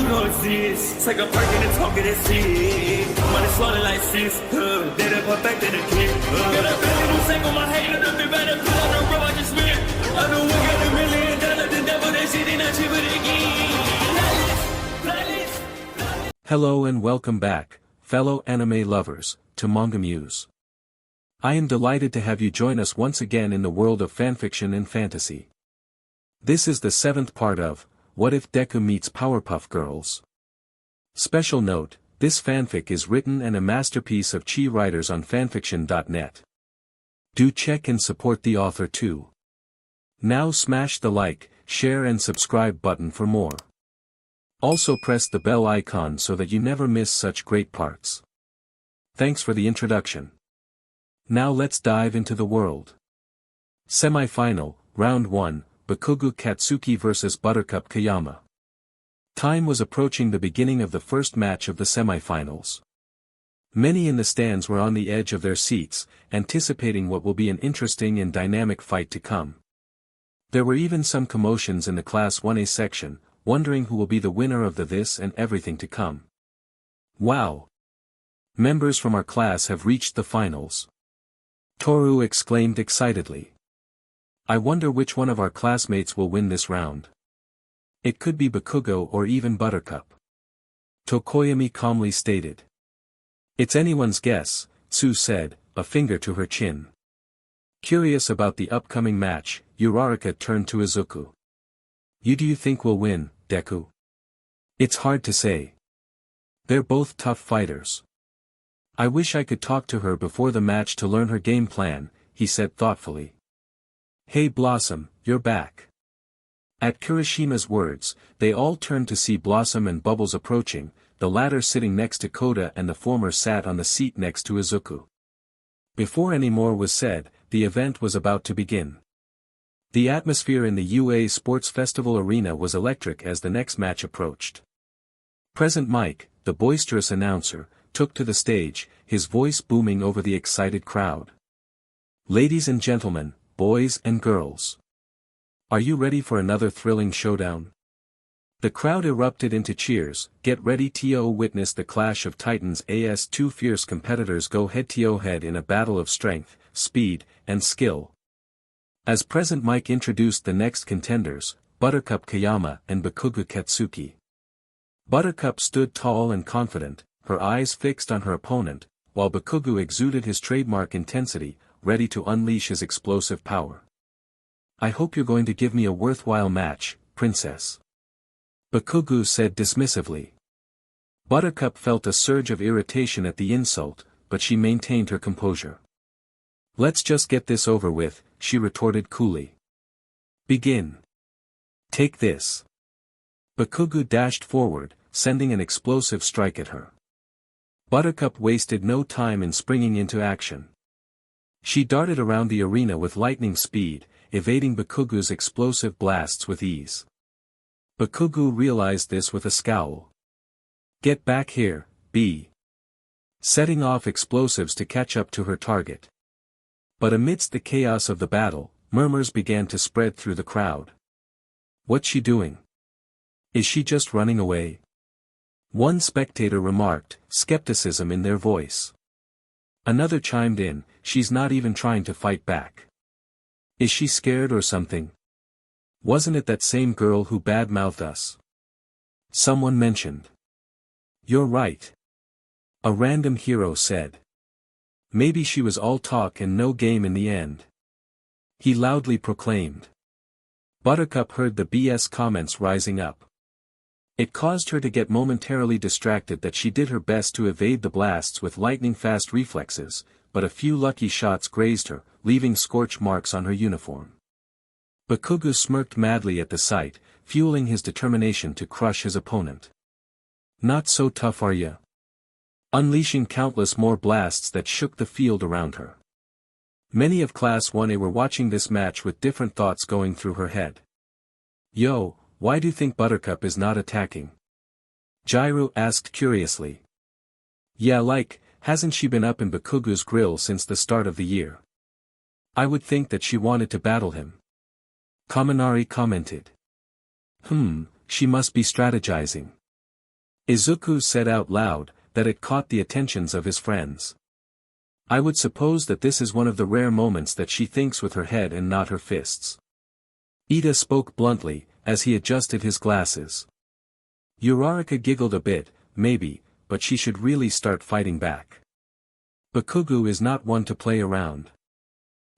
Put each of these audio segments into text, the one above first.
You know it's this. Take a perk and a talk of that shit. Money swallowed like sis. Did it perfect in the kid. Got a billion who sang on my head. Look up better put on the road I just spent. I know we got $1 million. The devil that shit and I chip it again. Hello and welcome back, fellow anime lovers, to MangaMuse. I am delighted to have you join us once again in the world of fanfiction and fantasy. This is the 7th part of What If Deku Meets Powerpuff Girls. Special note, this fanfic is written and a masterpiece of ChiWriters on FANFICTIONnet. Do check and support the author too. Now smash the like, share and subscribe button for more. Also press the bell icon so that you never miss such great parts. Thanks for the introduction. Now let's dive into the world. Semi-final, Round 1, Bakugou Katsuki vs Buttercup Kayama. Time was approaching the beginning of the first match of the semi-finals. Many in the stands were on the edge of their seats, anticipating what will be an interesting and dynamic fight to come. There were even some commotions in the Class 1A section, wondering who will be the winner of the this and everything to come. Wow! Members from our class have reached the finals. Toru exclaimed excitedly. I wonder which one of our classmates will win this round. It could be Bakugou or even Buttercup. Tokoyami calmly stated. It's anyone's guess, Tsu said, a finger to her chin. Curious about the upcoming match, Uraraka turned to Izuku. Do you think we'll win, Deku? It's hard to say. They're both tough fighters. I wish I could talk to her before the match to learn her game plan, he said thoughtfully. Hey Blossom, you're back. At Kirishima's words, they all turned to see Blossom and Bubbles approaching, the latter sitting next to Koda and the former sat on the seat next to Izuku. Before any more was said, the event was about to begin. The atmosphere in the UA Sports Festival arena was electric as the next match approached. Present Mike, the boisterous announcer, took to the stage, his voice booming over the excited crowd. Ladies and gentlemen, boys and girls. Are you ready for another thrilling showdown? The crowd erupted into cheers. Get ready to witness the clash of titans as two fierce competitors go head-to-head in a battle of strength, speed, and skill. As Present Mike introduced the next contenders, Buttercup Kayama and Bakugou Katsuki. Buttercup stood tall and confident, her eyes fixed on her opponent, while Bakugou exuded his trademark intensity, ready to unleash his explosive power. I hope you're going to give me a worthwhile match, princess. Bakugou said dismissively. Buttercup felt a surge of irritation at the insult, but she maintained her composure. Let's just get this over with, she retorted coolly. Begin. Take this. Bakugou dashed forward, sending an explosive strike at her. Buttercup wasted no time in springing into action. She darted around the arena with lightning speed, evading Bakugou's explosive blasts with ease. Bakugou realized this with a scowl. Get back here, B. Setting off explosives to catch up to her target. But amidst the chaos of the battle, murmurs began to spread through the crowd. What's she doing? Is she just running away? One spectator remarked, skepticism in their voice. Another chimed in, she's not even trying to fight back. Is she scared or something? Wasn't it that same girl who bad-mouthed us? Someone mentioned. You're right. A random hero said. Maybe she was all talk and no game in the end. He loudly proclaimed. Buttercup heard the BS comments rising up. It caused her to get momentarily distracted that she did her best to evade the blasts with lightning-fast reflexes, but a few lucky shots grazed her, leaving scorch marks on her uniform. Bakugou smirked madly at the sight, fueling his determination to crush his opponent. Not so tough are ya? Unleashing countless more blasts that shook the field around her. Many of Class 1A were watching this match with different thoughts going through her head. Yo, why do you think Buttercup is not attacking? Jairu asked curiously. Yeah, hasn't she been up in Bakugou's grill since the start of the year? I would think that she wanted to battle him. Kaminari commented. She must be strategizing. Izuku said out loud, that it caught the attentions of his friends. I would suppose that this is one of the rare moments that she thinks with her head and not her fists. Ida spoke bluntly, as he adjusted his glasses. Uraraka giggled a bit, maybe, but she should really start fighting back. Bakugou is not one to play around.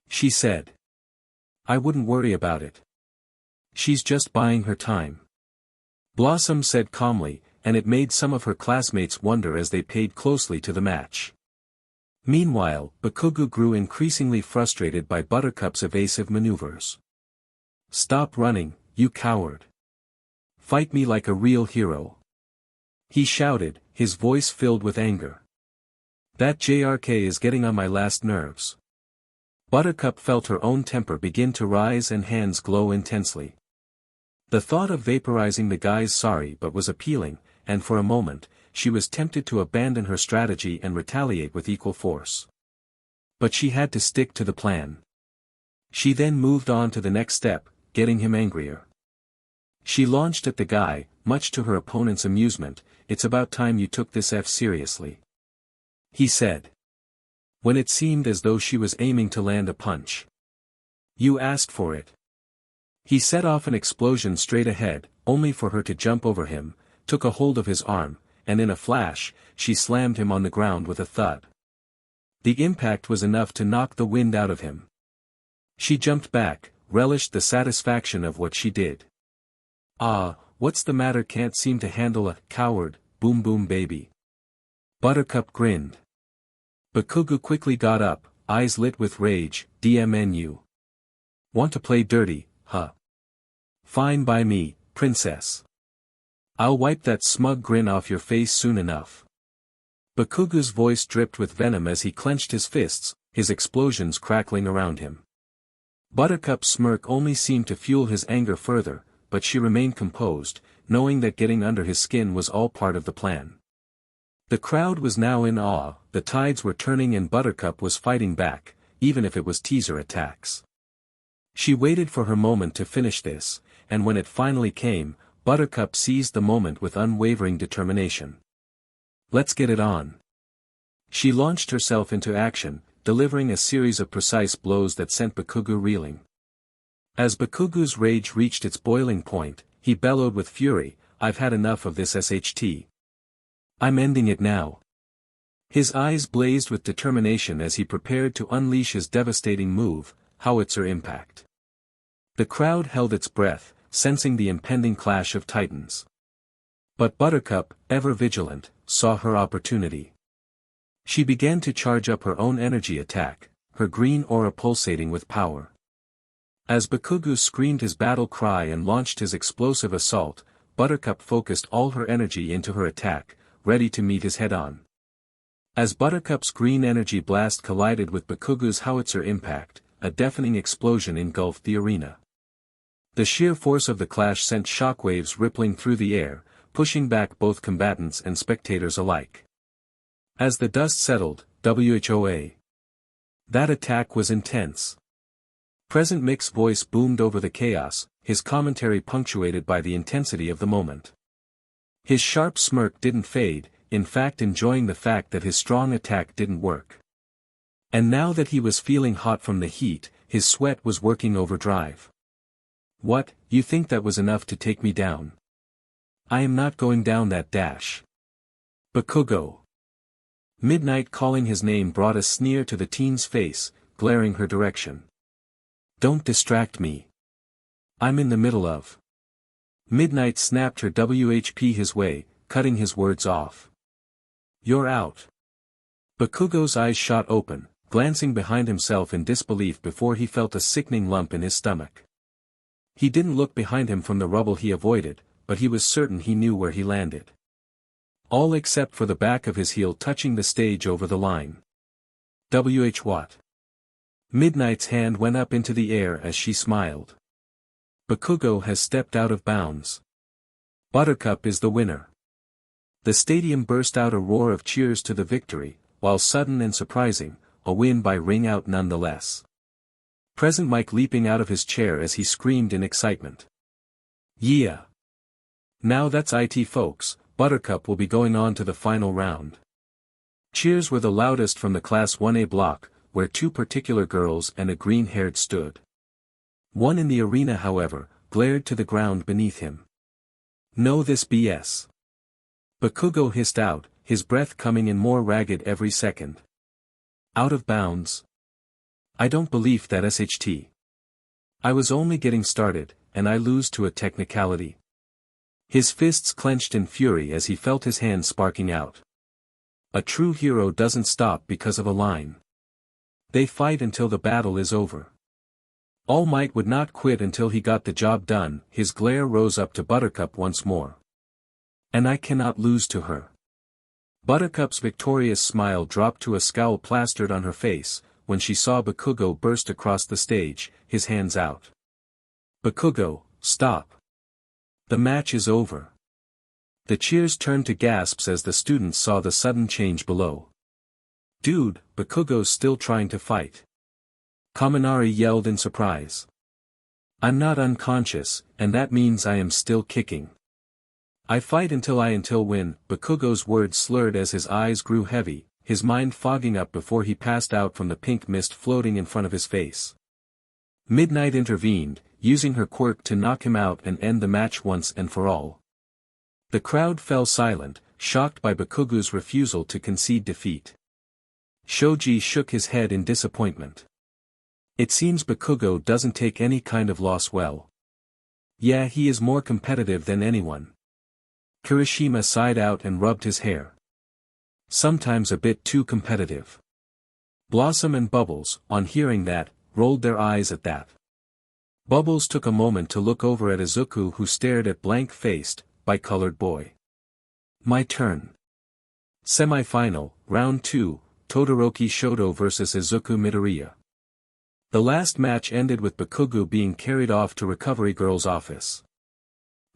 She said. I wouldn't worry about it. She's just buying her time. Blossom said calmly, and it made some of her classmates wonder as they paid closely to the match. Meanwhile, Bakugou grew increasingly frustrated by Buttercup's evasive maneuvers. Stop running, you coward. Fight me like a real hero. He shouted, his voice filled with anger. That JRK is getting on my last nerves. Buttercup felt her own temper begin to rise and hands glow intensely. The thought of vaporizing the guy's sorry but was appealing, and for a moment, she was tempted to abandon her strategy and retaliate with equal force. But she had to stick to the plan. She then moved on to the next step, getting him angrier. She launched at the guy, much to her opponent's amusement. It's about time you took this F seriously. He said. When it seemed as though she was aiming to land a punch. You asked for it. He set off an explosion straight ahead, only for her to jump over him, took a hold of his arm, and in a flash, she slammed him on the ground with a thud. The impact was enough to knock the wind out of him. She jumped back, relished the satisfaction of what she did. Ah, what's the matter, can't seem to handle a coward, boom boom baby. Buttercup grinned. Bakugou quickly got up, eyes lit with rage, DMNU. Want to play dirty, huh? Fine by me, princess. I'll wipe that smug grin off your face soon enough. Bakugou's voice dripped with venom as he clenched his fists, his explosions crackling around him. Buttercup's smirk only seemed to fuel his anger further, but she remained composed, knowing that getting under his skin was all part of the plan. The crowd was now in awe, the tides were turning and Buttercup was fighting back, even if it was teaser attacks. She waited for her moment to finish this, and when it finally came, Buttercup seized the moment with unwavering determination. Let's get it on. She launched herself into action, delivering a series of precise blows that sent Bakugou reeling. As Bakugou's rage reached its boiling point, he bellowed with fury, I've had enough of this SHT. I'm ending it now. His eyes blazed with determination as he prepared to unleash his devastating move, howitzer impact. The crowd held its breath, sensing the impending clash of titans. But Buttercup, ever vigilant, saw her opportunity. She began to charge up her own energy attack, her green aura pulsating with power. As Bakugou screamed his battle cry and launched his explosive assault, Buttercup focused all her energy into her attack, ready to meet his head-on. As Buttercup's green energy blast collided with Bakugou's howitzer impact, a deafening explosion engulfed the arena. The sheer force of the clash sent shockwaves rippling through the air, pushing back both combatants and spectators alike. As the dust settled, WHOA. That attack was intense. Present Mick's voice boomed over the chaos, his commentary punctuated by the intensity of the moment. His sharp smirk didn't fade, in fact enjoying the fact that his strong attack didn't work. And now that he was feeling hot from the heat, his sweat was working overdrive. What, you think that was enough to take me down? I am not going down that dash. Bakugou. Midnight calling his name brought a sneer to the teen's face, glaring her direction. Don't distract me. I'm in the middle of. Midnight snapped her WHP his way, cutting his words off. You're out. Bakugou's eyes shot open, glancing behind himself in disbelief before he felt a sickening lump in his stomach. He didn't look behind him from the rubble he avoided, but he was certain he knew where he landed. All except for the back of his heel touching the stage over the line. What? Midnight's hand went up into the air as she smiled. Bakugou has stepped out of bounds. Buttercup is the winner. The stadium burst out a roar of cheers to the victory, while sudden and surprising, a win by ring out nonetheless. Present Mike leaping out of his chair as he screamed in excitement. Yeah. Now that's it folks, Buttercup will be going on to the final round. Cheers were the loudest from the Class 1A block, where two particular girls and a green-haired stood. One in the arena, however, glared to the ground beneath him. "No, this BS. Bakugou hissed out, his breath coming in more ragged every second. "Out of bounds? I don't believe that SHT. I was only getting started, and I lose to a technicality." His fists clenched in fury as he felt his hands sparking out. A true hero doesn't stop because of a line. They fight until the battle is over. All Might would not quit until he got the job done. His glare rose up to Buttercup once more. "And I cannot lose to her." Buttercup's victorious smile dropped to a scowl plastered on her face, when she saw Bakugou burst across the stage, his hands out. "Bakugou, stop. The match is over." The cheers turned to gasps as the students saw the sudden change below. "Dude, Bakugou's still trying to fight." Kaminari yelled in surprise. "I'm not unconscious, and that means I am still kicking. I fight until win." Bakugou's words slurred as his eyes grew heavy, his mind fogging up before he passed out from the pink mist floating in front of his face. Midnight intervened, using her quirk to knock him out and end the match once and for all. The crowd fell silent, shocked by Bakugou's refusal to concede defeat. Shoji shook his head in disappointment. "It seems Bakugou doesn't take any kind of loss well. Yeah, he is more competitive than anyone." Kirishima sighed out and rubbed his hair. "Sometimes a bit too competitive." Blossom and Bubbles, on hearing that, rolled their eyes at that. Bubbles took a moment to look over at Izuku, who stared at blank-faced, bicolored boy. "My turn." Semi-final, Round 2, Todoroki Shoto vs Izukumidoriya. The last match ended with Bakugou being carried off to Recovery Girl's office.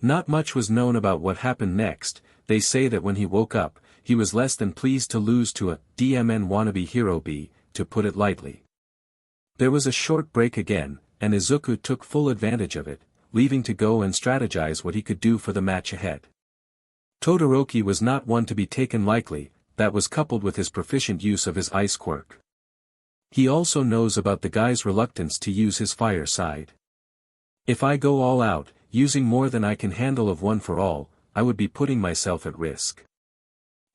Not much was known about what happened next. They say that when he woke up, he was less than pleased to lose to a DMN wannabe hero B, to put it lightly. There was a short break again, and Izuku took full advantage of it, leaving to go and strategize what he could do for the match ahead. Todoroki was not one to be taken lightly, that was coupled with his proficient use of his ice quirk. He also knows about the guy's reluctance to use his fire side. "If I go all out, using more than I can handle of one for all, I would be putting myself at risk.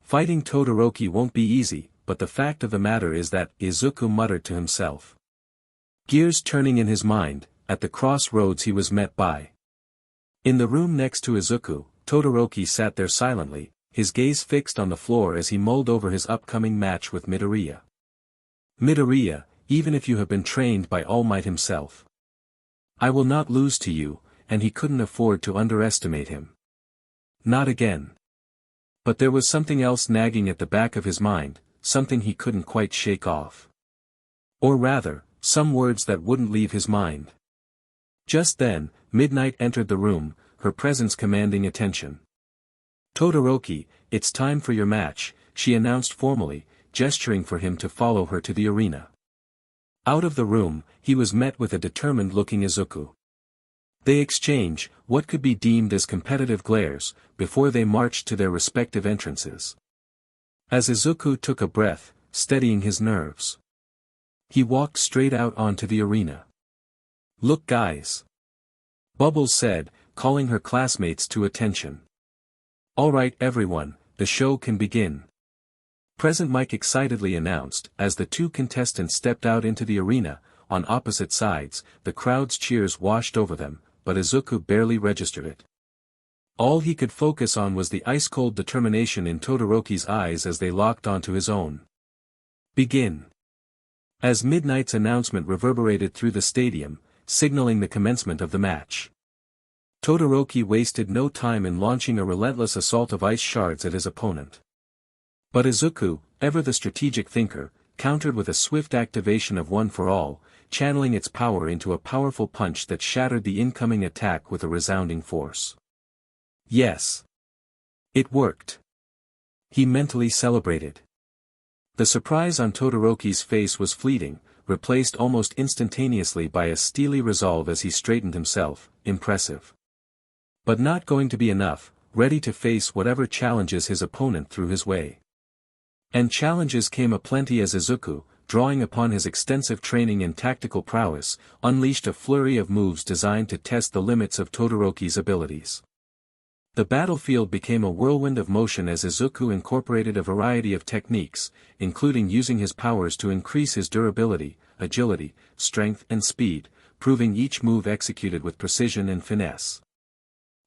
Fighting Todoroki won't be easy, but the fact of the matter is that," Izuku muttered to himself. Gears turning in his mind, at the crossroads he was met by. In the room next to Izuku, Todoroki sat there silently, his gaze fixed on the floor as he mulled over his upcoming match with Midoriya. "Midoriya, even if you have been trained by All Might himself, I will not lose to you," and he couldn't afford to underestimate him. Not again. But there was something else nagging at the back of his mind, something he couldn't quite shake off. Or rather, some words that wouldn't leave his mind. Just then, Midnight entered the room, her presence commanding attention. "Todoroki, it's time for your match," she announced formally, gesturing for him to follow her to the arena. Out of the room, he was met with a determined-looking Izuku. They exchange what could be deemed as competitive glares, before they marched to their respective entrances. As Izuku took a breath, steadying his nerves, he walked straight out onto the arena. "Look guys," Bubbles said, calling her classmates to attention. "All right everyone, the show can begin." Present Mike excitedly announced, as the two contestants stepped out into the arena. On opposite sides, the crowd's cheers washed over them, but Izuku barely registered it. All he could focus on was the ice-cold determination in Todoroki's eyes as they locked onto his own. "Begin." As Midnight's announcement reverberated through the stadium, signaling the commencement of the match. Todoroki wasted no time in launching a relentless assault of ice shards at his opponent. But Izuku, ever the strategic thinker, countered with a swift activation of One for All, channeling its power into a powerful punch that shattered the incoming attack with a resounding force. Yes. It worked. He mentally celebrated. The surprise on Todoroki's face was fleeting, replaced almost instantaneously by a steely resolve as he straightened himself. Impressive. But not going to be enough. ready to face whatever challenges his opponent threw his way. And challenges came aplenty as Izuku, drawing upon his extensive training and tactical prowess, unleashed a flurry of moves designed to test the limits of Todoroki's abilities. The battlefield became a whirlwind of motion as Izuku incorporated a variety of techniques, including using his powers to increase his durability, agility, strength and speed, proving each move executed with precision and finesse.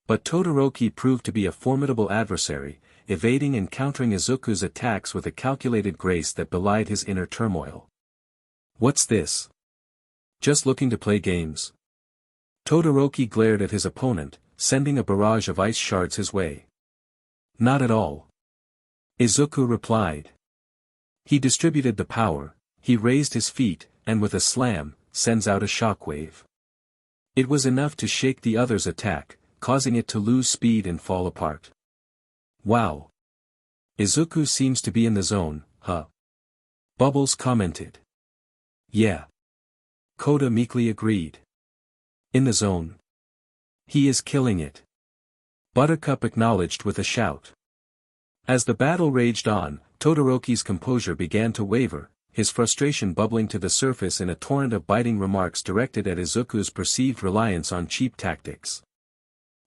But Todoroki proved to be a formidable adversary, evading and countering Izuku's attacks with a calculated grace that belied his inner turmoil. "What's this? Just looking to play games?" Todoroki glared at his opponent, sending a barrage of ice shards his way. "Not at all," Izuku replied. He distributed the power, he raised his feet, and with a slam, sends out a shockwave. It was enough to shake the other's attack, causing it to lose speed and fall apart. "Wow. Izuku seems to be in the zone, huh?" Bubbles commented. "Yeah." Koda meekly agreed. "In the zone. He is killing it," Buttercup acknowledged with a shout. As the battle raged on, Todoroki's composure began to waver, his frustration bubbling to the surface in a torrent of biting remarks directed at Izuku's perceived reliance on cheap tactics.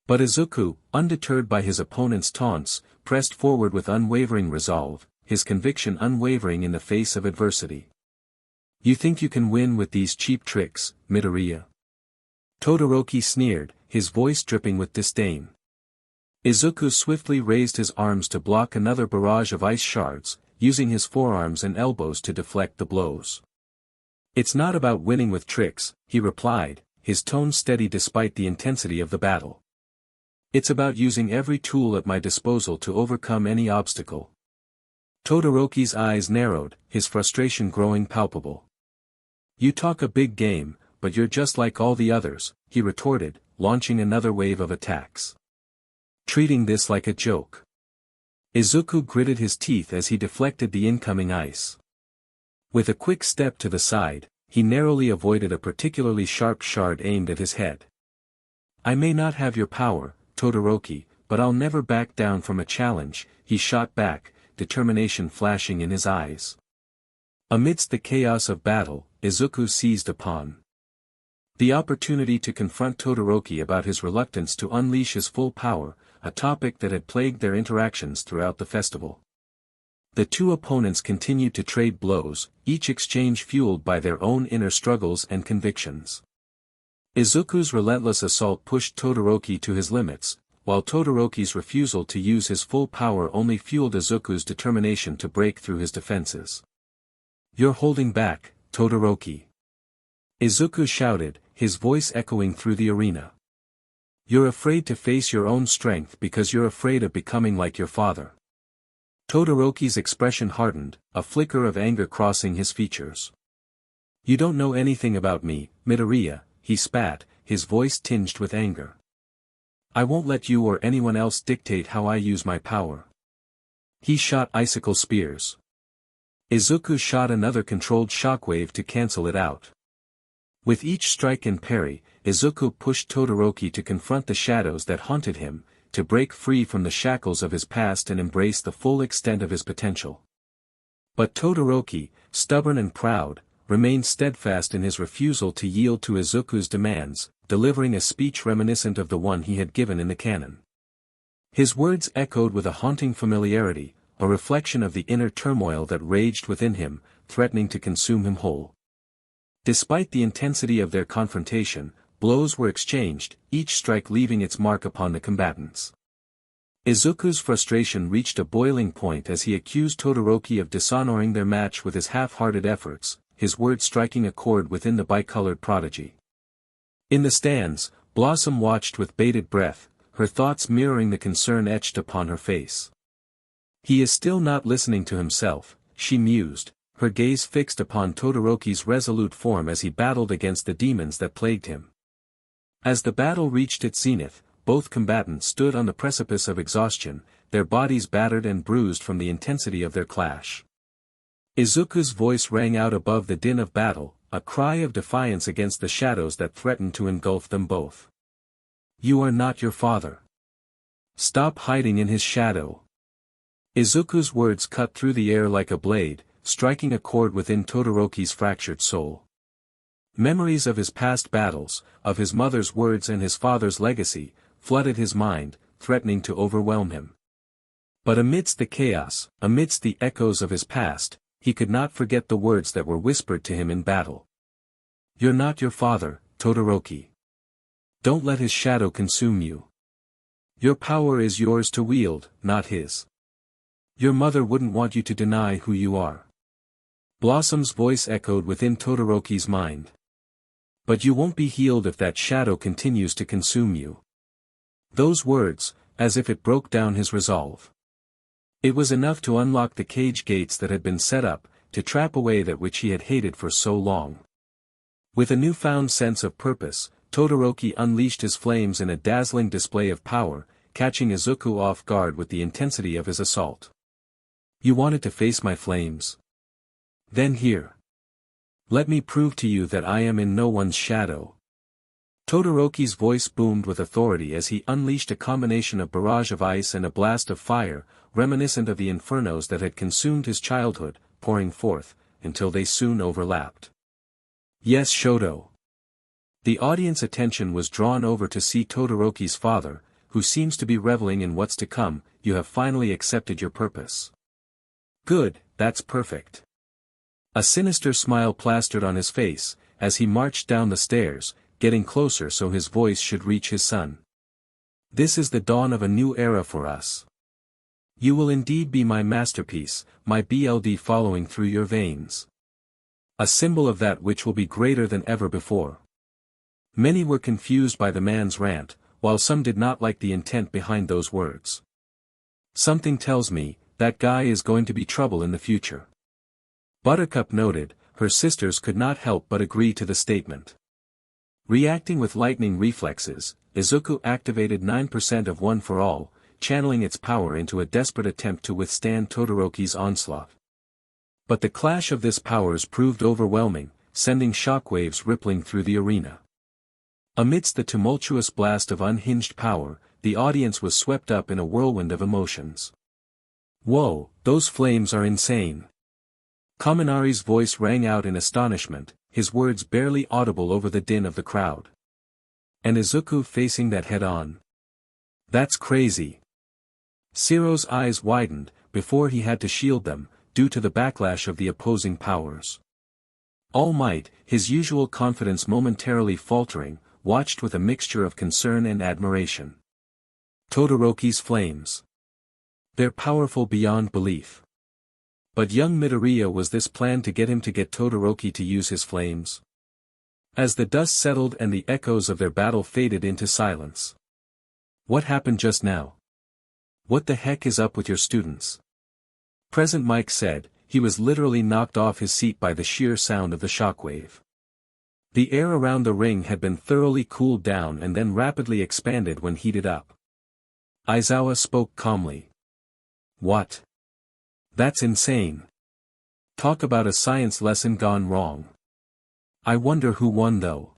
But Izuku, undeterred by his opponent's taunts, pressed forward with unwavering resolve, his conviction unwavering in the face of adversity. "You think you can win with these cheap tricks, Midoriya?" Todoroki sneered, his voice dripping with disdain. Izuku swiftly raised his arms to block another barrage of ice shards, using his forearms and elbows to deflect the blows. "It's not about winning with tricks," he replied, his tone steady despite the intensity of the battle. "It's about using every tool at my disposal to overcome any obstacle." Todoroki's eyes narrowed, his frustration growing palpable. "You talk a big game, but you're just like all the others," he retorted, launching another wave of attacks. "Treating this like a joke." Izuku gritted his teeth as he deflected the incoming ice. With a quick step to the side, he narrowly avoided a particularly sharp shard aimed at his head. "I may not have your power, Todoroki, but I'll never back down from a challenge," he shot back, determination flashing in his eyes. Amidst the chaos of battle, Izuku seized upon the opportunity to confront Todoroki about his reluctance to unleash his full power, a topic that had plagued their interactions throughout the festival. The two opponents continued to trade blows, each exchange fueled by their own inner struggles and convictions. Izuku's relentless assault pushed Todoroki to his limits, while Todoroki's refusal to use his full power only fueled Izuku's determination to break through his defenses. "You're holding back, Todoroki," Izuku shouted, his voice echoing through the arena. "You're afraid to face your own strength because you're afraid of becoming like your father." Todoroki's expression hardened, a flicker of anger crossing his features. "You don't know anything about me, Midoriya," he spat, his voice tinged with anger. "I won't let you or anyone else dictate how I use my power." He shot icicle spears. Izuku shot another controlled shockwave to cancel it out. With each strike and parry, Izuku pushed Todoroki to confront the shadows that haunted him, to break free from the shackles of his past and embrace the full extent of his potential. But Todoroki, stubborn and proud, remained steadfast in his refusal to yield to Izuku's demands, delivering a speech reminiscent of the one he had given in the canon. His words echoed with a haunting familiarity, a reflection of the inner turmoil that raged within him, threatening to consume him whole. Despite the intensity of their confrontation, blows were exchanged, each strike leaving its mark upon the combatants. Izuku's frustration reached a boiling point as he accused Todoroki of dishonoring their match with his half-hearted efforts, his words striking a chord within the bicolored prodigy. In the stands, Blossom watched with bated breath, her thoughts mirroring the concern etched upon her face. "He is still not listening to himself," she mused, her gaze fixed upon Todoroki's resolute form as he battled against the demons that plagued him. As the battle reached its zenith, both combatants stood on the precipice of exhaustion, their bodies battered and bruised from the intensity of their clash. Izuku's voice rang out above the din of battle, a cry of defiance against the shadows that threatened to engulf them both. "You are not your father. Stop hiding in his shadow. Izuku's words cut through the air like a blade, striking a chord within Todoroki's fractured soul. Memories of his past battles, of his mother's words and his father's legacy, flooded his mind, threatening to overwhelm him. But amidst the chaos, amidst the echoes of his past, he could not forget the words that were whispered to him in battle. "You're not your father, Todoroki. Don't let his shadow consume you. Your power is yours to wield, not his. Your mother wouldn't want you to deny who you are." Blossom's voice echoed within Todoroki's mind. "But you won't be healed if that shadow continues to consume you." Those words, as if it broke down his resolve. It was enough to unlock the cage gates that had been set up, to trap away that which he had hated for so long. With a newfound sense of purpose, Todoroki unleashed his flames in a dazzling display of power, catching Izuku off guard with the intensity of his assault. "You wanted to face my flames? Then here. Let me prove to you that I am in no one's shadow." Todoroki's voice boomed with authority as he unleashed a combination of barrage of ice and a blast of fire, reminiscent of the infernos that had consumed his childhood, pouring forth, until they soon overlapped. "Yes, Shoto." The audience attention was drawn over to see Todoroki's father, who seems to be reveling in what's to come. "You have finally accepted your purpose." "Good, that's perfect." A sinister smile plastered on his face, as he marched down the stairs, getting closer so his voice should reach his son. "This is the dawn of a new era for us. You will indeed be my masterpiece, my blood following through your veins. A symbol of that which will be greater than ever before." Many were confused by the man's rant, while some did not like the intent behind those words. "Something tells me, that guy is going to be trouble in the future." Buttercup noted. Her sisters could not help but agree to the statement. Reacting with lightning reflexes, Izuku activated 9% of One for All, channeling its power into a desperate attempt to withstand Todoroki's onslaught. But the clash of this powers proved overwhelming, sending shockwaves rippling through the arena. Amidst the tumultuous blast of unhinged power, the audience was swept up in a whirlwind of emotions. "Whoa, those flames are insane." Kaminari's voice rang out in astonishment, his words barely audible over the din of the crowd. And Izuku facing that head-on. "That's crazy." Siro's eyes widened, before he had to shield them, due to the backlash of the opposing powers. All Might, his usual confidence momentarily faltering, watched with a mixture of concern and admiration. Todoroki's flames. They're powerful beyond belief. But young Midoriya, was this plan to get him to get Todoroki to use his flames? As the dust settled and the echoes of their battle faded into silence. "What happened just now? What the heck is up with your students?" Present Mike said. He was literally knocked off his seat by the sheer sound of the shockwave. The air around the ring had been thoroughly cooled down and then rapidly expanded when heated up. Aizawa spoke calmly. "What? That's insane. Talk about a science lesson gone wrong. I wonder who won though?"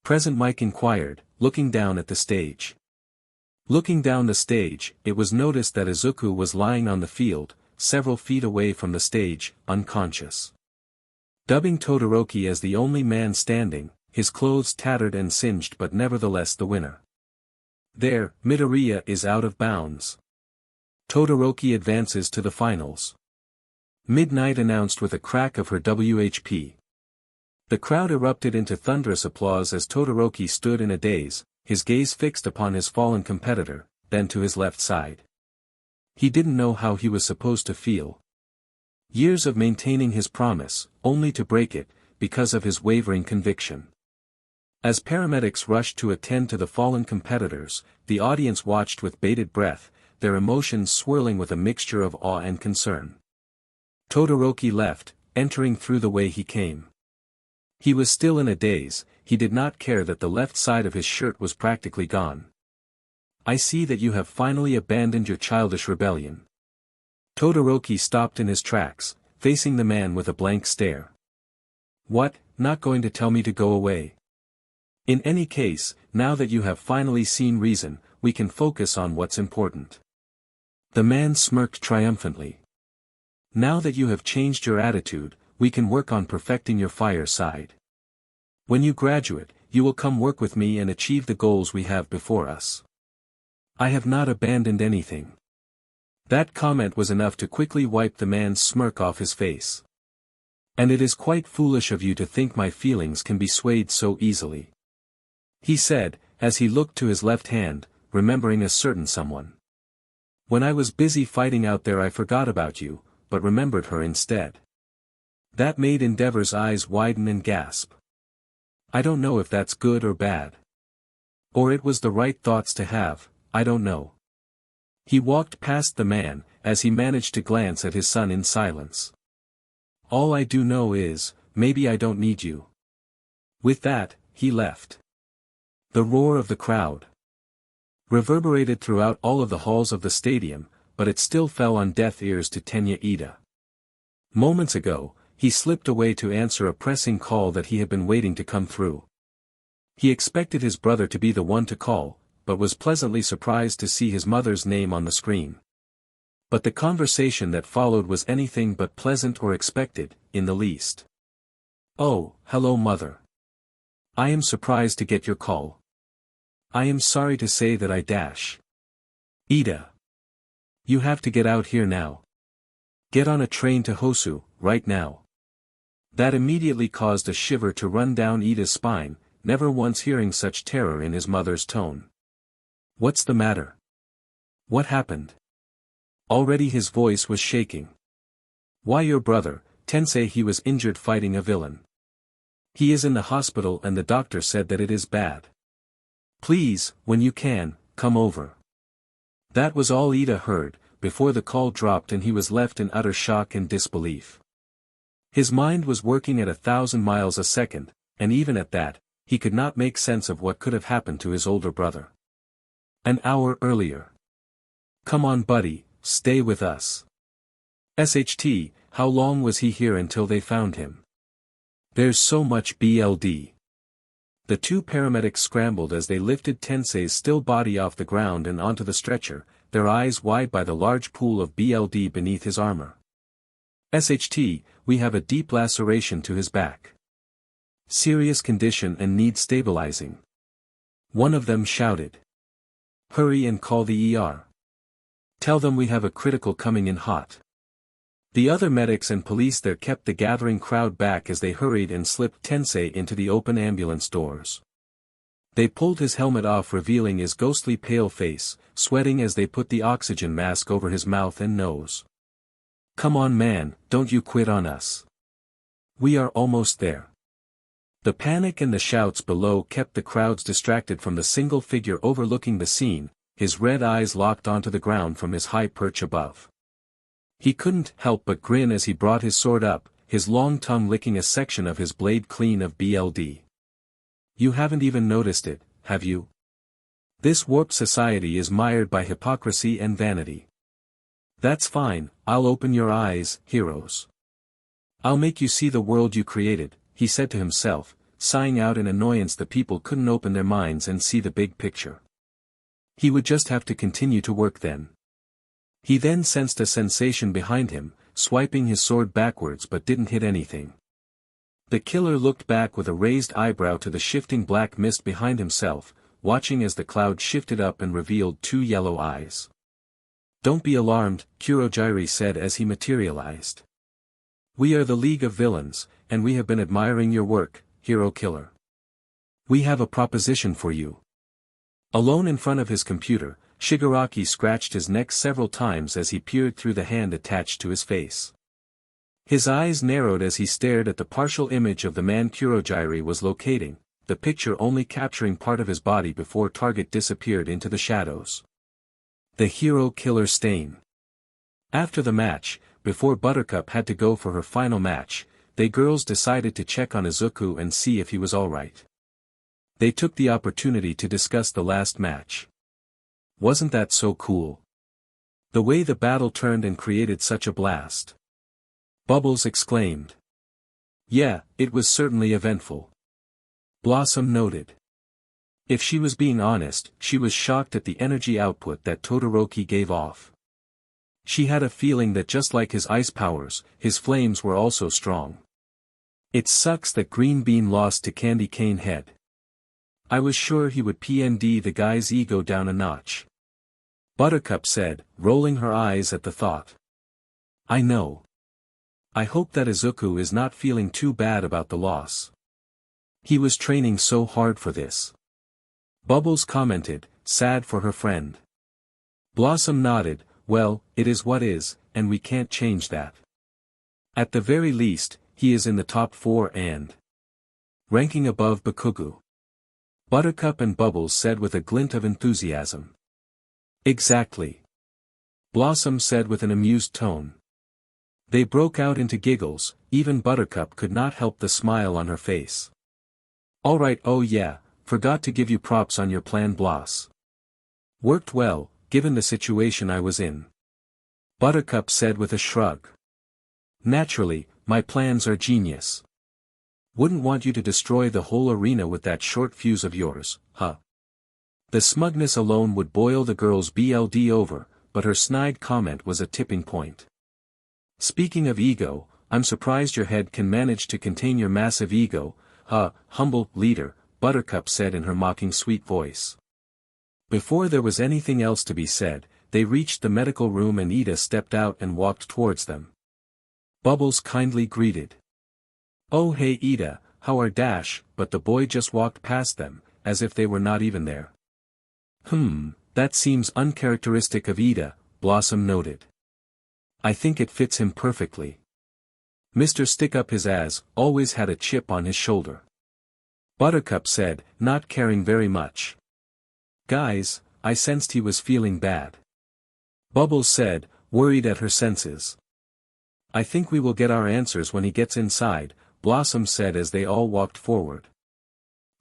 Present Mike inquired, looking down at the stage. Looking down the stage, it was noticed that Izuku was lying on the field, several feet away from the stage, unconscious. Dubbing Todoroki as the only man standing, his clothes tattered and singed but nevertheless the winner. "There, Midoriya is out of bounds. Todoroki advances to the finals." Midnight announced with a crack of her WHP. The crowd erupted into thunderous applause as Todoroki stood in a daze, his gaze fixed upon his fallen competitor, then to his left side. He didn't know how he was supposed to feel. Years of maintaining his promise, only to break it, because of his wavering conviction. As paramedics rushed to attend to the fallen competitors, the audience watched with bated breath, their emotions swirling with a mixture of awe and concern. Todoroki left, entering through the way he came. He was still in a daze. He did not care that the left side of his shirt was practically gone. "I see that you have finally abandoned your childish rebellion." Todoroki stopped in his tracks, facing the man with a blank stare. "What, not going to tell me to go away? In any case, now that you have finally seen reason, we can focus on what's important. The man smirked triumphantly. Now that you have changed your attitude, we can work on perfecting your fire side. When you graduate, you will come work with me and achieve the goals we have before us. I have not abandoned anything. That comment was enough to quickly wipe the man's smirk off his face. And it is quite foolish of you to think my feelings can be swayed so easily, he said, as he looked to his left hand, remembering a certain someone. When I was busy fighting out there I forgot about you, but remembered her instead. That made Endeavor's eyes widen and gasp. I don't know if that's good or bad. Or it was the right thoughts to have, I don't know. He walked past the man, as he managed to glance at his son in silence. All I do know is, maybe I don't need you. With that, he left. The roar of the crowd reverberated throughout all of the halls of the stadium, but it still fell on deaf ears to Tenya Ida. Moments ago, he slipped away to answer a pressing call that he had been waiting to come through. He expected his brother to be the one to call, but was pleasantly surprised to see his mother's name on the screen. But the conversation that followed was anything but pleasant or expected, in the least. Oh, hello mother. I am surprised to get your call. I am sorry to say that I dash. Ida. You have to get out here now. Get on a train to Hosu, right now. That immediately caused a shiver to run down Ida's spine, never once hearing such terror in his mother's tone. What's the matter? What happened? Already his voice was shaking. Why your brother, Tensei, he was injured fighting a villain. He is in the hospital and the doctor said that it is bad. Please, when you can, come over. That was all Ida heard, before the call dropped and he was left in utter shock and disbelief. His mind was working at 1,000 miles a second, and even at that, he could not make sense of what could have happened to his older brother. An hour earlier. Come on buddy, stay with us. SHT, how long was he here until they found him? There's so much BLD. The two paramedics scrambled as they lifted Tensei's still body off the ground and onto the stretcher, their eyes wide by the large pool of BLD beneath his armor. SHT, we have a deep laceration to his back. Serious condition and needs stabilizing. One of them shouted. Hurry and call the ER. Tell them we have a critical coming in hot. The other medics and police there kept the gathering crowd back as they hurried and slipped Tensei into the open ambulance doors. They pulled his helmet off, revealing his ghostly pale face, sweating as they put the oxygen mask over his mouth and nose. Come on man, don't you quit on us. We are almost there. The panic and the shouts below kept the crowds distracted from the single figure overlooking the scene, his red eyes locked onto the ground from his high perch above. He couldn't help but grin as he brought his sword up, his long tongue licking a section of his blade clean of BLD. You haven't even noticed it, have you? This warped society is mired by hypocrisy and vanity. That's fine, I'll open your eyes, heroes. I'll make you see the world you created, he said to himself, sighing out in annoyance the people couldn't open their minds and see the big picture. He would just have to continue to work then. He then sensed a sensation behind him, swiping his sword backwards but didn't hit anything. The killer looked back with a raised eyebrow to the shifting black mist behind himself, watching as the cloud shifted up and revealed two yellow eyes. Don't be alarmed, Kurogiri said as he materialized. We are the League of Villains, and we have been admiring your work, Hero Killer. We have a proposition for you. Alone in front of his computer, Shigaraki scratched his neck several times as he peered through the hand attached to his face. His eyes narrowed as he stared at the partial image of the man Kurogiri was locating, the picture only capturing part of his body before target disappeared into the shadows. The Hero Killer stain. After the match, before Buttercup had to go for her final match, they girls decided to check on Izuku and see if he was alright. They took the opportunity to discuss the last match. Wasn't that so cool? The way the battle turned and created such a blast. Bubbles exclaimed. Yeah, it was certainly eventful. Blossom noted. If she was being honest, she was shocked at the energy output that Todoroki gave off. She had a feeling that just like his ice powers, his flames were also strong. It sucks that Green Bean lost to Candy Cane Head. I was sure he would PND the guy's ego down a notch. Buttercup said, rolling her eyes at the thought. I know. I hope that Izuku is not feeling too bad about the loss. He was training so hard for this. Bubbles commented, sad for her friend. Blossom nodded, well, it is what is, and we can't change that. At the very least, he is in the top 4 and ranking above Bakugou. Buttercup and Bubbles said with a glint of enthusiasm. Exactly. Blossom said with an amused tone. They broke out into giggles, even Buttercup could not help the smile on her face. Alright, oh yeah, forgot to give you props on your plan, Bloss. Worked well, given the situation I was in. Buttercup said with a shrug. Naturally, my plans are genius. Wouldn't want you to destroy the whole arena with that short fuse of yours, huh? The smugness alone would boil the girl's BLD over, but her snide comment was a tipping point. Speaking of ego, I'm surprised your head can manage to contain your massive ego, humble leader, Buttercup said in her mocking sweet voice. Before there was anything else to be said, they reached the medical room and Ida stepped out and walked towards them. Bubbles kindly greeted. Oh hey Ida, how are Dash, but the boy just walked past them, as if they were not even there. That seems uncharacteristic of Ida, Blossom noted. I think it fits him perfectly. Mr. Stick-Up-His-Ass always had a chip on his shoulder. Buttercup said, not caring very much. Guys, I sensed he was feeling bad. Bubbles said, worried at her senses. I think we will get our answers when he gets inside, Blossom said as they all walked forward.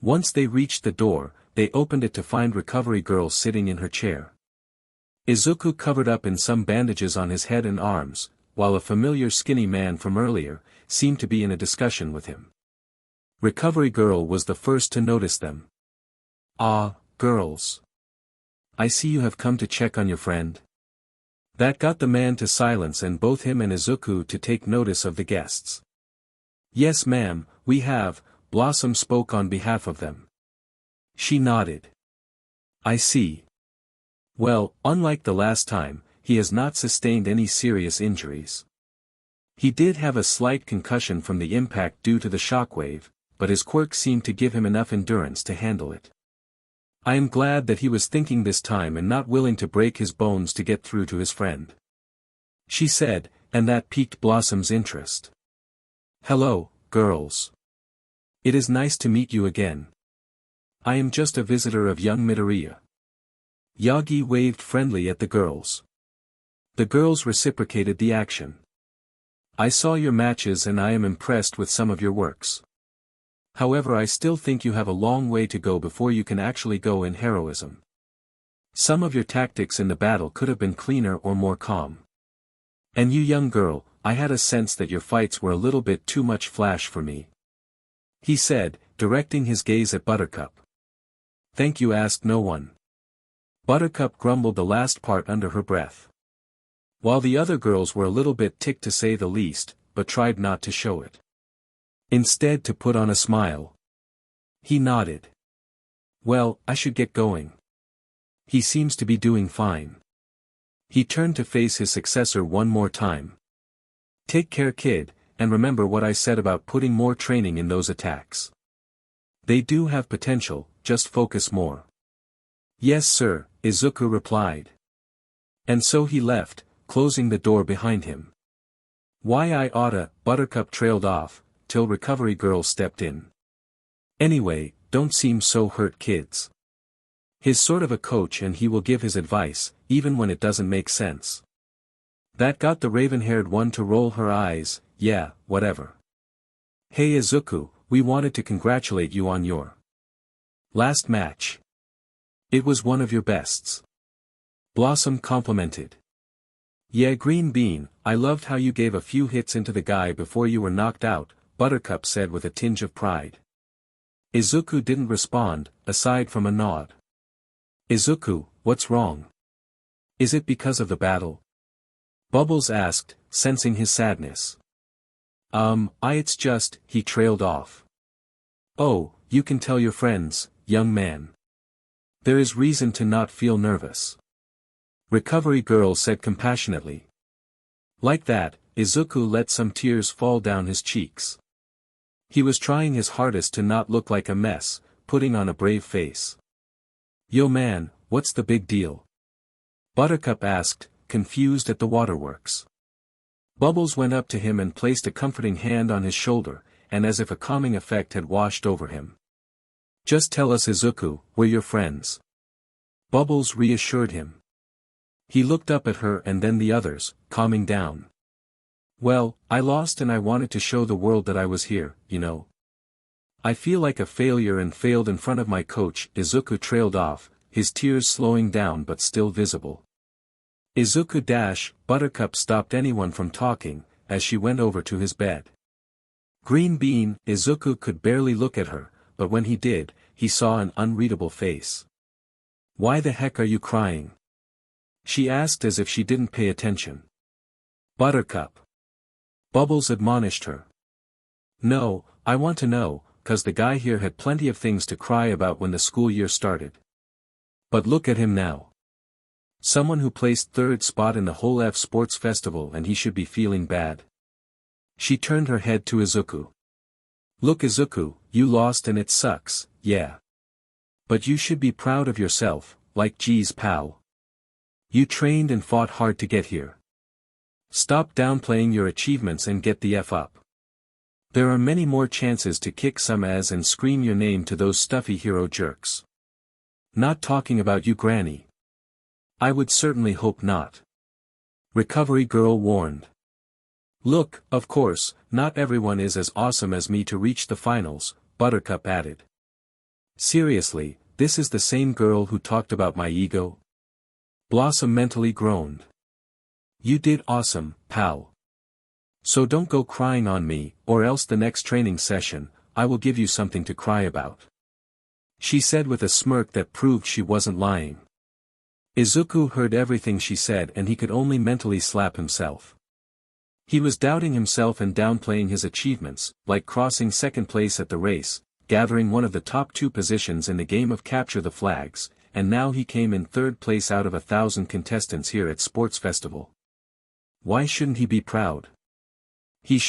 Once they reached the door, they opened it to find Recovery Girl sitting in her chair. Izuku covered up in some bandages on his head and arms, while a familiar skinny man from earlier, seemed to be in a discussion with him. Recovery Girl was the first to notice them. Ah, girls. I see you have come to check on your friend. That got the man to silence and both him and Izuku to take notice of the guests. Yes ma'am, we have, Blossom spoke on behalf of them. She nodded. I see. Well, unlike the last time, he has not sustained any serious injuries. He did have a slight concussion from the impact due to the shockwave, but his quirk seemed to give him enough endurance to handle it. I am glad that he was thinking this time and not willing to break his bones to get through to his friend. She said, and that piqued Blossom's interest. Hello, girls. It is nice to meet you again. I am just a visitor of young Midoriya. Yagi waved friendly at the girls. The girls reciprocated the action. I saw your matches and I am impressed with some of your works. However, I still think you have a long way to go before you can actually go in heroism. Some of your tactics in the battle could have been cleaner or more calm. And you young girl, I had a sense that your fights were a little bit too much flash for me. He said, directing his gaze at Buttercup. Thank you, asked no one. Buttercup grumbled the last part under her breath. While the other girls were a little bit ticked to say the least, but tried not to show it. Instead to put on a smile. He nodded. Well, I should get going. He seems to be doing fine. He turned to face his successor one more time. Take care kid, and remember what I said about putting more training in those attacks. They do have potential, just focus more. Yes sir, Izuku replied. And so he left, closing the door behind him. Why I oughta, Buttercup trailed off, till Recovery Girl stepped in. Anyway, don't seem so hurt kids. He's sort of a coach and he will give his advice, even when it doesn't make sense. That got the raven-haired one to roll her eyes, yeah, whatever. Hey Izuku, we wanted to congratulate you on your last match. It was one of your bests. Blossom complimented. Yeah Green Bean, I loved how you gave a few hits into the guy before you were knocked out, Buttercup said with a tinge of pride. Izuku didn't respond, aside from a nod. Izuku, what's wrong? Is it because of the battle? Bubbles asked, sensing his sadness. It's just, he trailed off. Oh, you can tell your friends, young man. There is reason to not feel nervous. Recovery Girl said compassionately. Like that, Izuku let some tears fall down his cheeks. He was trying his hardest to not look like a mess, putting on a brave face. Yo man, what's the big deal? Buttercup asked, confused at the waterworks. Bubbles went up to him and placed a comforting hand on his shoulder, and as if a calming effect had washed over him. Just tell us Izuku, we're your friends. Bubbles reassured him. He looked up at her and then the others, calming down. Well, I lost and I wanted to show the world that I was here, you know. I feel like a failure and failed in front of my coach. Izuku trailed off, his tears slowing down but still visible. Izuku Buttercup stopped anyone from talking, as she went over to his bed. Green Bean, Izuku could barely look at her, but when he did, he saw an unreadable face. Why the heck are you crying? She asked as if she didn't pay attention. Buttercup. Bubbles admonished her. No, I want to know, 'cause the guy here had plenty of things to cry about when the school year started. But look at him now. Someone who placed third spot in the whole F Sports Festival and he should be feeling bad. She turned her head to Izuku. Look Izuku, you lost and it sucks, yeah. But you should be proud of yourself, like geez pal. You trained and fought hard to get here. Stop downplaying your achievements and get the F up. There are many more chances to kick some ass and scream your name to those stuffy hero jerks. Not talking about you granny. I would certainly hope not. Recovery Girl warned. Look, of course, not everyone is as awesome as me to reach the finals, Buttercup added. Seriously, this is the same girl who talked about my ego? Blossom mentally groaned. You did awesome, pal. So don't go crying on me, or else the next training session, I will give you something to cry about. She said with a smirk that proved she wasn't lying. Izuku heard everything she said and he could only mentally slap himself. He was doubting himself and downplaying his achievements, like crossing second place at the race, gathering one of the top 2 positions in the game of Capture the Flags, and now he came in third place out of 1,000 contestants here at Sports Festival. Why shouldn't he be proud? He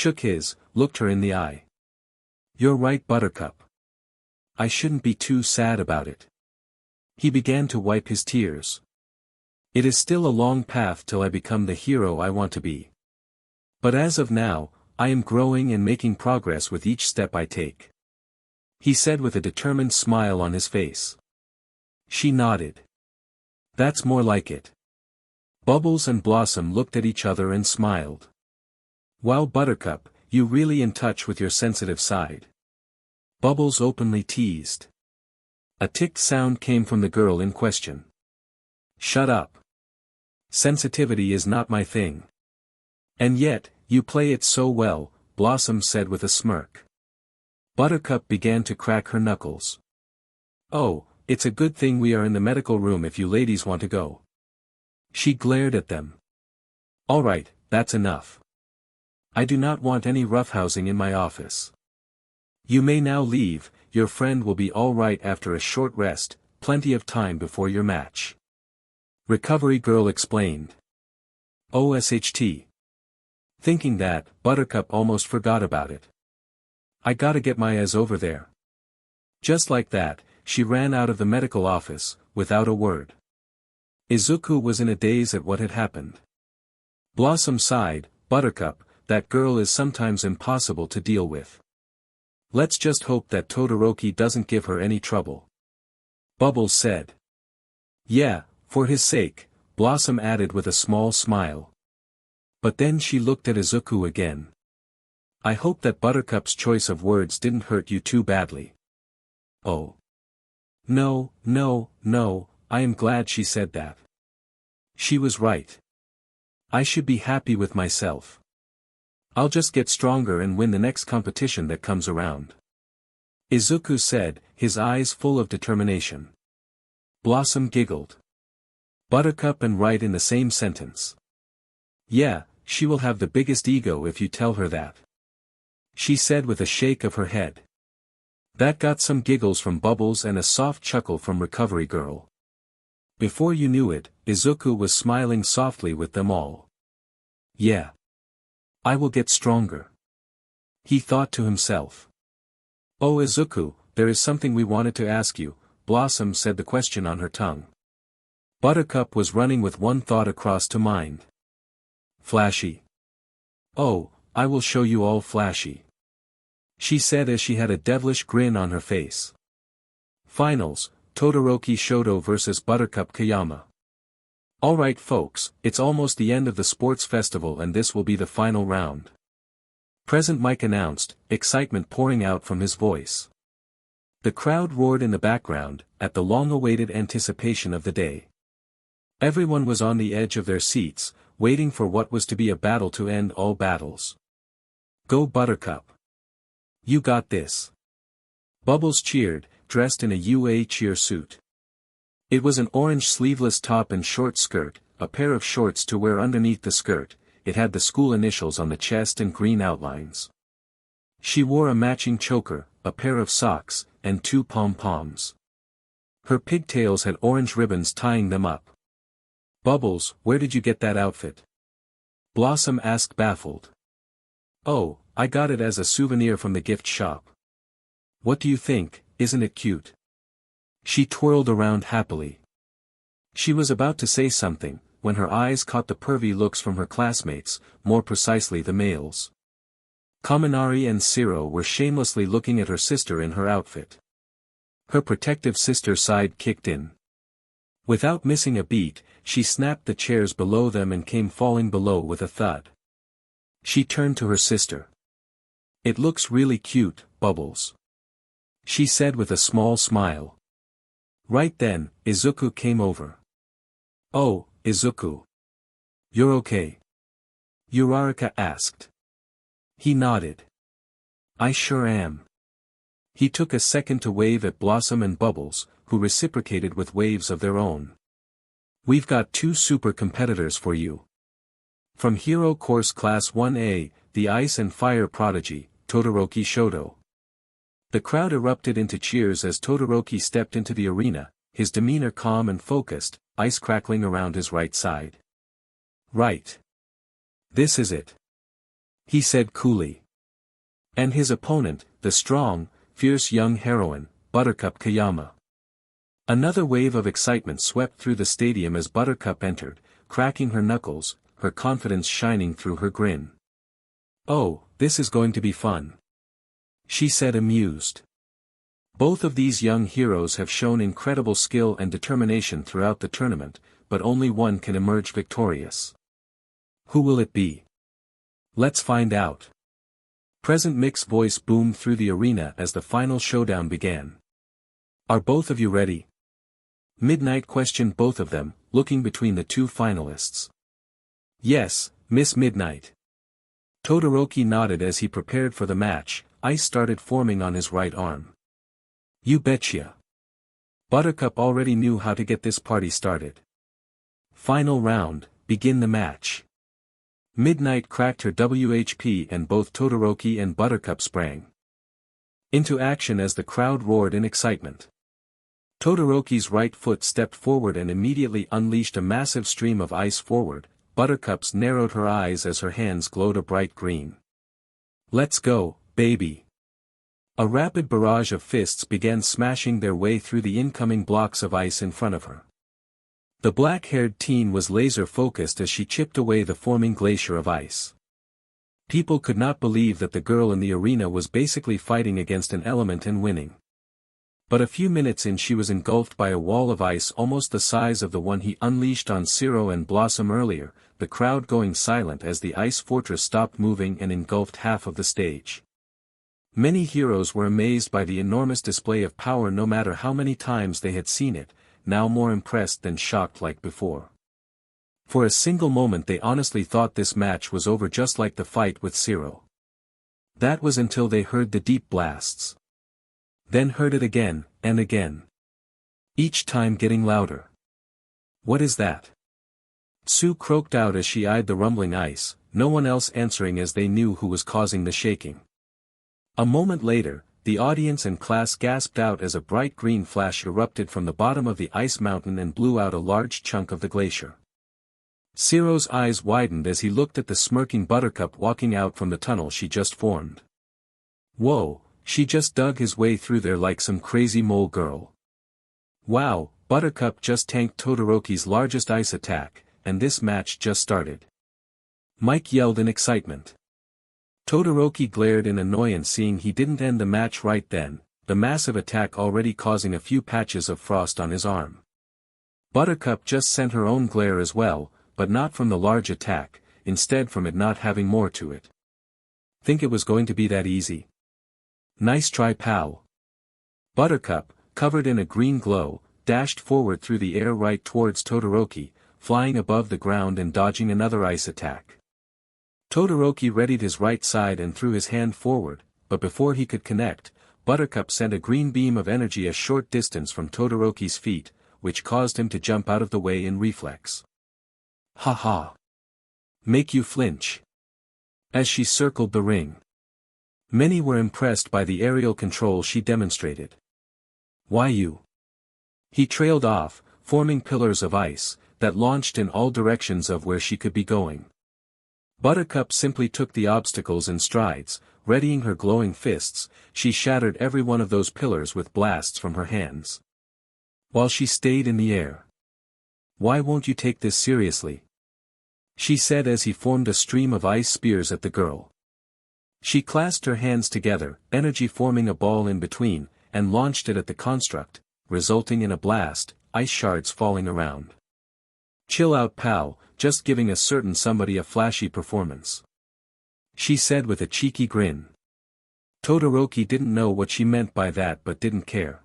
looked her in the eye. You're right Buttercup. I shouldn't be too sad about it. He began to wipe his tears. It is still a long path till I become the hero I want to be. But as of now, I am growing and making progress with each step I take. He said with a determined smile on his face. She nodded. That's more like it. Bubbles and Blossom looked at each other and smiled. Wow Buttercup, you really in touch with your sensitive side. Bubbles openly teased. A ticked sound came from the girl in question. Shut up. Sensitivity is not my thing. And yet, you play it so well, Blossom said with a smirk. Buttercup began to crack her knuckles. Oh, it's a good thing we are in the medical room if you ladies want to go. She glared at them. All right, that's enough. I do not want any roughhousing in my office. You may now leave, your friend will be all right after a short rest, plenty of time before your match. Recovery Girl explained. OSHT. Thinking that, Buttercup almost forgot about it. I gotta get my ass over there. Just like that, she ran out of the medical office, without a word. Izuku was in a daze at what had happened. Blossom sighed, Buttercup, that girl is sometimes impossible to deal with. Let's just hope that Todoroki doesn't give her any trouble. Bubbles said. Yeah, for his sake, Blossom added with a small smile. But then she looked at Izuku again. I hope that Buttercup's choice of words didn't hurt you too badly. Oh. No, I am glad she said that. She was right. I should be happy with myself. I'll just get stronger and win the next competition that comes around. Izuku said, his eyes full of determination. Blossom giggled. Buttercup and right in the same sentence. Yeah, she will have the biggest ego if you tell her that. She said with a shake of her head. That got some giggles from Bubbles and a soft chuckle from Recovery Girl. Before you knew it, Izuku was smiling softly with them all. Yeah. I will get stronger. He thought to himself. Oh Izuku, there is something we wanted to ask you, Blossom said the question on her tongue. Buttercup was running with one thought across to mind. Flashy. Oh, I will show you all flashy. She said as she had a devilish grin on her face. Finals, Todoroki Shoto vs Buttercup Kayama. Alright folks, it's almost the end of the sports festival and this will be the final round. Present Mike announced, excitement pouring out from his voice. The crowd roared in the background, at the long-awaited anticipation of the day. Everyone was on the edge of their seats, waiting for what was to be a battle to end all battles. Go Buttercup! You got this! Bubbles cheered, dressed in a UA cheer suit. It was an orange sleeveless top and short skirt, a pair of shorts to wear underneath the skirt. It had the school initials on the chest and green outlines. She wore a matching choker, a pair of socks, and 2 pom-poms. Her pigtails had orange ribbons tying them up. Bubbles, where did you get that outfit? Blossom asked baffled. Oh, I got it as a souvenir from the gift shop. What do you think, isn't it cute? She twirled around happily. She was about to say something, when her eyes caught the pervy looks from her classmates, more precisely the males. Kaminari and Zero were shamelessly looking at her sister in her outfit. Her protective sister side kicked in. Without missing a beat, she snapped the chairs below them and came falling below with a thud. She turned to her sister. It looks really cute, Bubbles. She said with a small smile. Right then, Izuku came over. Oh, Izuku. You're okay? Uraraka asked. He nodded. I sure am. He took a second to wave at Blossom and Bubbles, who reciprocated with waves of their own. We've got 2 super competitors for you. From Hero Course Class 1A, the Ice and Fire Prodigy, Todoroki Shoto. The crowd erupted into cheers as Todoroki stepped into the arena, his demeanor calm and focused, ice crackling around his right side. Right. This is it. He said coolly. And his opponent, the strong, fierce young heroine, Buttercup Kayama. Another wave of excitement swept through the stadium as Buttercup entered, cracking her knuckles, her confidence shining through her grin. Oh, this is going to be fun. She said amused. Both of these young heroes have shown incredible skill and determination throughout the tournament, but only one can emerge victorious. Who will it be? Let's find out. Present Mick's voice boomed through the arena as the final showdown began. Are both of you ready? Midnight questioned both of them, looking between the 2 finalists. Yes, Miss Midnight. Todoroki nodded as he prepared for the match. Ice started forming on his right arm. You betcha. Buttercup already knew how to get this party started. Final round, begin the match. Midnight cracked her WHP and both Todoroki and Buttercup sprang into action as the crowd roared in excitement. Todoroki's right foot stepped forward and immediately unleashed a massive stream of ice forward. Buttercup's narrowed her eyes as her hands glowed a bright green. Let's go, baby. A rapid barrage of fists began smashing their way through the incoming blocks of ice in front of her. The black-haired teen was laser-focused as she chipped away the forming glacier of ice. People could not believe that the girl in the arena was basically fighting against an element and winning. But a few minutes in she was engulfed by a wall of ice almost the size of the one he unleashed on Zero and Blossom earlier, the crowd going silent as the ice fortress stopped moving and engulfed half of the stage. Many heroes were amazed by the enormous display of power no matter how many times they had seen it, now more impressed than shocked like before. For a single moment they honestly thought this match was over just like the fight with Zero. That was until they heard the deep blasts. Then heard it again, and again. Each time getting louder. What is that? Sue croaked out as she eyed the rumbling ice, no one else answering as they knew who was causing the shaking. A moment later, the audience and class gasped out as a bright green flash erupted from the bottom of the ice mountain and blew out a large chunk of the glacier. Ciro's eyes widened as he looked at the smirking Buttercup walking out from the tunnel she just formed. Whoa, she just dug his way through there like some crazy mole girl. Wow, Buttercup just tanked Todoroki's largest ice attack, and this match just started. Mike yelled in excitement. Todoroki glared in annoyance seeing he didn't end the match right then, the massive attack already causing a few patches of frost on his arm. Buttercup just sent her own glare as well, but not from the large attack, instead from it not having more to it. Think it was going to be that easy? Nice try, pal. Buttercup, covered in a green glow, dashed forward through the air right towards Todoroki, flying above the ground and dodging another ice attack. Todoroki readied his right side and threw his hand forward, but before he could connect, Buttercup sent a green beam of energy a short distance from Todoroki's feet, which caused him to jump out of the way in reflex. Ha ha. Make you flinch. As she circled the ring. Many were impressed by the aerial control she demonstrated. Why you? He trailed off, forming pillars of ice, that launched in all directions of where she could be going. Buttercup simply took the obstacles in strides, readying her glowing fists, she shattered every one of those pillars with blasts from her hands. While she stayed in the air. Why won't you take this seriously? She said as he formed a stream of ice spears at the girl. She clasped her hands together, energy forming a ball in between, and launched it at the construct, resulting in a blast, ice shards falling around. Chill out, pal, just giving a certain somebody a flashy performance. She said with a cheeky grin. Todoroki didn't know what she meant by that but didn't care.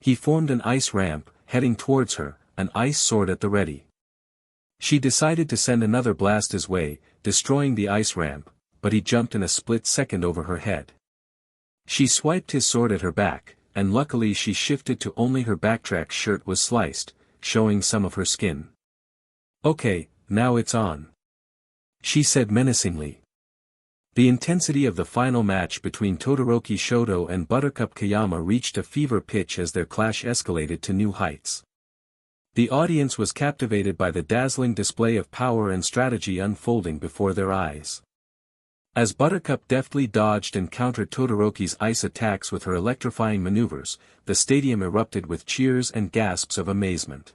He formed an ice ramp, heading towards her, an ice sword at the ready. She decided to send another blast his way, destroying the ice ramp, but he jumped in a split second over her head. She swiped his sword at her back, and luckily she shifted to only her backtrack shirt was sliced, showing some of her skin. Okay, now it's on. She said menacingly. The intensity of the final match between Todoroki Shoto and Buttercup Kayama reached a fever pitch as their clash escalated to new heights. The audience was captivated by the dazzling display of power and strategy unfolding before their eyes. As Buttercup deftly dodged and countered Todoroki's ice attacks with her electrifying maneuvers, the stadium erupted with cheers and gasps of amazement.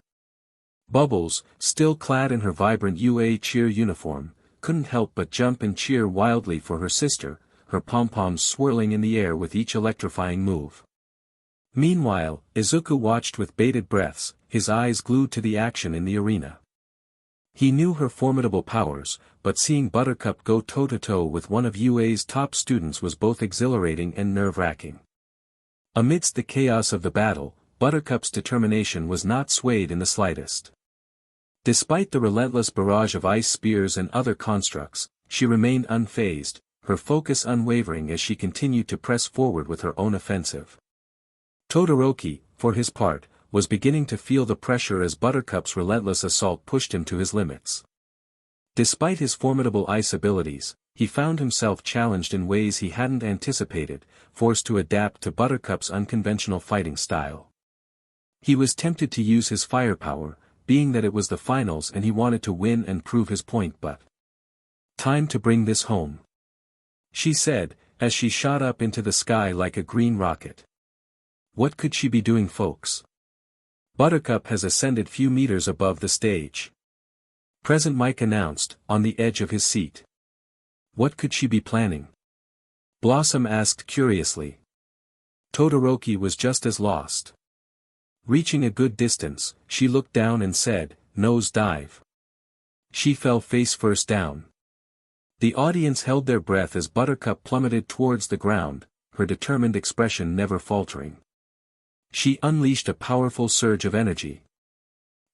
Bubbles, still clad in her vibrant UA cheer uniform, couldn't help but jump and cheer wildly for her sister, her pom-poms swirling in the air with each electrifying move. Meanwhile, Izuku watched with bated breaths, his eyes glued to the action in the arena. He knew her formidable powers, but seeing Buttercup go toe-to-toe with one of UA's top students was both exhilarating and nerve-wracking. Amidst the chaos of the battle, Buttercup's determination was not swayed in the slightest. Despite the relentless barrage of ice spears and other constructs, she remained unfazed, her focus unwavering as she continued to press forward with her own offensive. Todoroki, for his part, was beginning to feel the pressure as Buttercup's relentless assault pushed him to his limits. Despite his formidable ice abilities, he found himself challenged in ways he hadn't anticipated, forced to adapt to Buttercup's unconventional fighting style. He was tempted to use his firepower, being that it was the finals and he wanted to win and prove his point, but time to bring this home, she said, as she shot up into the sky like a green rocket. What could she be doing, folks? Buttercup has ascended few meters above the stage. Present Mike announced, on the edge of his seat. What could she be planning? Blossom asked curiously. Todoroki was just as lost. Reaching a good distance, she looked down and said, "Nose dive." She fell face first down. The audience held their breath as Buttercup plummeted towards the ground, her determined expression never faltering. She unleashed a powerful surge of energy.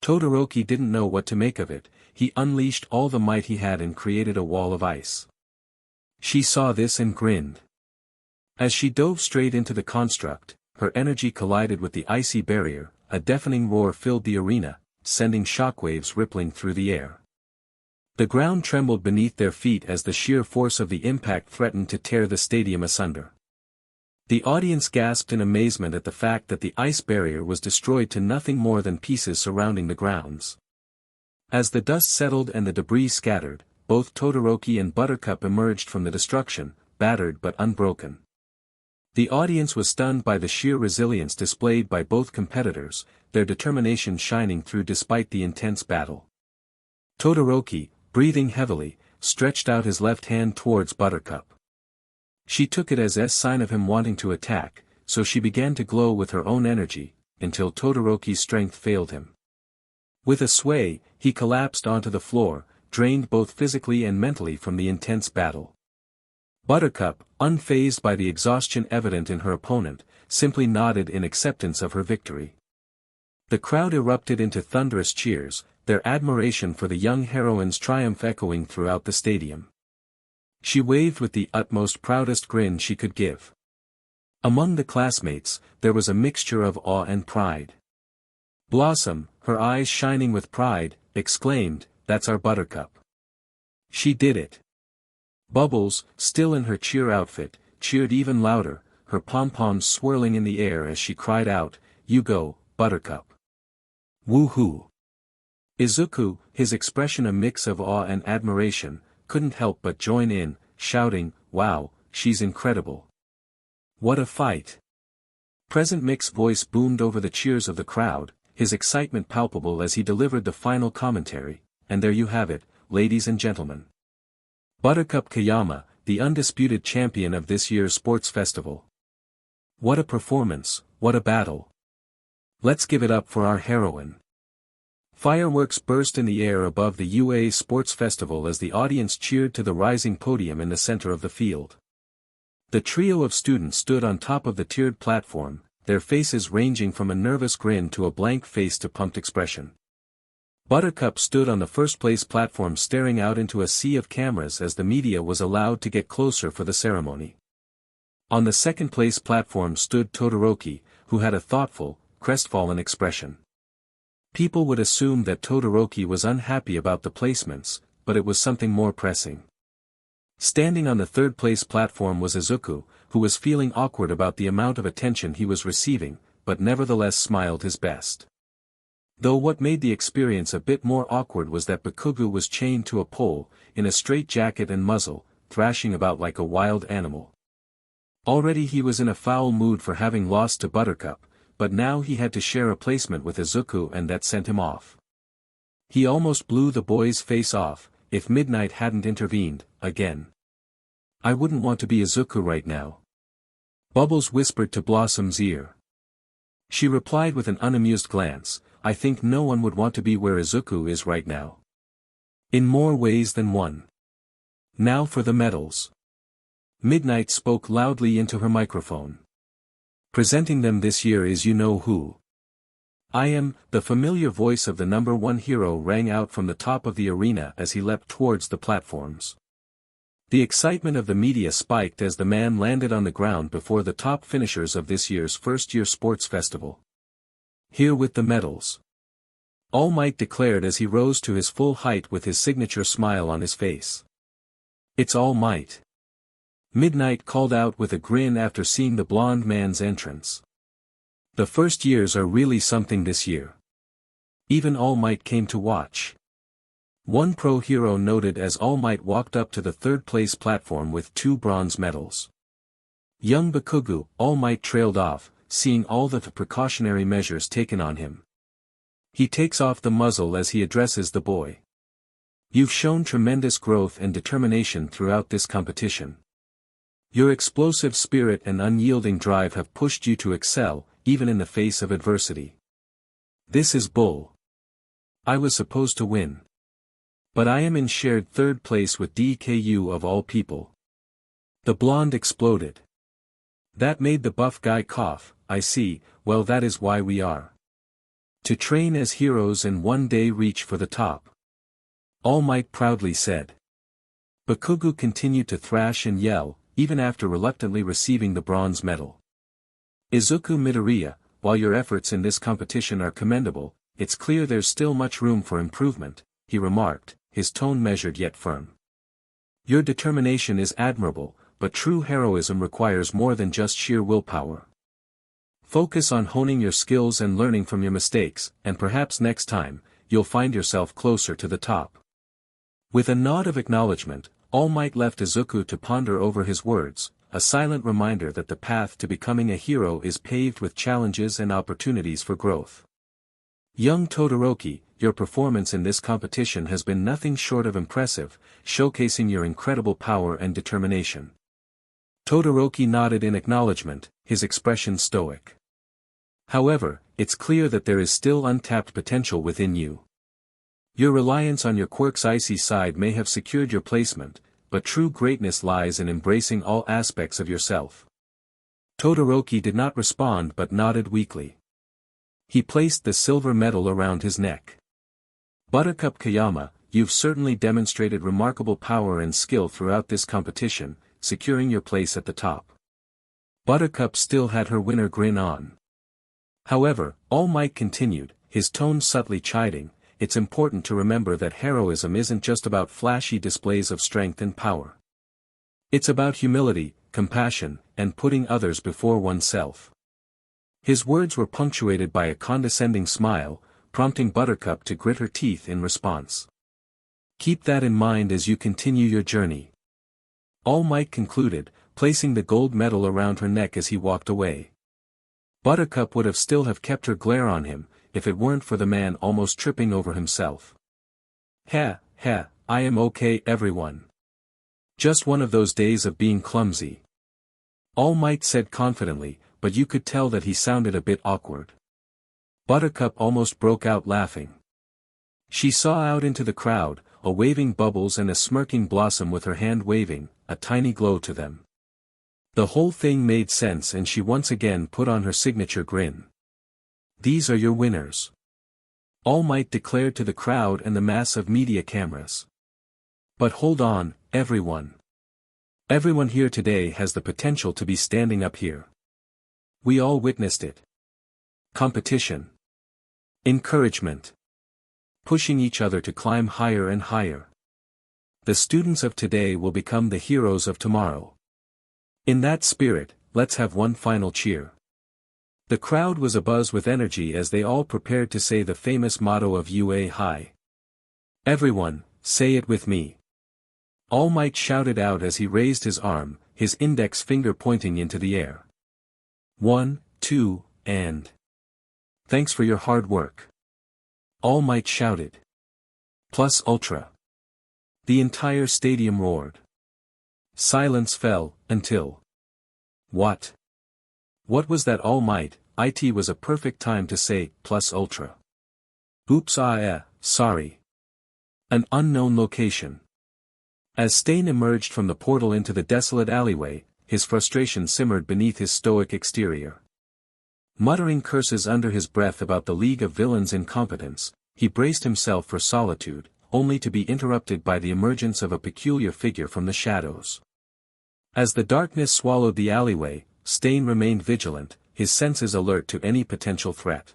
Todoroki didn't know what to make of it, he unleashed all the might he had and created a wall of ice. She saw this and grinned. As she dove straight into the construct, her energy collided with the icy barrier, a deafening roar filled the arena, sending shockwaves rippling through the air. The ground trembled beneath their feet as the sheer force of the impact threatened to tear the stadium asunder. The audience gasped in amazement at the fact that the ice barrier was destroyed to nothing more than pieces surrounding the grounds. As the dust settled and the debris scattered, both Todoroki and Buttercup emerged from the destruction, battered but unbroken. The audience was stunned by the sheer resilience displayed by both competitors, their determination shining through despite the intense battle. Todoroki, breathing heavily, stretched out his left hand towards Buttercup. She took it as a sign of him wanting to attack, so she began to glow with her own energy, until Todoroki's strength failed him. With a sway, he collapsed onto the floor, drained both physically and mentally from the intense battle. Buttercup, unfazed by the exhaustion evident in her opponent, simply nodded in acceptance of her victory. The crowd erupted into thunderous cheers, their admiration for the young heroine's triumph echoing throughout the stadium. She waved with the utmost proudest grin she could give. Among the classmates, there was a mixture of awe and pride. Blossom, her eyes shining with pride, exclaimed, "That's our Buttercup. She did it." Bubbles, still in her cheer outfit, cheered even louder, her pom-poms swirling in the air as she cried out, "You go, Buttercup. Woo-hoo." Izuku, his expression a mix of awe and admiration, couldn't help but join in, shouting, "Wow, she's incredible. What a fight." Present Mick's voice boomed over the cheers of the crowd, his excitement palpable as he delivered the final commentary, "And there you have it, ladies and gentlemen. Buttercup Kayama, the undisputed champion of this year's sports festival. What a performance, what a battle. Let's give it up for our heroine." Fireworks burst in the air above the UA Sports Festival as the audience cheered to the rising podium in the center of the field. The trio of students stood on top of the tiered platform, their faces ranging from a nervous grin to a blank face to pumped expression. Buttercup stood on the first-place platform staring out into a sea of cameras as the media was allowed to get closer for the ceremony. On the second-place platform stood Todoroki, who had a thoughtful, crestfallen expression. People would assume that Todoroki was unhappy about the placements, but it was something more pressing. Standing on the third-place platform was Izuku, who was feeling awkward about the amount of attention he was receiving, but nevertheless smiled his best. Though what made the experience a bit more awkward was that Bakugou was chained to a pole, in a straitjacket and muzzle, thrashing about like a wild animal. Already he was in a foul mood for having lost to Buttercup, but now he had to share a placement with Izuku and that sent him off. He almost blew the boy's face off, if Midnight hadn't intervened, again. "I wouldn't want to be Izuku right now," Bubbles whispered to Blossom's ear. She replied with an unamused glance, "I think no one would want to be where Izuku is right now. In more ways than one. Now for the medals." Midnight spoke loudly into her microphone. "Presenting them this year is you-know-who. I am." The familiar voice of the #1 hero rang out from the top of the arena as he leapt towards the platforms. The excitement of the media spiked as the man landed on the ground before the top finishers of this year's first-year sports festival. "Here with the medals," All Might declared as he rose to his full height with his signature smile on his face. "It's All Might," Midnight called out with a grin after seeing the blonde man's entrance. "The first years are really something this year. Even All Might came to watch." One pro hero noted as All Might walked up to the third-place platform with 2 bronze medals. Young Bakugou, All Might trailed off, seeing all the precautionary measures taken on him. He takes off the muzzle as he addresses the boy. "You've shown tremendous growth and determination throughout this competition. Your explosive spirit and unyielding drive have pushed you to excel, even in the face of adversity. This is bull. I was supposed to win. But I am in shared third place with DKU of all people." The blonde exploded. That made the buff guy cough. "I see, well that is why we are to train as heroes and one day reach for the top," All Might proudly said. Bakugou continued to thrash and yell, even after reluctantly receiving the bronze medal. Izukumidoriya, while your efforts in this competition are commendable, it's clear there's still much room for improvement, he remarked, his tone measured yet firm. Your determination is admirable, but true heroism requires more than just sheer willpower. Focus on honing your skills and learning from your mistakes, and perhaps next time, you'll find yourself closer to the top. With a nod of acknowledgement, All Might left Izuku to ponder over his words, a silent reminder that the path to becoming a hero is paved with challenges and opportunities for growth. Young Todoroki, your performance in this competition has been nothing short of impressive, showcasing your incredible power and determination. Todoroki nodded in acknowledgement, his expression stoic. However, it's clear that there is still untapped potential within you. Your reliance on your quirk's icy side may have secured your placement, but true greatness lies in embracing all aspects of yourself. Todoroki did not respond but nodded weakly. He placed the silver medal around his neck. Buttercup Kayama, you've certainly demonstrated remarkable power and skill throughout this competition, securing your place at the top. Buttercup still had her winner grin on. However, All Might continued, his tone subtly chiding, it's important to remember that heroism isn't just about flashy displays of strength and power. It's about humility, compassion, and putting others before oneself. His words were punctuated by a condescending smile, prompting Buttercup to grit her teeth in response. Keep that in mind as you continue your journey. All Might concluded, placing the gold medal around her neck as he walked away. Buttercup would have still kept her glare on him, if it weren't for the man almost tripping over himself. I am okay everyone. Just one of those days of being clumsy. All Might said confidently, but you could tell that he sounded a bit awkward. Buttercup almost broke out laughing. She saw out into the crowd, a waving Bubbles and a smirking Blossom with her hand waving, a tiny glow to them. The whole thing made sense and she once again put on her signature grin. These are your winners. All Might declared to the crowd and the mass of media cameras. But hold on, everyone. Everyone here today has the potential to be standing up here. We all witnessed it. Competition. Encouragement. Pushing each other to climb higher and higher. The students of today will become the heroes of tomorrow. In that spirit, let's have one final cheer. The crowd was abuzz with energy as they all prepared to say the famous motto of UA. Everyone, say it with me. All Might shouted out as he raised his arm, his index finger pointing into the air. 1, 2, and... Thanks for your hard work. All Might shouted. Plus ultra. The entire stadium roared. Silence fell, until... What? What was that All Might? It was a perfect time to say, plus ultra. Oops sorry. An unknown location. As Stain emerged from the portal into the desolate alleyway, his frustration simmered beneath his stoic exterior. Muttering curses under his breath about the League of Villains' incompetence, he braced himself for solitude, only to be interrupted by the emergence of a peculiar figure from the shadows. As the darkness swallowed the alleyway, Stain remained vigilant, his senses alert to any potential threat.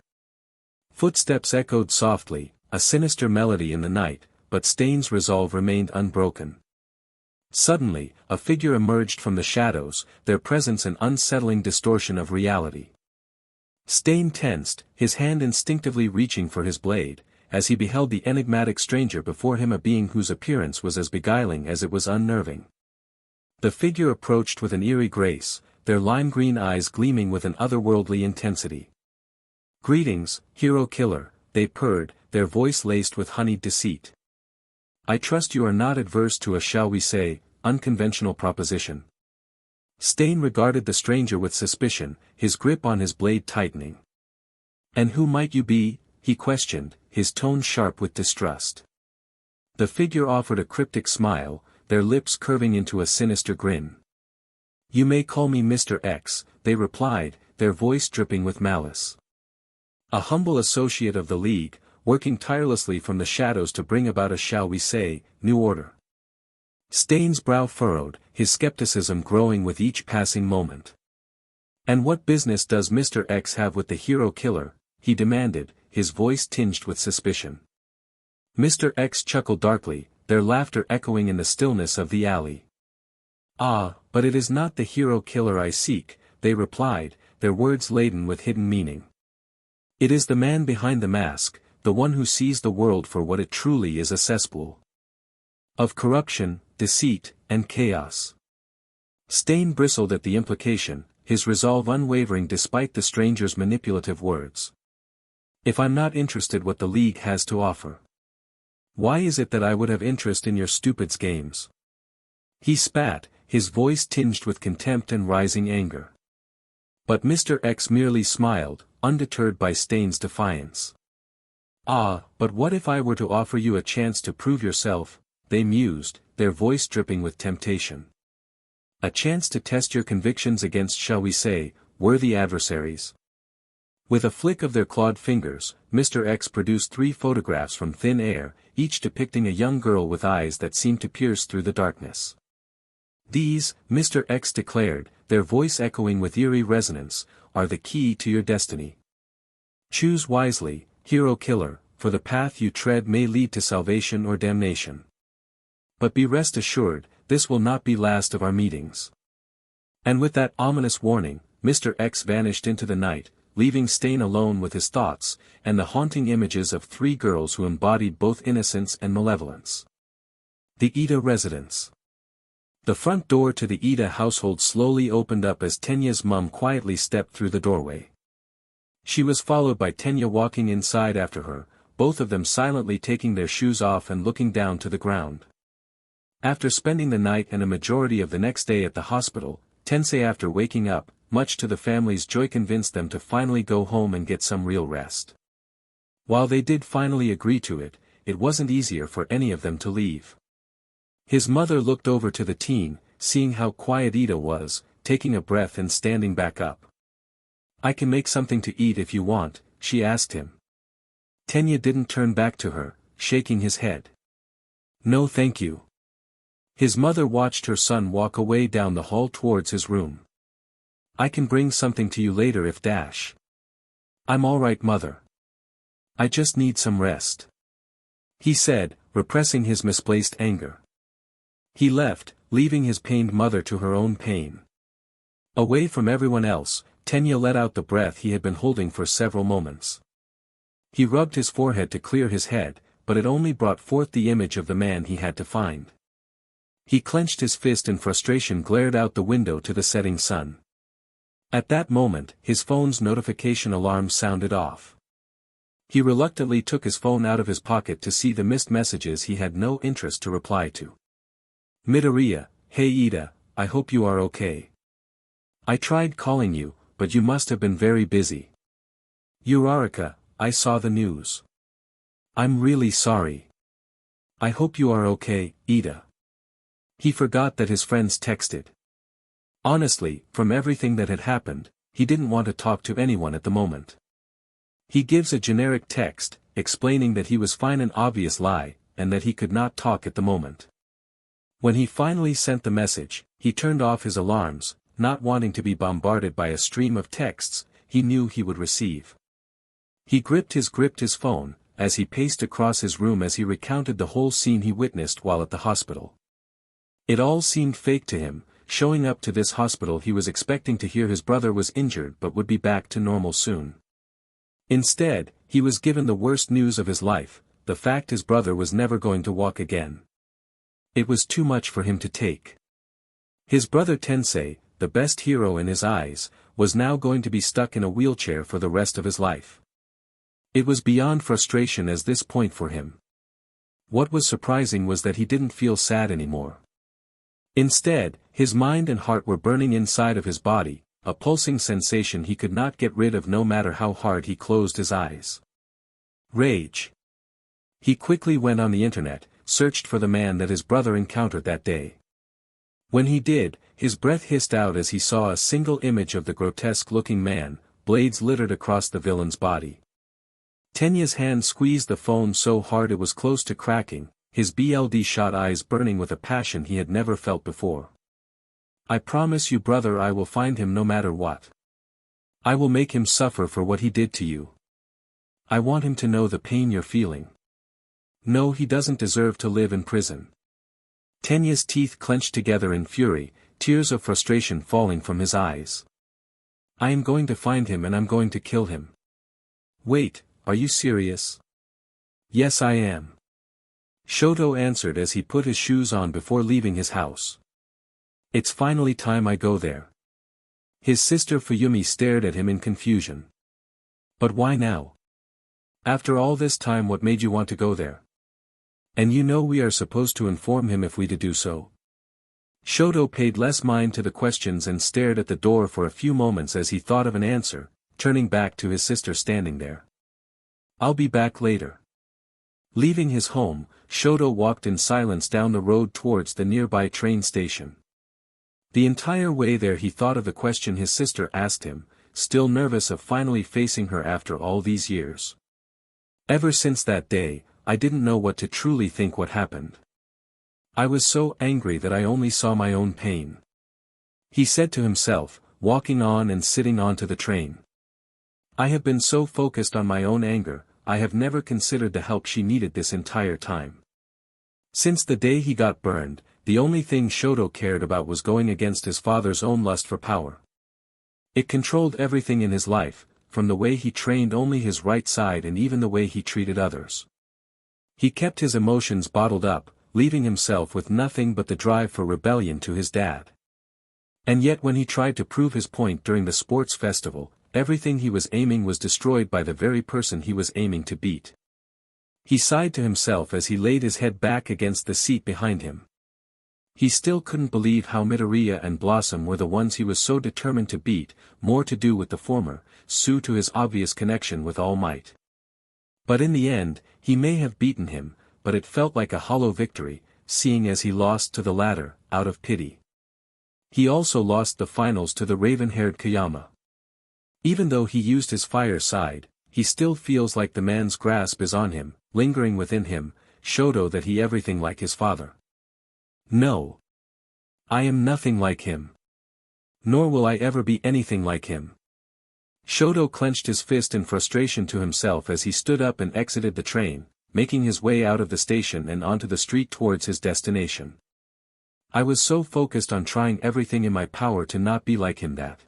Footsteps echoed softly, a sinister melody in the night, but Stain's resolve remained unbroken. Suddenly, a figure emerged from the shadows, their presence an unsettling distortion of reality. Stain tensed, his hand instinctively reaching for his blade, as he beheld the enigmatic stranger before him, a being whose appearance was as beguiling as it was unnerving. The figure approached with an eerie grace, their lime-green eyes gleaming with an otherworldly intensity. Greetings, hero killer, they purred, their voice laced with honeyed deceit. I trust you are not adverse to a, shall we say, unconventional proposition. Stain regarded the stranger with suspicion, his grip on his blade tightening. And who might you be? He questioned, his tone sharp with distrust. The figure offered a cryptic smile, their lips curving into a sinister grin. You may call me Mr. X, they replied, their voice dripping with malice. A humble associate of the League, working tirelessly from the shadows to bring about a, shall we say, new order. Stain's brow furrowed, his skepticism growing with each passing moment. And what business does Mr. X have with the hero killer? He demanded, his voice tinged with suspicion. Mr. X chuckled darkly, their laughter echoing in the stillness of the alley. Ah, but it is not the hero killer I seek, they replied, their words laden with hidden meaning. It is the man behind the mask, the one who sees the world for what it truly is, a cesspool of corruption, deceit, and chaos. Stain bristled at the implication, his resolve unwavering despite the stranger's manipulative words. If I'm not interested what the League has to offer, why is it that I would have interest in your stupid's games? He spat, his voice tinged with contempt and rising anger. But Mr. X merely smiled, undeterred by Stain's defiance. Ah, but what if I were to offer you a chance to prove yourself? They mused, their voice dripping with temptation. A chance to test your convictions against, shall we say, worthy adversaries? With a flick of their clawed fingers, Mr. X produced 3 photographs from thin air, each depicting a young girl with eyes that seemed to pierce through the darkness. These, Mr. X declared, their voice echoing with eerie resonance, are the key to your destiny. Choose wisely, hero killer, for the path you tread may lead to salvation or damnation. But be rest assured, this will not be last of our meetings. And with that ominous warning, Mr. X vanished into the night, leaving Stain alone with his thoughts, and the haunting images of 3 girls who embodied both innocence and malevolence. The Ida residence. The front door to the Ida household slowly opened up as Tenya's mum quietly stepped through the doorway. She was followed by Tenya walking inside after her, both of them silently taking their shoes off and looking down to the ground. After spending the night and a majority of the next day at the hospital, Tensei, after waking up, much to the family's joy, convinced them to finally go home and get some real rest. While they did finally agree to it, it wasn't easier for any of them to leave. His mother looked over to the teen, seeing how quiet Ida was, taking a breath and standing back up. I can make something to eat if you want, she asked him. Tenya didn't turn back to her, shaking his head. No thank you. His mother watched her son walk away down the hall towards his room. I can bring something to you later if dash. I'm alright, mother. I just need some rest, he said, repressing his misplaced anger. He left, leaving his pained mother to her own pain. Away from everyone else, Tenya let out the breath he had been holding for several moments. He rubbed his forehead to clear his head, but it only brought forth the image of the man he had to find. He clenched his fist in frustration, glared out the window to the setting sun. At that moment, his phone's notification alarm sounded off. He reluctantly took his phone out of his pocket to see the missed messages he had no interest to reply to. Midoriya, hey Ida, I hope you are okay. I tried calling you, but you must have been very busy. Uraraka, I saw the news. I'm really sorry. I hope you are okay, Ida. He forgot that his friends texted. Honestly, from everything that had happened, he didn't want to talk to anyone at the moment. He gives a generic text, explaining that he was fine, an obvious lie, and that he could not talk at the moment. When he finally sent the message, he turned off his alarms, not wanting to be bombarded by a stream of texts he knew he would receive. He gripped his phone, as he paced across his room as he recounted the whole scene he witnessed while at the hospital. It all seemed fake to him. Showing up to this hospital, he was expecting to hear his brother was injured but would be back to normal soon. Instead, he was given the worst news of his life, the fact his brother was never going to walk again. It was too much for him to take. His brother Tensei, the best hero in his eyes, was now going to be stuck in a wheelchair for the rest of his life. It was beyond frustration at this point for him. What was surprising was that he didn't feel sad anymore. Instead, his mind and heart were burning inside of his body, a pulsing sensation he could not get rid of no matter how hard he closed his eyes. Rage. He quickly went on the internet, searched for the man that his brother encountered that day. When he did, his breath hissed out as he saw a single image of the grotesque-looking man, blades littered across the villain's body. Tenya's hand squeezed the phone so hard it was close to cracking, his bloodshot eyes burning with a passion he had never felt before. "I promise you, brother, I will find him no matter what. I will make him suffer for what he did to you. I want him to know the pain you're feeling. No, he doesn't deserve to live in prison." Tenya's teeth clenched together in fury, tears of frustration falling from his eyes. "I am going to find him and I'm going to kill him." "Wait, are you serious?" "Yes, I am." Shoto answered as he put his shoes on before leaving his house. "It's finally time I go there." His sister Fuyumi stared at him in confusion. "But why now? After all this time, what made you want to go there? And you know we are supposed to inform him if we do so." Shoto paid less mind to the questions and stared at the door for a few moments as he thought of an answer, turning back to his sister standing there. "I'll be back later." Leaving his home, Shoto walked in silence down the road towards the nearby train station. The entire way there he thought of the question his sister asked him, still nervous of finally facing her after all these years. "Ever since that day, I didn't know what to truly think what happened. I was so angry that I only saw my own pain," he said to himself, walking on and sitting onto the train. "I have been so focused on my own anger, I have never considered the help she needed this entire time." Since the day he got burned, the only thing Shoto cared about was going against his father's own lust for power. It controlled everything in his life, from the way he trained only his right side and even the way he treated others. He kept his emotions bottled up, leaving himself with nothing but the drive for rebellion to his dad. And yet when he tried to prove his point during the sports festival, everything he was aiming was destroyed by the very person he was aiming to beat. He sighed to himself as he laid his head back against the seat behind him. He still couldn't believe how Midoriya and Blossom were the ones he was so determined to beat, more to do with the former, due to his obvious connection with All Might. But in the end, he may have beaten him, but it felt like a hollow victory, seeing as he lost to the latter, out of pity. He also lost the finals to the raven-haired Kayama. Even though he used his fire side, he still feels like the man's grasp is on him, lingering within him, Shoto that he everything like his father. No. I am nothing like him. Nor will I ever be anything like him. Shoto clenched his fist in frustration to himself as he stood up and exited the train, making his way out of the station and onto the street towards his destination. I was so focused on trying everything in my power to not be like him that.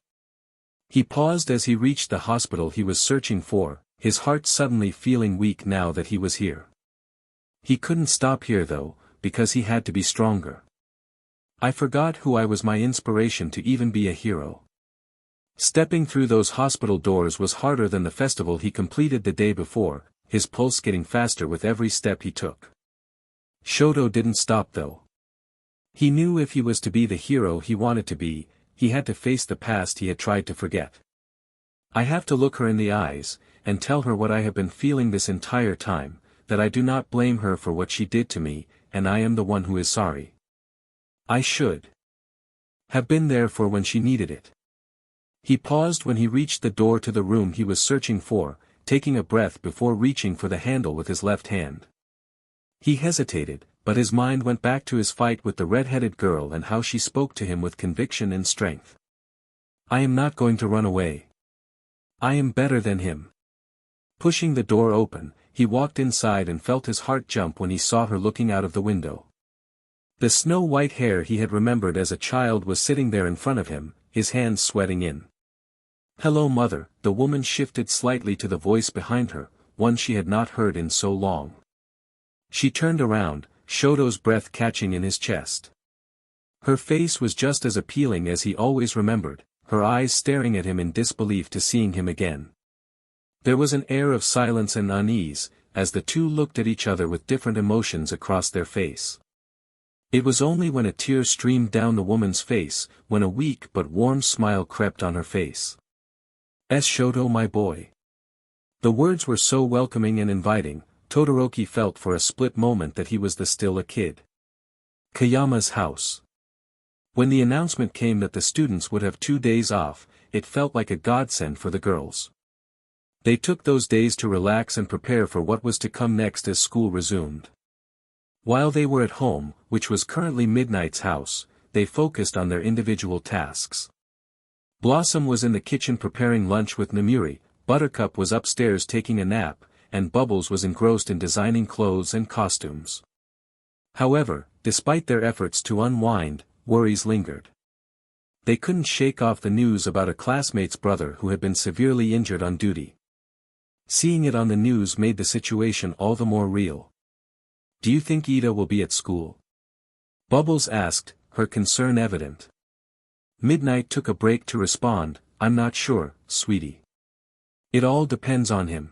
He paused as he reached the hospital he was searching for, his heart suddenly feeling weak now that he was here. He couldn't stop here though, because he had to be stronger. I forgot who I was, my inspiration to even be a hero. Stepping through those hospital doors was harder than the festival he completed the day before, his pulse getting faster with every step he took. Shoto didn't stop though. He knew if he was to be the hero he wanted to be, he had to face the past he had tried to forget. I have to look her in the eyes, and tell her what I have been feeling this entire time, that I do not blame her for what she did to me, and I am the one who is sorry. I should have been there for when she needed it. He paused when he reached the door to the room he was searching for, taking a breath before reaching for the handle with his left hand. He hesitated, but his mind went back to his fight with the red-headed girl and how she spoke to him with conviction and strength. I am not going to run away. I am better than him. Pushing the door open, he walked inside and felt his heart jump when he saw her looking out of the window. The snow-white hair he had remembered as a child was sitting there in front of him, his hands sweating in. Hello, mother, the woman shifted slightly to the voice behind her, one she had not heard in so long. She turned around, Shoto's breath catching in his chest. Her face was just as appealing as he always remembered, her eyes staring at him in disbelief to seeing him again. There was an air of silence and unease, as the two looked at each other with different emotions across their face. It was only when a tear streamed down the woman's face, when a weak but warm smile crept on her face. Shoto, my boy. The words were so welcoming and inviting, Todoroki felt for a split moment that he was still a kid. Kayama's house. When the announcement came that the students would have 2 days off, it felt like a godsend for the girls. They took those days to relax and prepare for what was to come next as school resumed. While they were at home, which was currently Midnight's house, they focused on their individual tasks. Blossom was in the kitchen preparing lunch with Nemuri, Buttercup was upstairs taking a nap, and Bubbles was engrossed in designing clothes and costumes. However, despite their efforts to unwind, worries lingered. They couldn't shake off the news about a classmate's brother who had been severely injured on duty. Seeing it on the news made the situation all the more real. "Do you think Ida will be at school?" Bubbles asked, her concern evident. Midnight took a break to respond, "I'm not sure, sweetie. It all depends on him.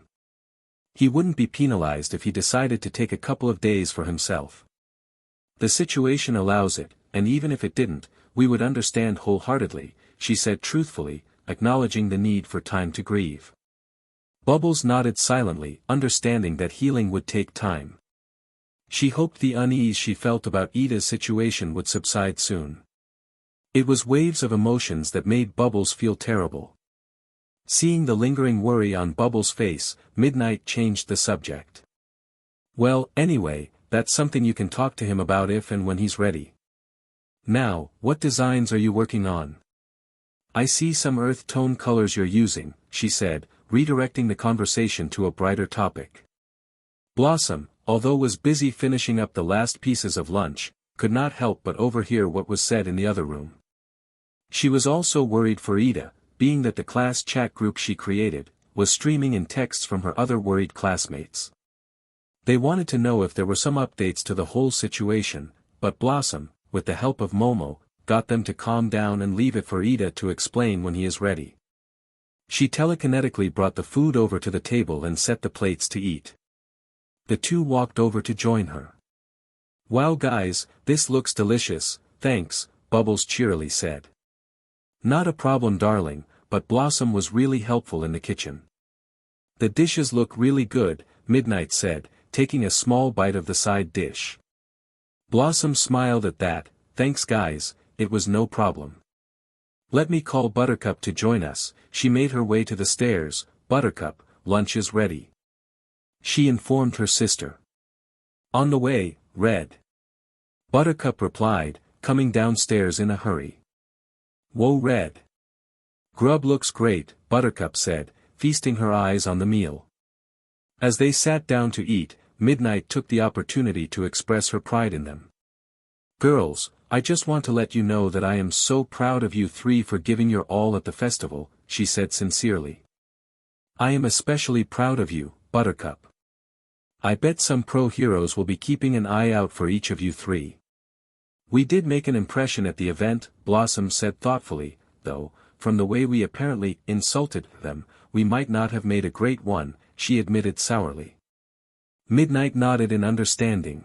He wouldn't be penalized if he decided to take a couple of days for himself. The situation allows it, and even if it didn't, we would understand wholeheartedly," she said truthfully, acknowledging the need for time to grieve. Bubbles nodded silently, understanding that healing would take time. She hoped the unease she felt about Ida's situation would subside soon. It was waves of emotions that made Bubbles feel terrible. Seeing the lingering worry on Bubbles' face, Midnight changed the subject. "Well, anyway, that's something you can talk to him about if and when he's ready. Now, what designs are you working on?" "I see some earth tone colors you're using," she said, redirecting the conversation to a brighter topic. Blossom, although was busy finishing up the last pieces of lunch, could not help but overhear what was said in the other room. She was also worried for Ida, being that the class chat group she created, was streaming in texts from her other worried classmates. They wanted to know if there were some updates to the whole situation, but Blossom, with the help of Momo, got them to calm down and leave it for Ida to explain when he is ready. She telekinetically brought the food over to the table and set the plates to eat. The two walked over to join her. "Wow guys, this looks delicious, thanks," Bubbles cheerily said. "Not a problem darling, but Blossom was really helpful in the kitchen." "The dishes look really good," Midnight said, taking a small bite of the side dish. Blossom smiled at that, "Thanks guys, it was no problem. Let me call Buttercup to join us." She made her way to the stairs. "Buttercup, lunch is ready," she informed her sister. "On the way, Red," Buttercup replied, coming downstairs in a hurry. "Whoa Red. Grub looks great," Buttercup said, feasting her eyes on the meal. As they sat down to eat, Midnight took the opportunity to express her pride in them. "Girls, I just want to let you know that I am so proud of you three for giving your all at the festival," she said sincerely. "I am especially proud of you, Buttercup. I bet some pro heroes will be keeping an eye out for each of you three." "We did make an impression at the event," Blossom said thoughtfully, "though, from the way we apparently insulted them, we might not have made a great one," she admitted sourly. Midnight nodded in understanding.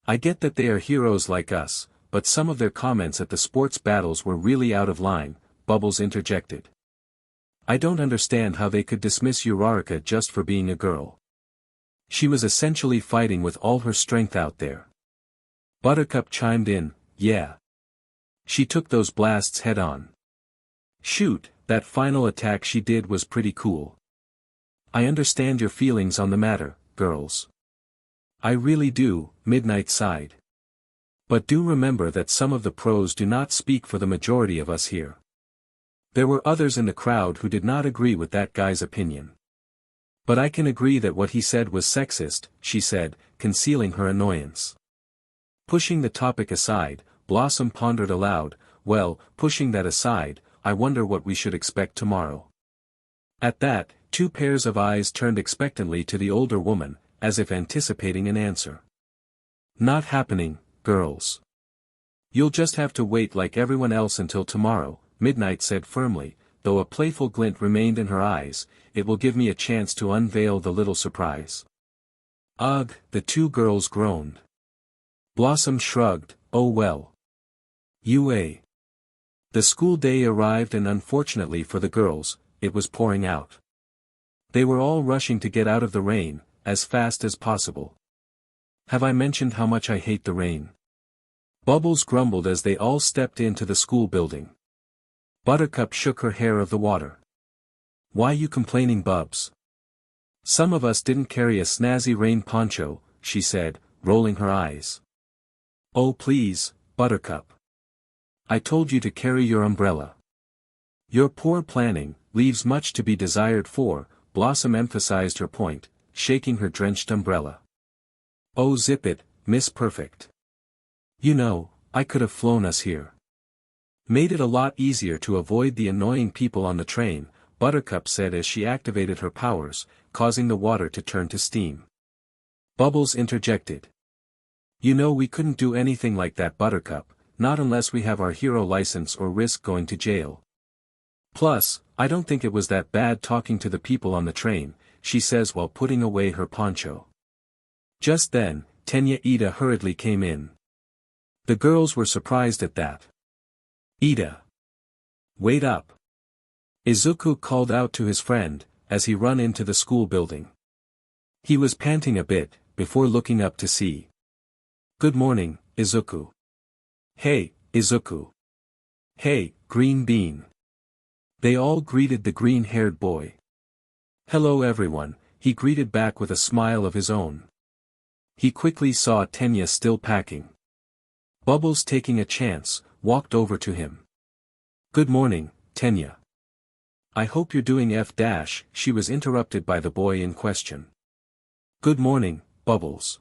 "I get that they are heroes like us, but some of their comments at the sports battles were really out of line," Bubbles interjected. "I don't understand how they could dismiss Uraraka just for being a girl. She was essentially fighting with all her strength out there." Buttercup chimed in, "Yeah. She took those blasts head on. Shoot, that final attack she did was pretty cool. I understand your feelings on the matter, girls." "I really do," Midnight sighed. "But do remember that some of the pros do not speak for the majority of us here. There were others in the crowd who did not agree with that guy's opinion. But I can agree that what he said was sexist," she said, concealing her annoyance. Pushing the topic aside, Blossom pondered aloud, "Well, pushing that aside, I wonder what we should expect tomorrow." At that, two pairs of eyes turned expectantly to the older woman, as if anticipating an answer. "Not happening, girls. You'll just have to wait like everyone else until tomorrow," Midnight said firmly, though a playful glint remained in her eyes. "It will give me a chance to unveil the little surprise." "Ugh," the two girls groaned. Blossom shrugged, "Oh well. UA." The school day arrived and unfortunately for the girls, it was pouring out. They were all rushing to get out of the rain, as fast as possible. "Have I mentioned how much I hate the rain?" Bubbles grumbled as they all stepped into the school building. Buttercup shook her hair of the water. "Why you complaining Bubs? Some of us didn't carry a snazzy rain poncho," she said, rolling her eyes. Oh please, Buttercup. I told you to carry your umbrella. Your poor planning leaves much to be desired for, Blossom emphasized her point, shaking her drenched umbrella. Oh zip it, Miss Perfect. You know, I could have flown us here. Made it a lot easier to avoid the annoying people on the train, Buttercup said as she activated her powers, causing the water to turn to steam. Bubbles interjected. You know we couldn't do anything like that, Buttercup, not unless we have our hero license or risk going to jail. Plus, I don't think it was that bad talking to the people on the train, she says while putting away her poncho. Just then, Tenya Ida hurriedly came in. The girls were surprised at that. Ida. Wait up. Izuku called out to his friend, as he ran into the school building. He was panting a bit, before looking up to see. Good morning, Izuku. Hey, Izuku. Hey, Green Bean. They all greeted the green-haired boy. Hello everyone, he greeted back with a smile of his own. He quickly saw Tenya still packing. Bubbles, taking a chance, walked over to him. Good morning, Tenya. I hope you're doing F-. She was interrupted by the boy in question. Good morning, Bubbles.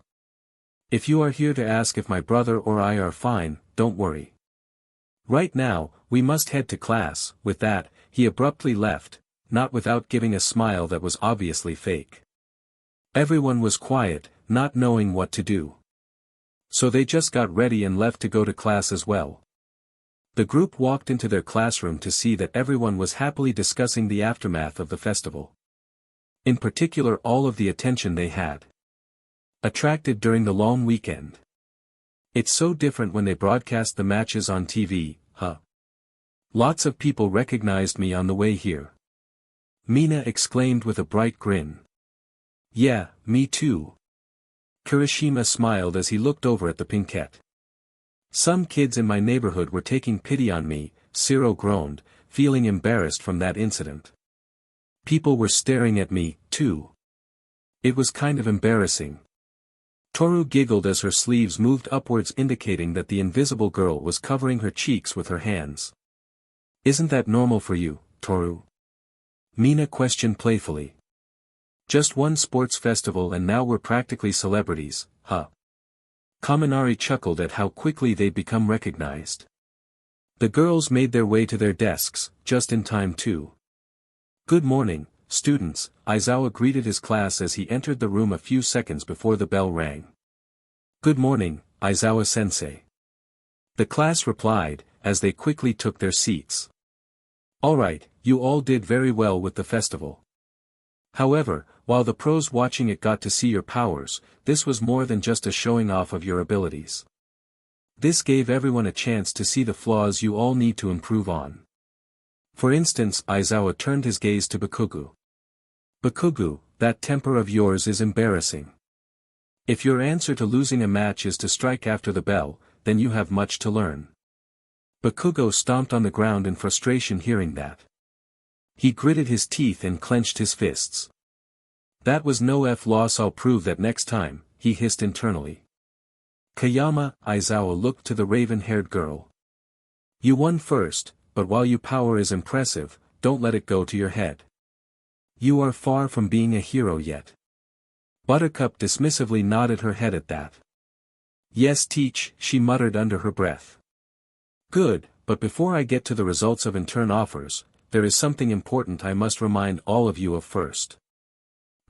If you are here to ask if my brother or I are fine, don't worry. Right now, we must head to class. With that, he abruptly left, not without giving a smile that was obviously fake. Everyone was quiet, not knowing what to do. So they just got ready and left to go to class as well. The group walked into their classroom to see that everyone was happily discussing the aftermath of the festival. In particular, all of the attention they had attracted during the long weekend. It's so different when they broadcast the matches on TV, huh? Lots of people recognized me on the way here. Mina exclaimed with a bright grin. Yeah, me too. Kirishima smiled as he looked over at the pinkette. Some kids in my neighborhood were taking pity on me, Ciro groaned, feeling embarrassed from that incident. People were staring at me, too. It was kind of embarrassing. Toru giggled as her sleeves moved upwards, indicating that the invisible girl was covering her cheeks with her hands. Isn't that normal for you, Toru? Mina questioned playfully. Just one sports festival and now we're practically celebrities, huh? Kaminari chuckled at how quickly they'd become recognized. The girls made their way to their desks, just in time too. Good morning, students, Aizawa greeted his class as he entered the room a few seconds before the bell rang. Good morning, Aizawa-sensei. The class replied, as they quickly took their seats. Alright, you all did very well with the festival. However, while the pros watching it got to see your powers, this was more than just a showing off of your abilities. This gave everyone a chance to see the flaws you all need to improve on. For instance, Aizawa turned his gaze to Bakugou. Bakugou, that temper of yours is embarrassing. If your answer to losing a match is to strike after the bell, then you have much to learn. Bakugou stomped on the ground in frustration hearing that. He gritted his teeth and clenched his fists. That was no loss, I'll prove that next time, he hissed internally. Kayama, Aizawa looked to the raven-haired girl. You won first, but while your power is impressive, don't let it go to your head. You are far from being a hero yet. Buttercup dismissively nodded her head at that. Yes, teach, she muttered under her breath. Good, but before I get to the results of intern offers, there is something important I must remind all of you of first.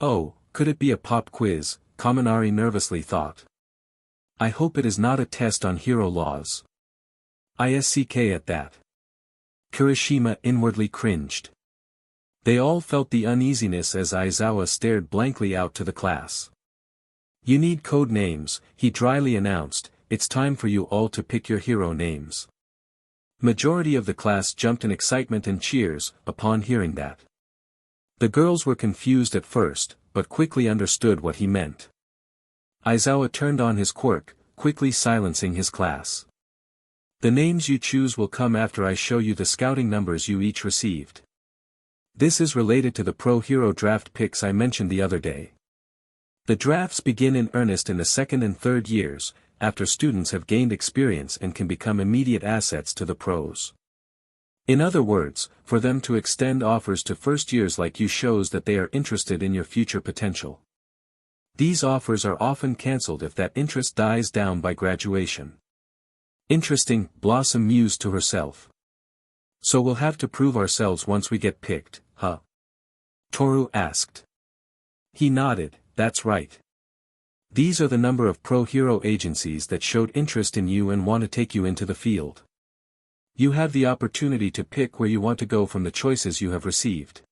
Oh, could it be a pop quiz, Kaminari nervously thought. I hope it is not a test on hero laws. ISCK at that. Kirishima inwardly cringed. They all felt the uneasiness as Aizawa stared blankly out to the class. You need code names, he dryly announced, it's time for you all to pick your hero names. Majority of the class jumped in excitement and cheers, upon hearing that. The girls were confused at first, but quickly understood what he meant. Aizawa turned on his quirk, quickly silencing his class. The names you choose will come after I show you the scouting numbers you each received. This is related to the pro hero draft picks I mentioned the other day. The drafts begin in earnest in the second and third years, after students have gained experience and can become immediate assets to the pros. In other words, for them to extend offers to first years like you shows that they are interested in your future potential. These offers are often cancelled if that interest dies down by graduation. Interesting, Blossom mused to herself. So we'll have to prove ourselves once we get picked, huh? Toru asked. He nodded, that's right. These are the number of pro-hero agencies that showed interest in you and want to take you into the field. You have the opportunity to pick where you want to go from the choices you have received.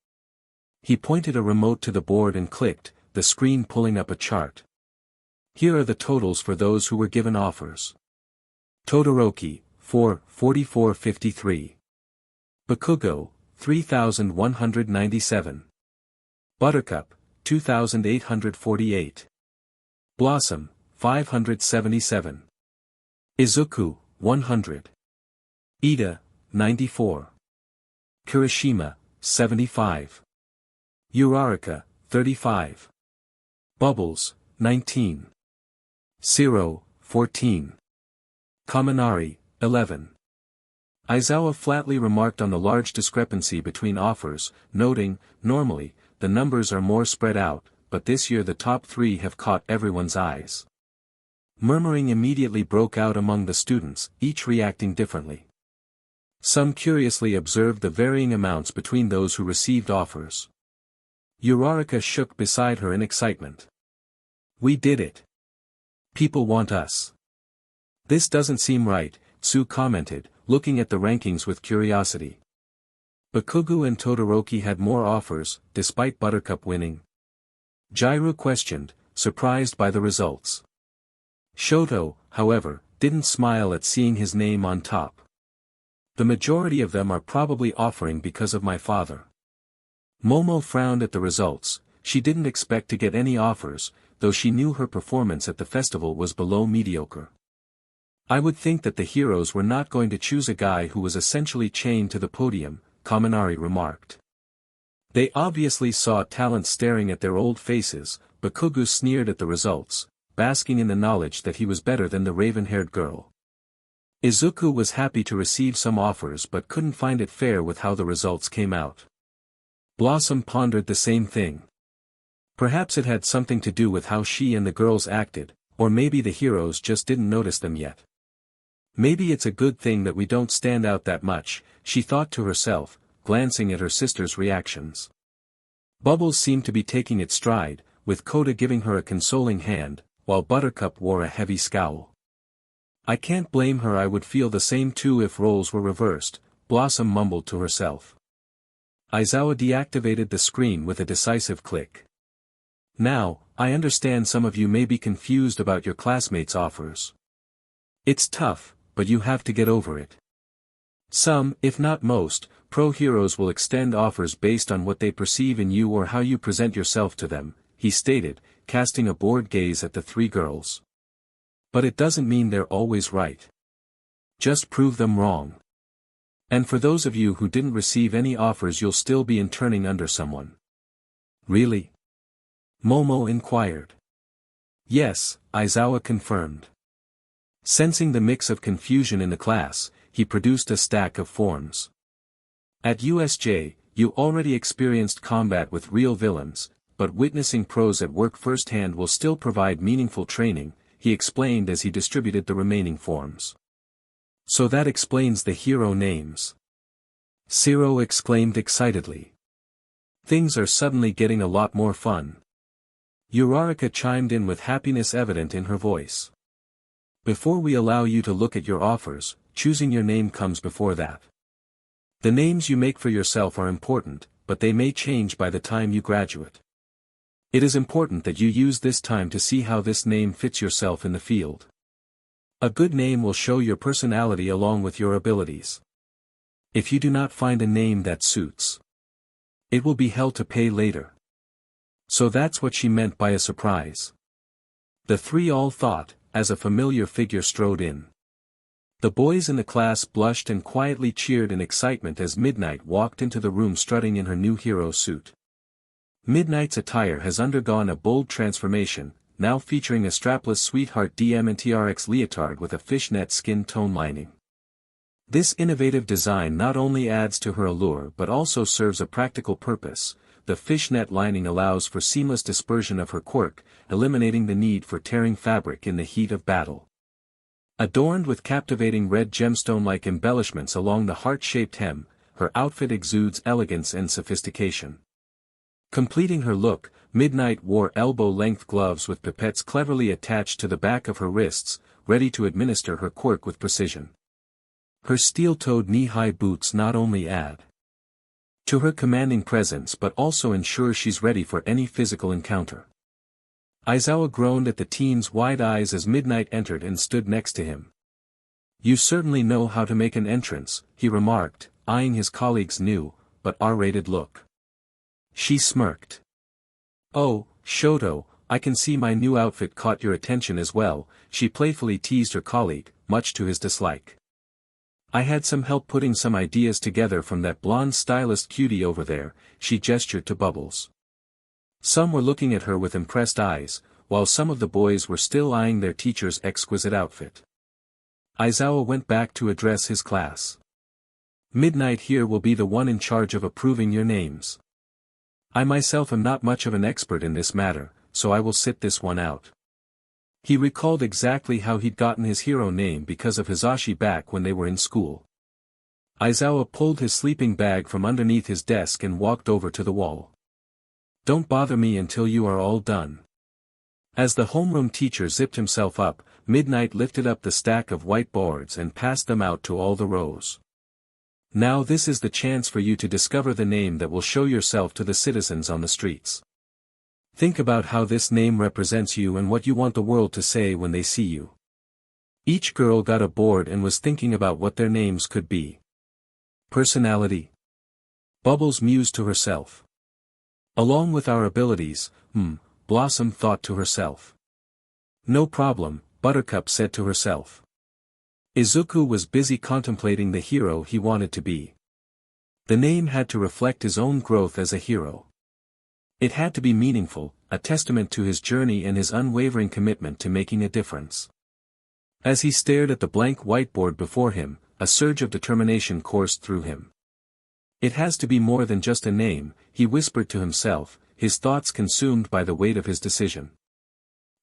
He pointed a remote to the board and clicked, the screen pulling up a chart. Here are the totals for those who were given offers. Todoroki, 4453. Bakugou, 3197. Buttercup, 2848. Blossom, 577. Izuku, 100. Ida, 94. Kirishima, 75. Uraraka, 35. Bubbles, 19. Zero, 14. Kaminari, 11. Aizawa flatly remarked on the large discrepancy between offers, noting, normally, the numbers are more spread out, but this year the top 3 have caught everyone's eyes. Murmuring immediately broke out among the students, each reacting differently. Some curiously observed the varying amounts between those who received offers. Uraraka shook beside her in excitement. We did it. People want us. This doesn't seem right, Tsu commented, looking at the rankings with curiosity. Bakugou and Todoroki had more offers, despite Buttercup winning. Jairu questioned, surprised by the results. Shoto, however, didn't smile at seeing his name on top. The majority of them are probably offering because of my father. Momo frowned at the results. She didn't expect to get any offers, though she knew her performance at the festival was below mediocre. I would think that the heroes were not going to choose a guy who was essentially chained to the podium, Kaminari remarked. They obviously saw talent staring at their old faces. Bakugou sneered at the results, basking in the knowledge that he was better than the raven-haired girl. Izuku was happy to receive some offers but couldn't find it fair with how the results came out. Blossom pondered the same thing. Perhaps it had something to do with how she and the girls acted, or maybe the heroes just didn't notice them yet. Maybe it's a good thing that we don't stand out that much, she thought to herself, glancing at her sister's reactions. Bubbles seemed to be taking its stride, with Koda giving her a consoling hand, while Buttercup wore a heavy scowl. I can't blame her, I would feel the same too if roles were reversed, Blossom mumbled to herself. Aizawa deactivated the screen with a decisive click. Now, I understand some of you may be confused about your classmates' offers. It's tough, but you have to get over it. Some, if not most, pro-heroes will extend offers based on what they perceive in you or how you present yourself to them, he stated, casting a bored gaze at the 3 girls. But it doesn't mean they're always right. Just prove them wrong. And for those of you who didn't receive any offers, you'll still be interning under someone. Really? Momo inquired. Yes, Aizawa confirmed. Sensing the mix of confusion in the class, he produced a stack of forms. At USJ, you already experienced combat with real villains, but witnessing pros at work firsthand will still provide meaningful training, he explained as he distributed the remaining forms. So that explains the hero names. Zero exclaimed excitedly. Things are suddenly getting a lot more fun. Uraraka chimed in with happiness evident in her voice. Before we allow you to look at your offers, choosing your name comes before that. The names you make for yourself are important, but they may change by the time you graduate. It is important that you use this time to see how this name fits yourself in the field. A good name will show your personality along with your abilities. If you do not find a name that suits, it will be hell to pay later. So that's what she meant by a surprise. The 3 all thought, as a familiar figure strode in. The boys in the class blushed and quietly cheered in excitement as Midnight walked into the room strutting in her new hero suit. Midnight's attire has undergone a bold transformation, now featuring a strapless sweetheart DMNTRX leotard with a fishnet skin tone lining. This innovative design not only adds to her allure but also serves a practical purpose. The fishnet lining allows for seamless dispersion of her quirk, eliminating the need for tearing fabric in the heat of battle. Adorned with captivating red gemstone-like embellishments along the heart-shaped hem, her outfit exudes elegance and sophistication. Completing her look, Midnight wore elbow-length gloves with pipettes cleverly attached to the back of her wrists, ready to administer her quirk with precision. Her steel-toed knee-high boots not only add to her commanding presence but also ensure she's ready for any physical encounter. Izuku groaned at the teen's wide eyes as Midnight entered and stood next to him. "You certainly know how to make an entrance," he remarked, eyeing his colleague's new, but R-rated look. She smirked. "Oh, Shoto, I can see my new outfit caught your attention as well," she playfully teased her colleague, much to his dislike. "I had some help putting some ideas together from that blonde stylist cutie over there," she gestured to Bubbles. Some were looking at her with impressed eyes, while some of the boys were still eyeing their teacher's exquisite outfit. Izuku went back to address his class. "Midnight here will be the one in charge of approving your names. I myself am not much of an expert in this matter, so I will sit this one out." He recalled exactly how he'd gotten his hero name because of Hisashi back when they were in school. Izuku pulled his sleeping bag from underneath his desk and walked over to the wall. "Don't bother me until you are all done." As the homeroom teacher zipped himself up, Midnight lifted up the stack of whiteboards and passed them out to all the rows. "Now this is the chance for you to discover the name that will show yourself to the citizens on the streets. Think about how this name represents you and what you want the world to say when they see you." Each girl got a board and was thinking about what their names could be. "Personality," Bubbles mused to herself. "Along with our abilities, Blossom thought to herself. "No problem," Buttercup said to herself. Izuku was busy contemplating the hero he wanted to be. The name had to reflect his own growth as a hero. It had to be meaningful, a testament to his journey and his unwavering commitment to making a difference. As he stared at the blank whiteboard before him, a surge of determination coursed through him. "It has to be more than just a name," he whispered to himself, his thoughts consumed by the weight of his decision.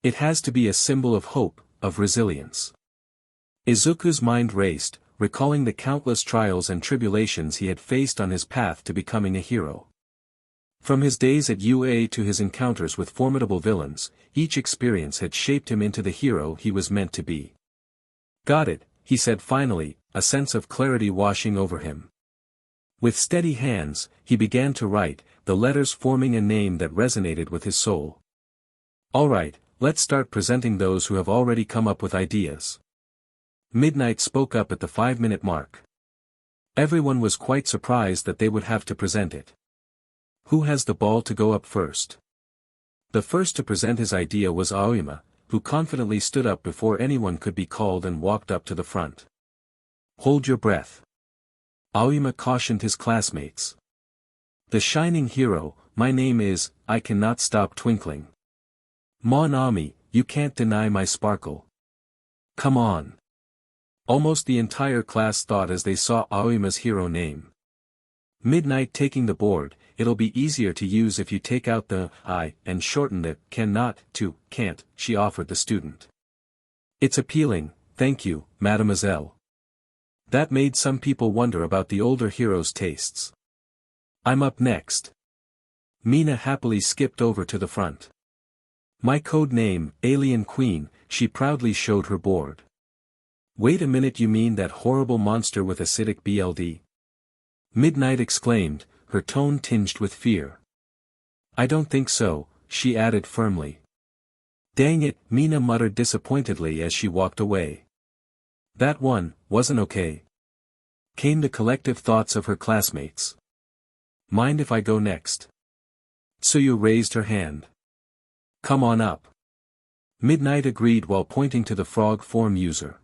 "It has to be a symbol of hope, of resilience." Izuku's mind raced, recalling the countless trials and tribulations he had faced on his path to becoming a hero. From his days at UA to his encounters with formidable villains, each experience had shaped him into the hero he was meant to be. "Got it," he said finally, a sense of clarity washing over him. With steady hands, he began to write, the letters forming a name that resonated with his soul. "All right, let's start presenting those who have already come up with ideas." Midnight spoke up at the 5-minute mark. Everyone was quite surprised that they would have to present it. "Who has the ball to go up first?" The first to present his idea was Aoyama, who confidently stood up before anyone could be called and walked up to the front. "Hold your breath," Aoyama cautioned his classmates. "The shining hero, my name is, I cannot stop twinkling. Mon ami, you can't deny my sparkle. Come on." Almost the entire class thought as they saw Aoyama's hero name. Midnight taking the board, "It'll be easier to use if you take out the I and shorten the cannot to can't," she offered the student. "It's appealing, thank you, mademoiselle." That made some people wonder about the older hero's tastes. "I'm up next." Mina happily skipped over to the front. "My code name, Alien Queen," she proudly showed her board. "Wait a minute, you mean that horrible monster with acidic BLD?" Midnight exclaimed, her tone tinged with fear. "I don't think so," she added firmly. "Dang it," Mina muttered disappointedly as she walked away. "That one wasn't okay," came the collective thoughts of her classmates. "Mind if I go next?" Tsuyu raised her hand. "Come on up." Midnight agreed while pointing to the frog form user.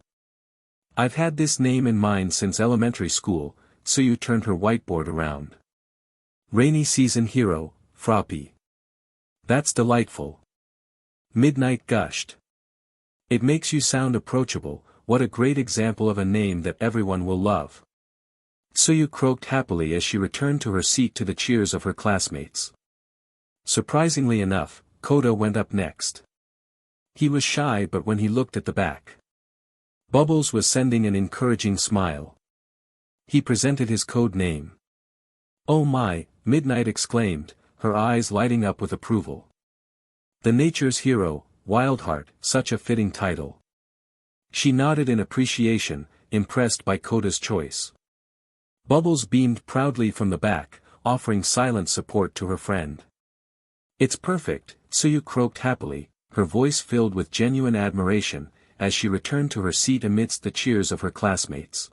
"I've had this name in mind since elementary school," Tsuyu turned her whiteboard around. "Rainy season hero, Froppy." That's delightful. Midnight gushed. It makes you sound approachable. What a great example of a name that everyone will love. Tsuyu croaked happily as she returned to her seat to the cheers of her classmates. Surprisingly enough, Koda went up next. He was shy, but when he looked at the back, Bubbles was sending an encouraging smile. He presented his code name. "Oh my," Midnight exclaimed, her eyes lighting up with approval. "The Nature's Hero, Wildheart, such a fitting title." She nodded in appreciation, impressed by Koda's choice. Bubbles beamed proudly from the back, offering silent support to her friend. "It's perfect," Tsuyu croaked happily, her voice filled with genuine admiration, as she returned to her seat amidst the cheers of her classmates.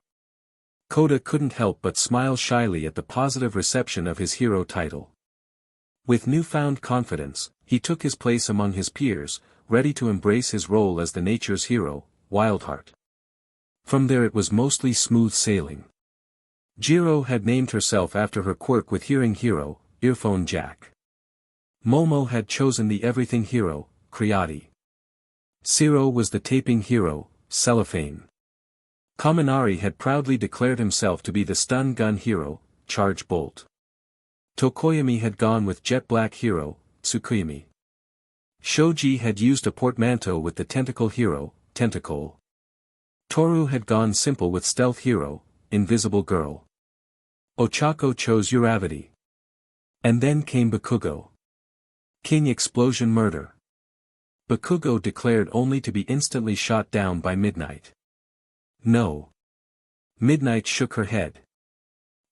Koda couldn't help but smile shyly at the positive reception of his hero title. With newfound confidence, he took his place among his peers, ready to embrace his role as the nature's hero, Wildheart. From there it was mostly smooth sailing. Jiro had named herself after her quirk with hearing hero, earphone jack. Momo had chosen the everything hero, Creati. Siro was the taping hero, cellophane. Kaminari had proudly declared himself to be the stun gun hero, charge bolt. Tokoyami had gone with jet black hero, Tsukuyomi. Shoji had used a portmanteau with the tentacle hero, Tentacle. Toru had gone simple with stealth hero, Invisible Girl. Ochako chose Uravity. And then came Bakugou. King Explosion Murder. Bakugou declared only to be instantly shot down by Midnight. No. Midnight shook her head.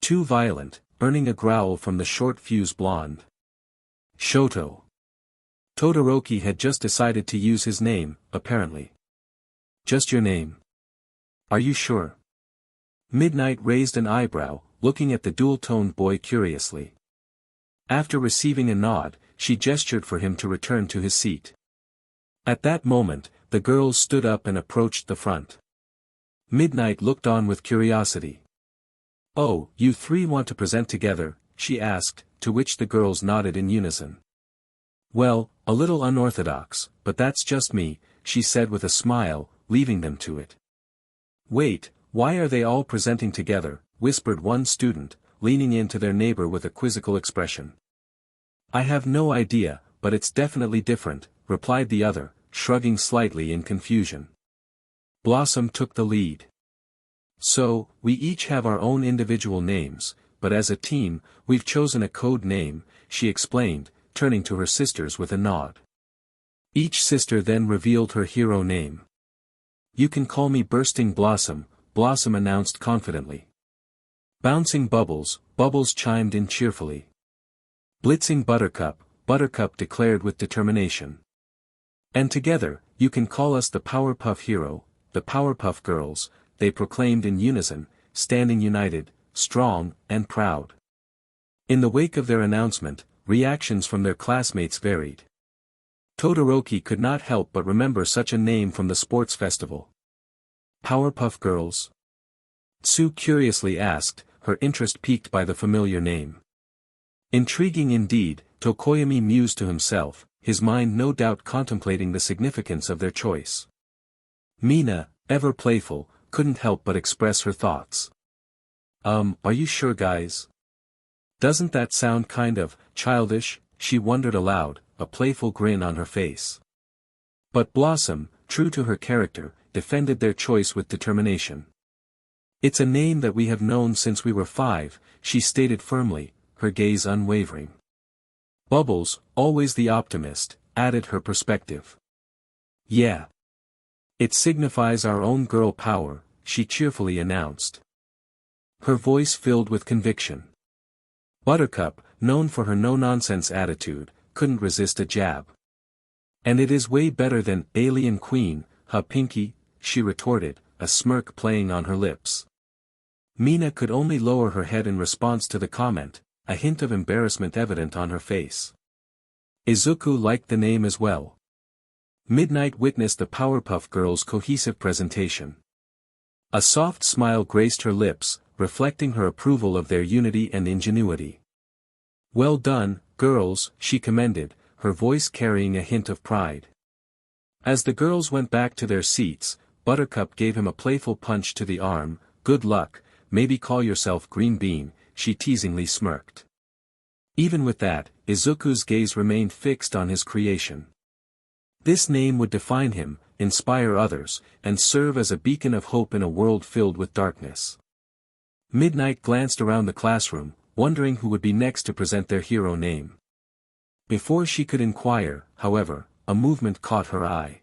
Too violent, earning a growl from the short-fused blonde. Shoto. Todoroki had just decided to use his name, apparently. Just your name. Are you sure? Midnight raised an eyebrow, looking at the dual-toned boy curiously. After receiving a nod, she gestured for him to return to his seat. At that moment, the girls stood up and approached the front. Midnight looked on with curiosity. "Oh, you three want to present together?" she asked, to which the girls nodded in unison. "Well, a little unorthodox, but that's just me," she said with a smile, leaving them to it. "Wait, why are they all presenting together?" whispered one student, leaning in to their neighbor with a quizzical expression. "I have no idea, but it's definitely different," replied the other, shrugging slightly in confusion. Blossom took the lead. "So, we each have our own individual names, but as a team, we've chosen a code name," she explained, turning to her sisters with a nod. Each sister then revealed her hero name. "You can call me Bursting Blossom," Blossom announced confidently. Bouncing Bubbles, Bubbles chimed in cheerfully. Blitzing Buttercup, Buttercup declared with determination. "And together, you can call us the Powerpuff Hero, the Powerpuff Girls," they proclaimed in unison, standing united, strong, and proud. In the wake of their announcement, reactions from their classmates varied. Todoroki could not help but remember such a name from the sports festival. "Powerpuff Girls?" Tsu curiously asked, her interest piqued by the familiar name. Intriguing indeed, Tokoyami mused to himself, his mind no doubt contemplating the significance of their choice. Mina, ever playful, couldn't help but express her thoughts. Are you sure, guys? Doesn't that sound kind of childish?" she wondered aloud, a playful grin on her face. But Blossom, true to her character, defended their choice with determination. "It's a name that we have known since we were 5, she stated firmly, her gaze unwavering. Bubbles, always the optimist, added her perspective. "Yeah. It signifies our own girl power," she cheerfully announced. Her voice filled with conviction. Buttercup, known for her no-nonsense attitude, couldn't resist a jab. "And it is way better than Alien Queen, huh Pinky?" she retorted, a smirk playing on her lips. Mina could only lower her head in response to the comment, a hint of embarrassment evident on her face. Izuku liked the name as well. Midnight witnessed the Powerpuff Girls' cohesive presentation. A soft smile graced her lips, reflecting her approval of their unity and ingenuity. "Well done, girls," she commended, her voice carrying a hint of pride. As the girls went back to their seats, Buttercup gave him a playful punch to the arm. "Good luck, maybe call yourself Green Bean," she teasingly smirked. Even with that, Izuku's gaze remained fixed on his creation. This name would define him, inspire others, and serve as a beacon of hope in a world filled with darkness. Midnight glanced around the classroom, wondering who would be next to present their hero name. Before she could inquire, however, a movement caught her eye.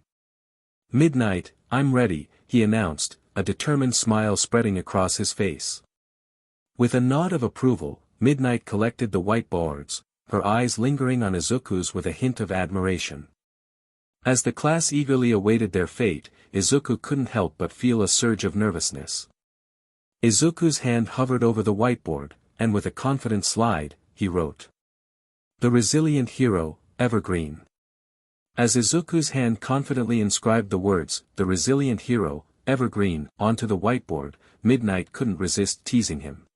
"Midnight, I'm ready," he announced, a determined smile spreading across his face. With a nod of approval, Midnight collected the whiteboards, her eyes lingering on Izuku's with a hint of admiration. As the class eagerly awaited their fate, Izuku couldn't help but feel a surge of nervousness. Izuku's hand hovered over the whiteboard, and with a confident slide, he wrote, "The resilient hero, Evergreen." As Izuku's hand confidently inscribed the words, "The resilient hero, Evergreen," onto the whiteboard, Midnight couldn't resist teasing him.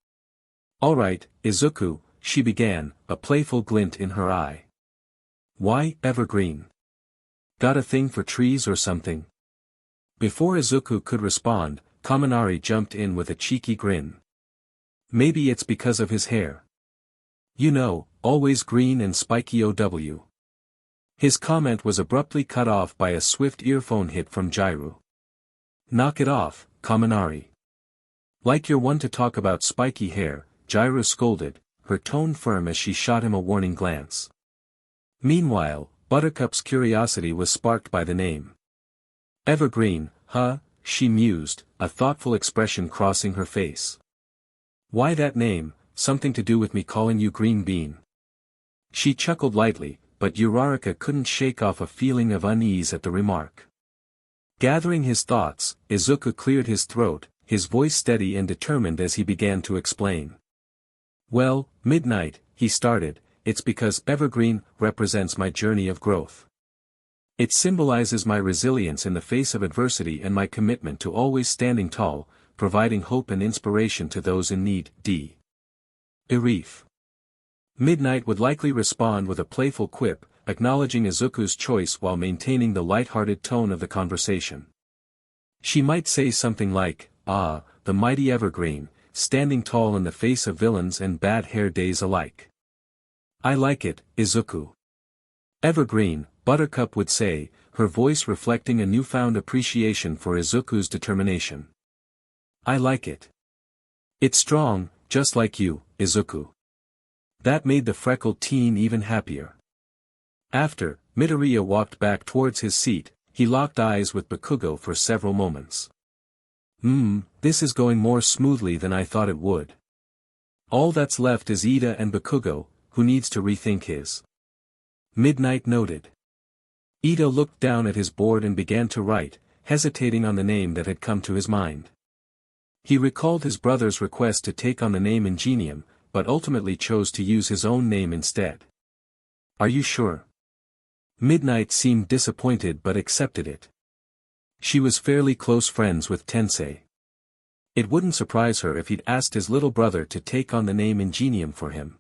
"Alright, Izuku," she began, a playful glint in her eye. "Why, Evergreen? Got a thing for trees or something?" Before Izuku could respond, Kaminari jumped in with a cheeky grin. "Maybe it's because of his hair. You know, always green and spiky OW." His comment was abruptly cut off by a swift earphone hit from Jairu. "Knock it off, Kaminari. Like you're one to talk about spiky hair," Jairu scolded, her tone firm as she shot him a warning glance. Meanwhile, Buttercup's curiosity was sparked by the name. "Evergreen, huh?" she mused, a thoughtful expression crossing her face. "Why that name? Something to do with me calling you Green Bean?" She chuckled lightly, but Uraraka couldn't shake off a feeling of unease at the remark. Gathering his thoughts, Izuku cleared his throat, his voice steady and determined as he began to explain. "Well, Midnight," he started, "it's because Evergreen represents my journey of growth. It symbolizes my resilience in the face of adversity and my commitment to always standing tall, providing hope and inspiration to those in need. D. Irif." Midnight would likely respond with a playful quip, acknowledging Izuku's choice while maintaining the light-hearted tone of the conversation. She might say something like, "Ah, the mighty Evergreen, standing tall in the face of villains and bad hair days alike. I like it, Izuku." "Evergreen," Buttercup would say, her voice reflecting a newfound appreciation for Izuku's determination. "I like it. It's strong, just like you, Izuku." That made the freckled teen even happier. After, Midoriya walked back towards his seat, he locked eyes with Bakugou for several moments. This is going more smoothly than I thought it would. All that's left is Ida and Bakugou, who needs to rethink his." Midnight noted. Ida looked down at his board and began to write, hesitating on the name that had come to his mind. He recalled his brother's request to take on the name Ingenium, but ultimately chose to use his own name instead. "Are you sure?" Midnight seemed disappointed but accepted it. She was fairly close friends with Tensei. It wouldn't surprise her if he'd asked his little brother to take on the name Ingenium for him.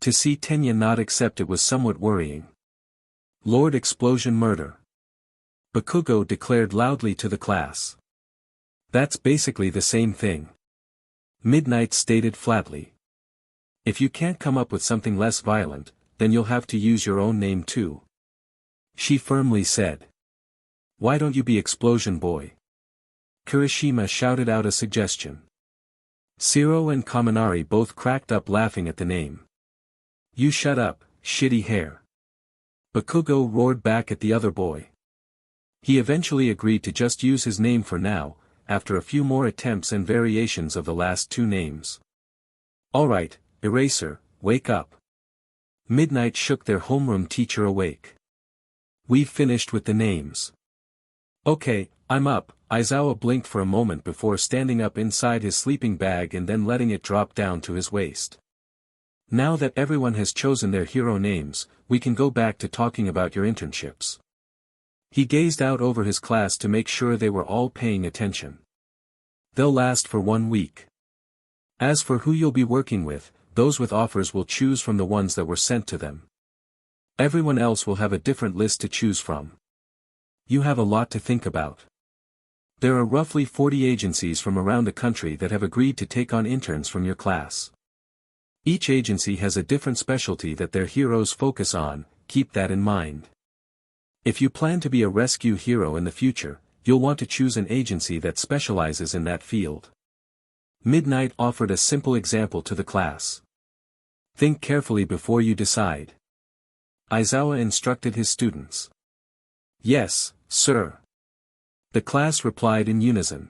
To see Tenya not accept it was somewhat worrying. "Lord Explosion Murder," Bakugou declared loudly to the class. "That's basically the same thing," Midnight stated flatly. "If you can't come up with something less violent, then you'll have to use your own name too," she firmly said. "Why don't you be Explosion Boy?" Kirishima shouted out a suggestion. Siro and Kaminari both cracked up laughing at the name. "You shut up, shitty hair," Bakugou roared back at the other boy. He eventually agreed to just use his name for now, after a few more attempts and variations of the last two names. "Alright, Eraser, wake up." Midnight shook their homeroom teacher awake. "We've finished with the names." "Okay, I'm up." Aizawa blinked for a moment before standing up inside his sleeping bag and then letting it drop down to his waist. "Now that everyone has chosen their hero names, we can go back to talking about your internships." He gazed out over his class to make sure they were all paying attention. "They'll last for 1 week. As for who you'll be working with, those with offers will choose from the ones that were sent to them." Everyone else will have a different list to choose from. You have a lot to think about. There are roughly 40 agencies from around the country that have agreed to take on interns from your class. Each agency has a different specialty that their heroes focus on, keep that in mind. If you plan to be a rescue hero in the future, you'll want to choose an agency that specializes in that field. Midnight offered a simple example to the class. Think carefully before you decide. Aizawa instructed his students. Yes, sir. The class replied in unison.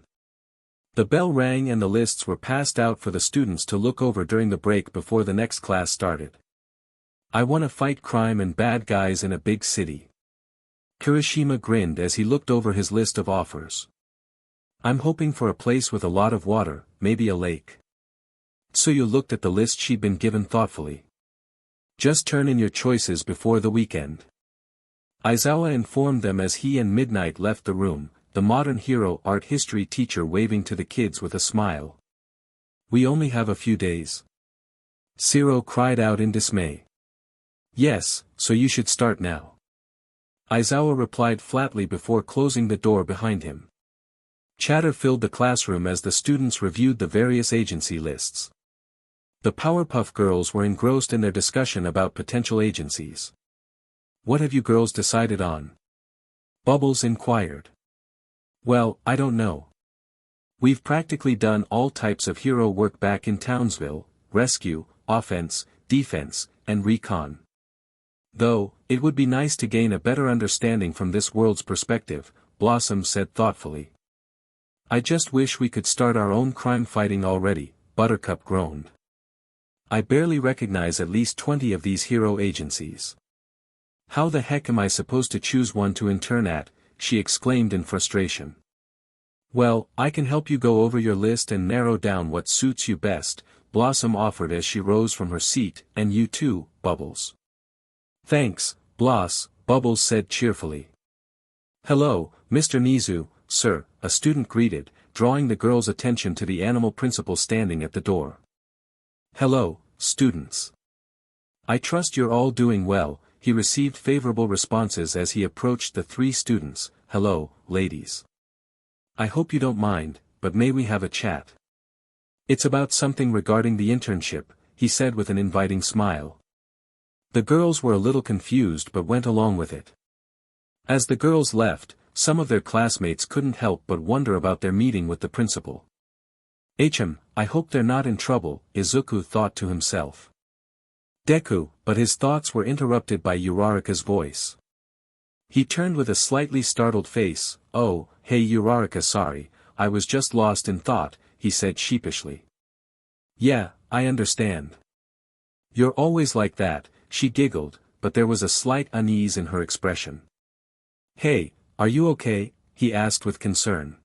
The bell rang and the lists were passed out for the students to look over during the break before the next class started. I want to fight crime and bad guys in a big city. Kirishima grinned as he looked over his list of offers. I'm hoping for a place with a lot of water, maybe a lake. Tsuyu looked at the list she'd been given thoughtfully. Just turn in your choices before the weekend. Aizawa informed them as he and Midnight left the room, the modern hero art history teacher waving to the kids with a smile. We only have a few days. Shiro cried out in dismay. Yes, so you should start now. Aizawa replied flatly before closing the door behind him. Chatter filled the classroom as the students reviewed the various agency lists. The Powerpuff girls were engrossed in their discussion about potential agencies. What have you girls decided on? Bubbles inquired. Well, I don't know. We've practically done all types of hero work back in Townsville, rescue, offense, defense, and recon. Though, it would be nice to gain a better understanding from this world's perspective, Blossom said thoughtfully. I just wish we could start our own crime fighting already, Buttercup groaned. I barely recognize at least 20 of these hero agencies. How the heck am I supposed to choose one to intern at? She exclaimed in frustration. Well, I can help you go over your list and narrow down what suits you best, Blossom offered as she rose from her seat, and you too, Bubbles. Thanks, Bloss, Bubbles said cheerfully. Hello, Mr. Nizu, sir, a student greeted, drawing the girls' attention to the animal principal standing at the door. Hello, students. I trust you're all doing well. He received favorable responses as he approached the three students. Hello, ladies. I hope you don't mind, but may we have a chat? It's about something regarding the internship, he said with an inviting smile. The girls were a little confused but went along with it. As the girls left, some of their classmates couldn't help but wonder about their meeting with the principal. I hope they're not in trouble, Izuku thought to himself. Deku, but his thoughts were interrupted by Uraraka's voice. He turned with a slightly startled face. Oh, hey Uraraka, sorry, I was just lost in thought, he said sheepishly. Yeah, I understand. You're always like that, she giggled, but there was a slight unease in her expression. Hey, are you okay? He asked with concern.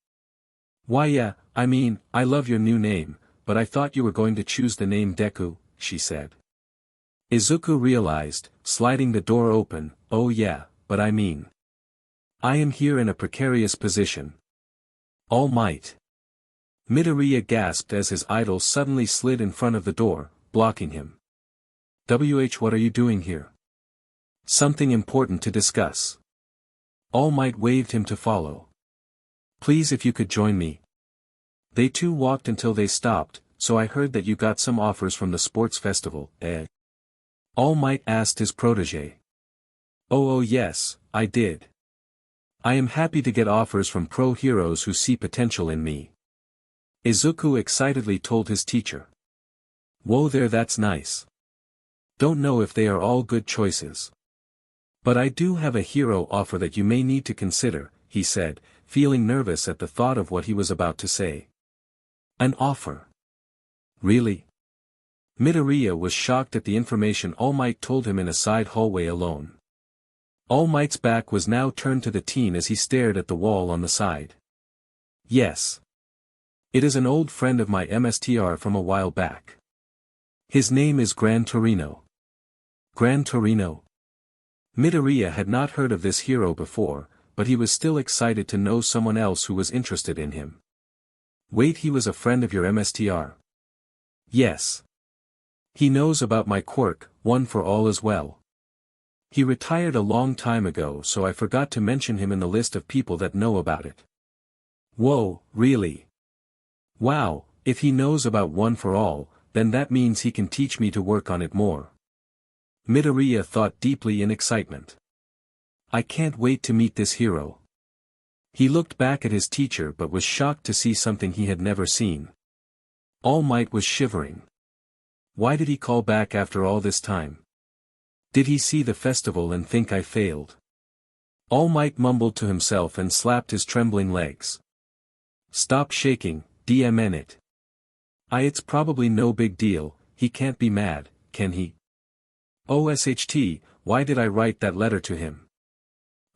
Why yeah, I love your new name, but I thought you were going to choose the name Deku, she said. Izuku realized, sliding the door open, oh yeah, but I am here in a precarious position. All might. Midoriya gasped as his idol suddenly slid in front of the door, blocking him. What are you doing here? Something important to discuss. All Might waved him to follow. Please if you could join me. They too walked until they stopped, so I heard that you got some offers from the sports festival, eh? All Might asked his protege. Oh yes, I did. I am happy to get offers from pro heroes who see potential in me. Izuku excitedly told his teacher. Whoa there, that's nice. Don't know if they are all good choices. But I do have a hero offer that you may need to consider, he said, feeling nervous at the thought of what he was about to say. An offer? Really? Midoriya was shocked at the information All Might told him in a side hallway alone. All Might's back was now turned to the teen as he stared at the wall on the side. Yes. It is an old friend of my MSTR from a while back. His name is Gran Torino. Gran Torino? Midoriya had not heard of this hero before, but he was still excited to know someone else who was interested in him. Wait, he was a friend of your MSTR? Yes. He knows about my quirk, one for all as well. He retired a long time ago, so I forgot to mention him in the list of people that know about it. Whoa, really? Wow, if he knows about One for All, then that means he can teach me to work on it more. Midoriya thought deeply in excitement. I can't wait to meet this hero. He looked back at his teacher but was shocked to see something he had never seen. All Might was shivering. Why did he call back after all this time? Did he see the festival and think I failed? All Might mumbled to himself and slapped his trembling legs. Stop shaking, DMN it. It's probably no big deal, he can't be mad, can he? OSHT, why did I write that letter to him?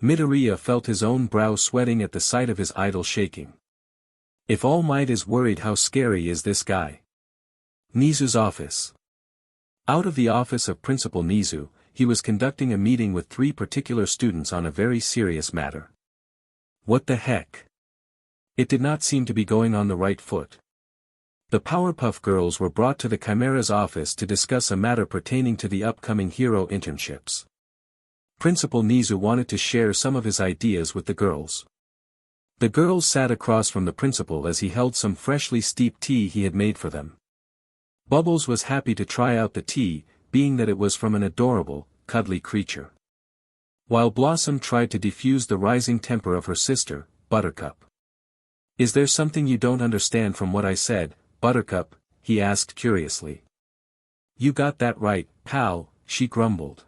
Midoriya felt his own brow sweating at the sight of his idol shaking. If All Might is worried, how scary is this guy? Nizu's office. Out of the office of Principal Nizu, he was conducting a meeting with 3 particular students on a very serious matter. What the heck? It did not seem to be going on the right foot. The Powerpuff Girls were brought to the Chimera's office to discuss a matter pertaining to the upcoming hero internships. Principal Nizu wanted to share some of his ideas with the girls. The girls sat across from the principal as he held some freshly steeped tea he had made for them. Bubbles was happy to try out the tea, being that it was from an adorable, cuddly creature. While Blossom tried to defuse the rising temper of her sister, Buttercup. Is there something you don't understand from what I said, Buttercup? He asked curiously. You got that right, pal, she grumbled.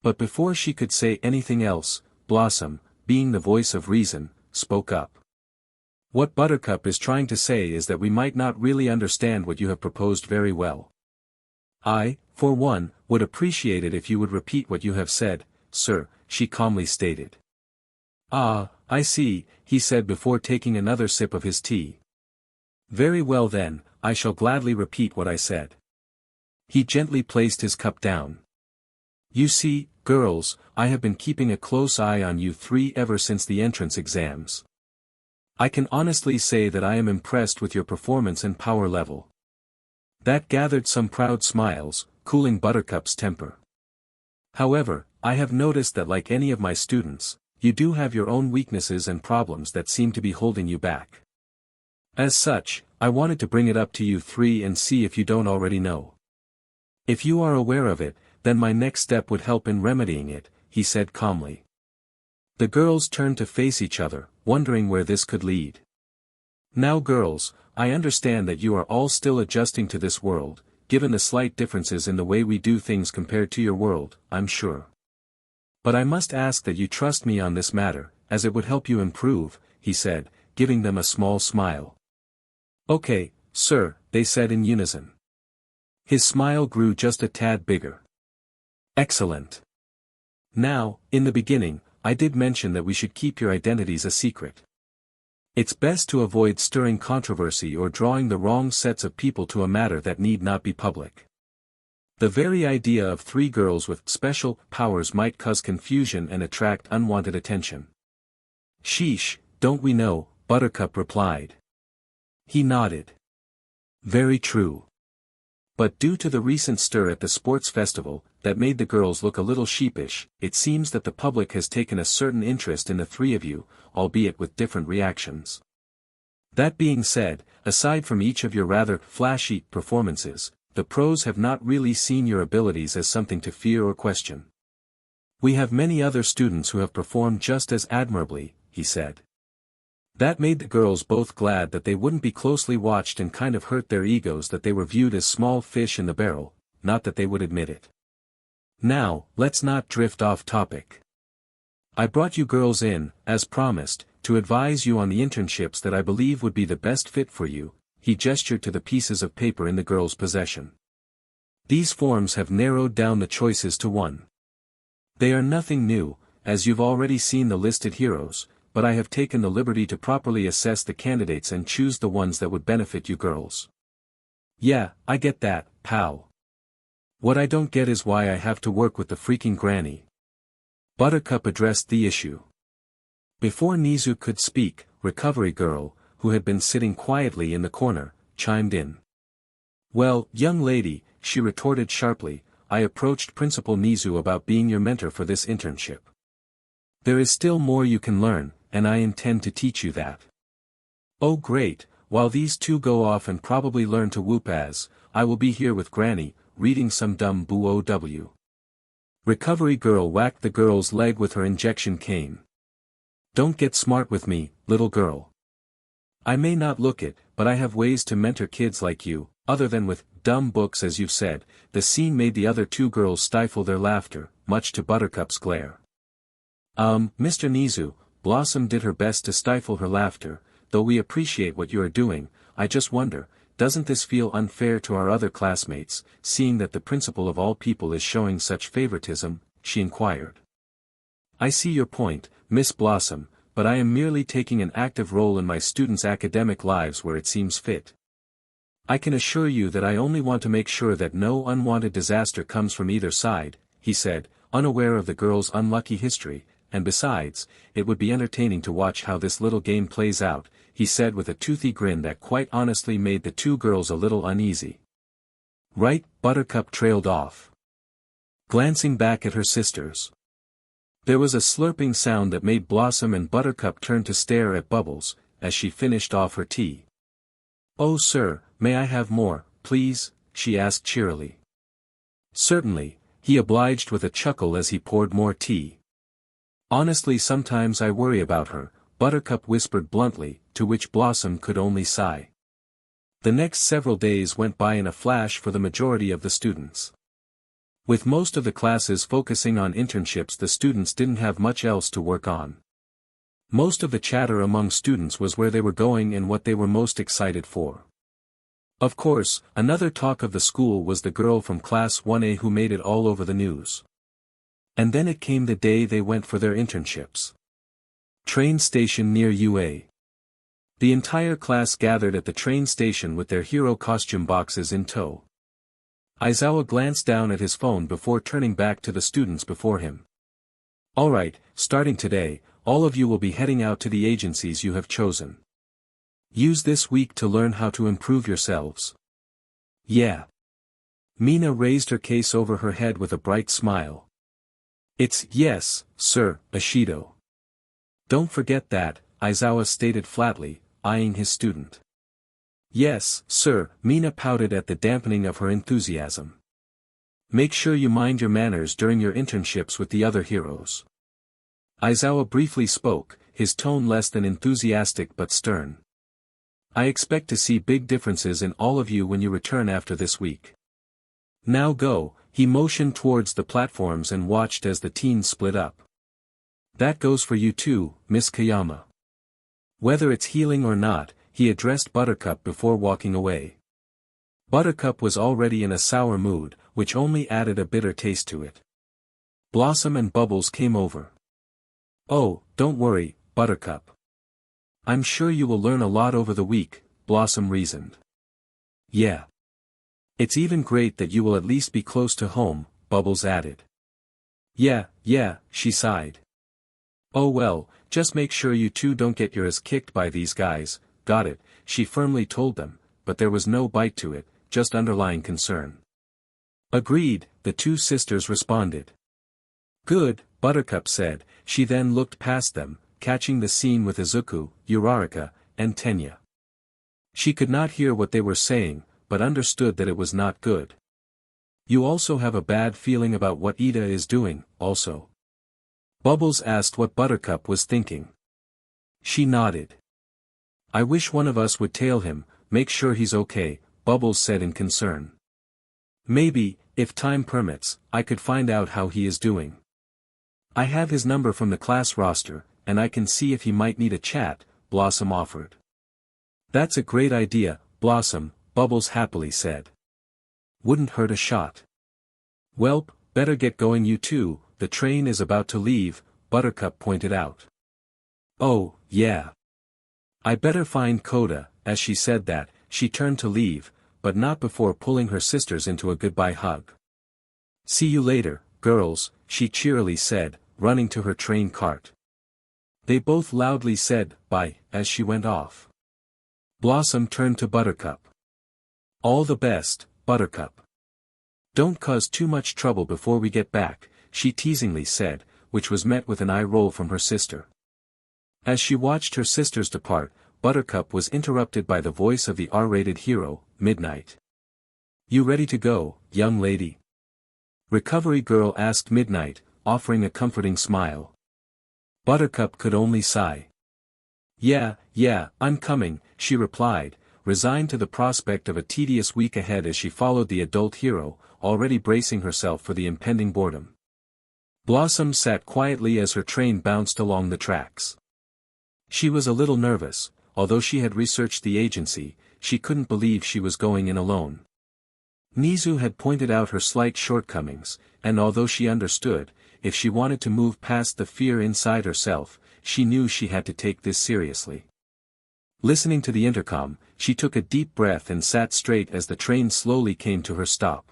But before she could say anything else, Blossom, being the voice of reason, spoke up. What Buttercup is trying to say is that we might not really understand what you have proposed very well. I, for one, would appreciate it if you would repeat what you have said, sir, she calmly stated. Ah, I see, he said before taking another sip of his tea. Very well then, I shall gladly repeat what I said. He gently placed his cup down. You see, girls, I have been keeping a close eye on you 3 ever since the entrance exams. I can honestly say that I am impressed with your performance and power level. That gathered some proud smiles, cooling Buttercup's temper. However, I have noticed that like any of my students, you do have your own weaknesses and problems that seem to be holding you back. As such, I wanted to bring it up to you 3 and see if you don't already know. If you are aware of it, then my next step would help in remedying it, he said calmly. The girls turned to face each other, wondering where this could lead. Now girls, I understand that you are all still adjusting to this world, given the slight differences in the way we do things compared to your world, I'm sure. But I must ask that you trust me on this matter, as it would help you improve, he said, giving them a small smile. Okay, sir, they said in unison. His smile grew just a tad bigger. Excellent. Now, in the beginning, I did mention that we should keep your identities a secret. It's best to avoid stirring controversy or drawing the wrong sets of people to a matter that need not be public. The very idea of 3 girls with special powers might cause confusion and attract unwanted attention. Sheesh, don't we know, Buttercup replied. He nodded. Very true. But due to the recent stir at the sports festival, that made the girls look a little sheepish, it seems that the public has taken a certain interest in the 3 of you, albeit with different reactions. That being said, aside from each of your rather flashy performances, the pros have not really seen your abilities as something to fear or question. We have many other students who have performed just as admirably, he said. That made the girls both glad that they wouldn't be closely watched and kind of hurt their egos that they were viewed as small fish in the barrel, not that they would admit it. Now, let's not drift off topic. I brought you girls in, as promised, to advise you on the internships that I believe would be the best fit for you, he gestured to the pieces of paper in the girls' possession. These forms have narrowed down the choices to 1. They are nothing new, as you've already seen the listed heroes, but I have taken the liberty to properly assess the candidates and choose the ones that would benefit you girls. Yeah, I get that, pal. What I don't get is why I have to work with the freaking granny. Buttercup addressed the issue. Before Nizu could speak, Recovery Girl, who had been sitting quietly in the corner, chimed in. Well, young lady, she retorted sharply, I approached Principal Nizu about being your mentor for this internship. There is still more you can learn, and I intend to teach you that. Oh great, while these two go off and probably learn to whoop as, I will be here with Granny, reading some dumb boo-ow. Recovery girl whacked the girl's leg with her injection cane. Don't get smart with me, little girl. I may not look it, but I have ways to mentor kids like you, other than with dumb books as you've said. The scene made the other two girls stifle their laughter, much to Buttercup's glare. Mr. Nizu, Blossom did her best to stifle her laughter, though we appreciate what you are doing. I just wonder, doesn't this feel unfair to our other classmates, seeing that the principal of all people is showing such favoritism? She inquired. I see your point, Miss Blossom, but I am merely taking an active role in my students' academic lives where it seems fit. I can assure you that I only want to make sure that no unwanted disaster comes from either side, he said, unaware of the girl's unlucky history, and besides, it would be entertaining to watch how this little game plays out, he said with a toothy grin that quite honestly made the two girls a little uneasy. Right, Buttercup trailed off, glancing back at her sisters. There was a slurping sound that made Blossom and Buttercup turn to stare at Bubbles, as she finished off her tea. Oh sir, may I have more, please? She asked cheerily. Certainly, he obliged with a chuckle as he poured more tea. Honestly, sometimes I worry about her, Buttercup whispered bluntly, to which Blossom could only sigh. The next several days went by in a flash for the majority of the students. With most of the classes focusing on internships, the students didn't have much else to work on. Most of the chatter among students was where they were going and what they were most excited for. Of course, another talk of the school was the girl from Class 1A who made it all over the news. And then it came the day they went for their internships. Train station near UA. The entire class gathered at the train station with their hero costume boxes in tow. Aizawa glanced down at his phone before turning back to the students before him. Alright, starting today, all of you will be heading out to the agencies you have chosen. Use this week to learn how to improve yourselves. Yeah. Mina raised her case over her head with a bright smile. It's yes, sir, Ashido. Don't forget that, Aizawa stated flatly, eyeing his student. Yes, sir, Mina pouted at the dampening of her enthusiasm. Make sure you mind your manners during your internships with the other heroes. Aizawa briefly spoke, his tone less than enthusiastic but stern. I expect to see big differences in all of you when you return after this week. Now go, he motioned towards the platforms and watched as the teens split up. That goes for you too, Miss Kayama. Whether it's healing or not, he addressed Buttercup before walking away. Buttercup was already in a sour mood, which only added a bitter taste to it. Blossom and Bubbles came over. Oh, don't worry, Buttercup. I'm sure you will learn a lot over the week, Blossom reasoned. Yeah. It's even great that you will at least be close to home, Bubbles added. Yeah, she sighed. Oh well, just make sure you two don't get your ass kicked by these guys, got it, she firmly told them, but there was no bite to it, just underlying concern. Agreed, the two sisters responded. Good, Buttercup said, she then looked past them, catching the scene with Izuku, Uraraka, and Tenya. She could not hear what they were saying, but understood that it was not good. You also have a bad feeling about what Ida is doing, also? Bubbles asked what Buttercup was thinking. She nodded. I wish one of us would tail him, make sure he's okay, Bubbles said in concern. Maybe, if time permits, I could find out how he is doing. I have his number from the class roster, and I can see if he might need a chat, Blossom offered. That's a great idea, Blossom, Bubbles happily said. Wouldn't hurt a shot. Welp, better get going you two, the train is about to leave, Buttercup pointed out. Oh, yeah. I better find Koda, as she said that, she turned to leave, but not before pulling her sisters into a goodbye hug. See you later, girls, she cheerily said, running to her train cart. They both loudly said, bye, as she went off. Blossom turned to Buttercup. All the best, Buttercup. "Don't cause too much trouble before we get back," she teasingly said, which was met with an eye roll from her sister. As she watched her sisters depart, Buttercup was interrupted by the voice of the R-rated hero, Midnight. "You ready to go, young lady?" Recovery Girl asked Midnight, offering a comforting smile. Buttercup could only sigh. Yeah, I'm coming," she replied, resigned to the prospect of a tedious week ahead as she followed the adult hero, already bracing herself for the impending boredom. Blossom sat quietly as her train bounced along the tracks. She was a little nervous. Although she had researched the agency, she couldn't believe she was going in alone. Nizu had pointed out her slight shortcomings, and although she understood, if she wanted to move past the fear inside herself, she knew she had to take this seriously. Listening to the intercom, she took a deep breath and sat straight as the train slowly came to her stop.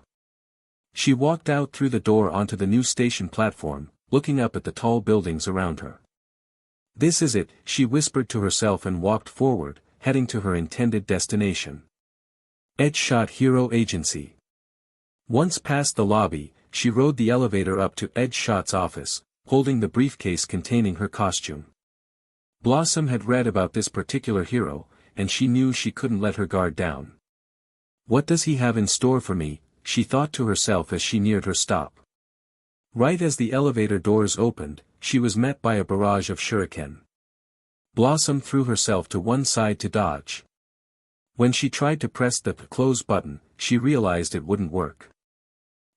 She walked out through the door onto the new station platform, looking up at the tall buildings around her. "This is it," she whispered to herself and walked forward, heading to her intended destination. Edgeshot Hero Agency. Once past the lobby, she rode the elevator up to Edgeshot's office, holding the briefcase containing her costume. Blossom had read about this particular hero, and she knew she couldn't let her guard down. "What does he have in store for me?" she thought to herself as she neared her stop. Right as the elevator doors opened, she was met by a barrage of shuriken. Blossom threw herself to one side to dodge. When she tried to press the close button, she realized it wouldn't work.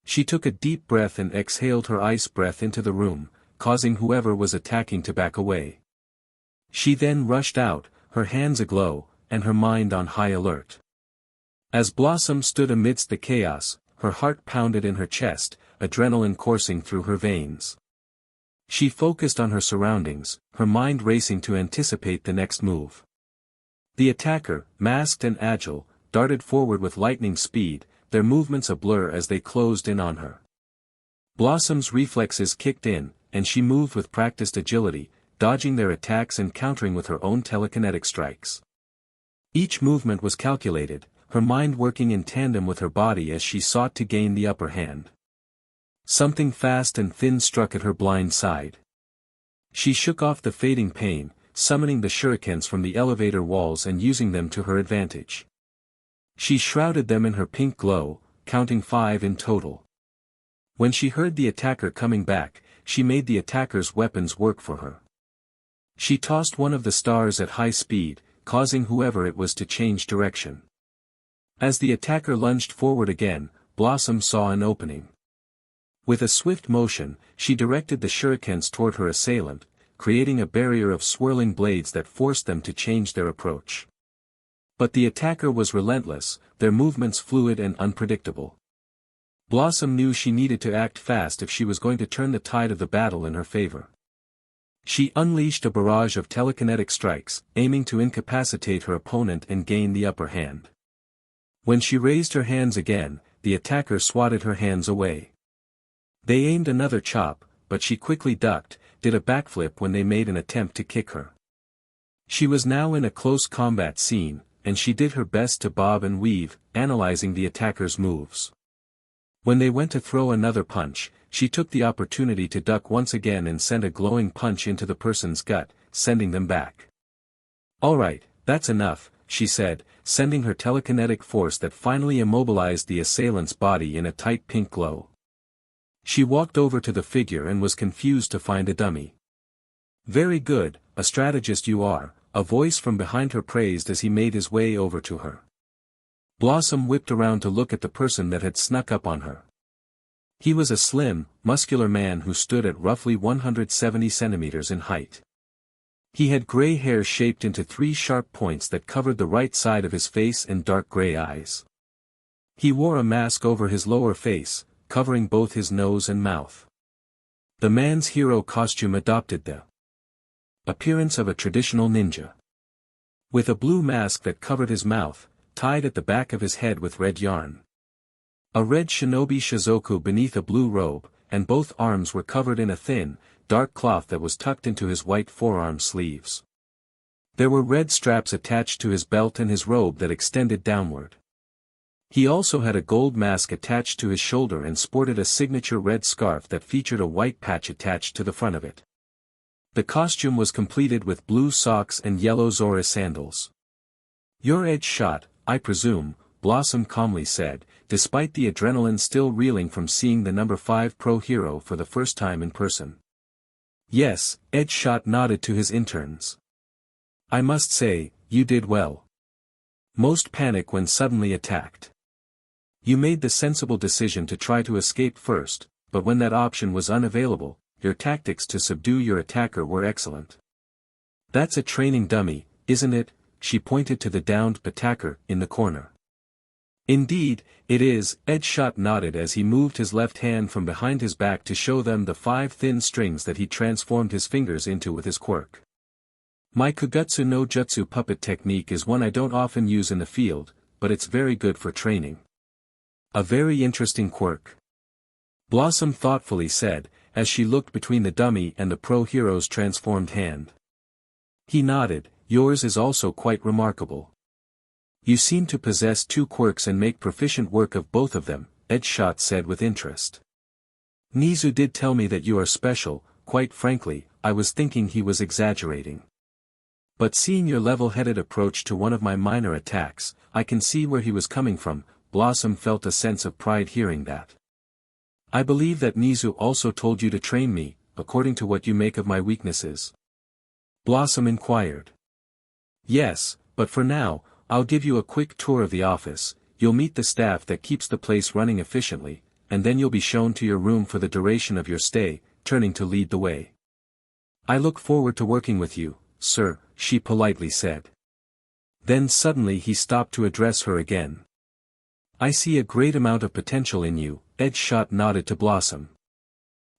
She took a deep breath and exhaled her ice breath into the room, causing whoever was attacking to back away. She then rushed out, her hands aglow, and her mind on high alert. As Blossom stood amidst the chaos, her heart pounded in her chest, adrenaline coursing through her veins. She focused on her surroundings, her mind racing to anticipate the next move. The attacker, masked and agile, darted forward with lightning speed, their movements a blur as they closed in on her. Blossom's reflexes kicked in, and she moved with practiced agility, dodging their attacks and countering with her own telekinetic strikes. Each movement was calculated, her mind working in tandem with her body as she sought to gain the upper hand. Something fast and thin struck at her blind side. She shook off the fading pain, summoning the shurikens from the elevator walls and using them to her advantage. She shrouded them in her pink glow, counting 5 in total. When she heard the attacker coming back, she made the attacker's weapons work for her. She tossed one of the stars at high speed, causing whoever it was to change direction. As the attacker lunged forward again, Blossom saw an opening. With a swift motion, she directed the shurikens toward her assailant, creating a barrier of swirling blades that forced them to change their approach. But the attacker was relentless, their movements fluid and unpredictable. Blossom knew she needed to act fast if she was going to turn the tide of the battle in her favor. She unleashed a barrage of telekinetic strikes, aiming to incapacitate her opponent and gain the upper hand. When she raised her hands again, the attacker swatted her hands away. They aimed another chop, but she quickly ducked, did a backflip when they made an attempt to kick her. She was now in a close combat scene, and she did her best to bob and weave, analyzing the attacker's moves. When they went to throw another punch, she took the opportunity to duck once again and sent a glowing punch into the person's gut, sending them back. "Alright, that's enough," she said, sending her telekinetic force that finally immobilized the assailant's body in a tight pink glow. She walked over to the figure and was confused to find a dummy. "Very good, a strategist you are," a voice from behind her praised as he made his way over to her. Blossom whipped around to look at the person that had snuck up on her. He was a slim, muscular man who stood at roughly 170 centimeters in height. He had gray hair shaped into 3 sharp points that covered the right side of his face and dark gray eyes. He wore a mask over his lower face, covering both his nose and mouth. The man's hero costume adopted the appearance of a traditional ninja. With a blue mask that covered his mouth, tied at the back of his head with red yarn. A red shinobi shizoku beneath a blue robe, and both arms were covered in a thin, dark cloth that was tucked into his white forearm sleeves. There were red straps attached to his belt and his robe that extended downward. He also had a gold mask attached to his shoulder and sported a signature red scarf that featured a white patch attached to the front of it. The costume was completed with blue socks and yellow Zora sandals. "You're Edge Shot, I presume," Blossom calmly said, despite the adrenaline still reeling from seeing the number 5 pro hero for the first time in person. "Yes," Edge Shot nodded to his interns. "I must say, you did well. Most panic when suddenly attacked. You made the sensible decision to try to escape first, but when that option was unavailable, your tactics to subdue your attacker were excellent. That's a training dummy, isn't it?" She pointed to the downed attacker in the corner. "Indeed, it is," Edge Shot nodded as he moved his left hand from behind his back to show them the 5 thin strings that he transformed his fingers into with his quirk. "My Kugutsu no Jutsu puppet technique is one I don't often use in the field, but it's very good for training. A very interesting quirk," Blossom thoughtfully said, as she looked between the dummy and the pro hero's transformed hand. He nodded. "Yours is also quite remarkable. You seem to possess 2 quirks and make proficient work of both of them," Edge Shot said with interest. "Nizu did tell me that you are special. Quite frankly, I was thinking he was exaggerating. But seeing your level-headed approach to one of my minor attacks, I can see where he was coming from." Blossom felt a sense of pride hearing that. "I believe that Nizu also told you to train me, according to what you make of my weaknesses?" Blossom inquired. "Yes, but for now, I'll give you a quick tour of the office. You'll meet the staff that keeps the place running efficiently, and then you'll be shown to your room for the duration of your stay," turning to lead the way. "I look forward to working with you, sir," she politely said. Then suddenly he stopped to address her again. "I see a great amount of potential in you," Edge Shot nodded to Blossom.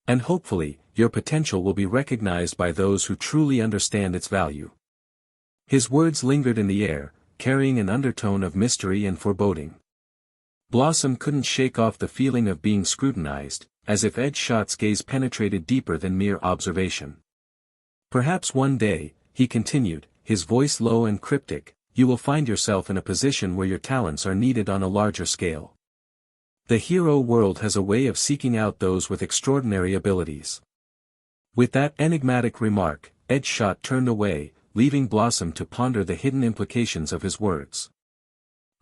"And hopefully, your potential will be recognized by those who truly understand its value." His words lingered in the air, carrying an undertone of mystery and foreboding. Blossom couldn't shake off the feeling of being scrutinized, as if Edge Shot's gaze penetrated deeper than mere observation. "Perhaps one day," he continued, his voice low and cryptic, "you will find yourself in a position where your talents are needed on a larger scale. The hero world has a way of seeking out those with extraordinary abilities." With that enigmatic remark, Edge Shot turned away, leaving Blossom to ponder the hidden implications of his words.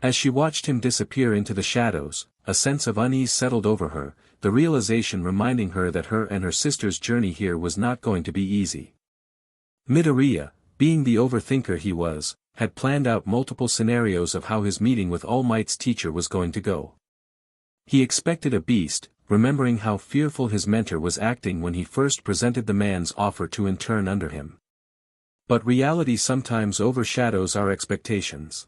As she watched him disappear into the shadows, a sense of unease settled over her, the realization reminding her that her and her sister's journey here was not going to be easy. Midoriya, being the overthinker he was, had planned out multiple scenarios of how his meeting with All Might's teacher was going to go. He expected a beast, remembering how fearful his mentor was acting when he first presented the man's offer to intern under him. But reality sometimes overshadows our expectations.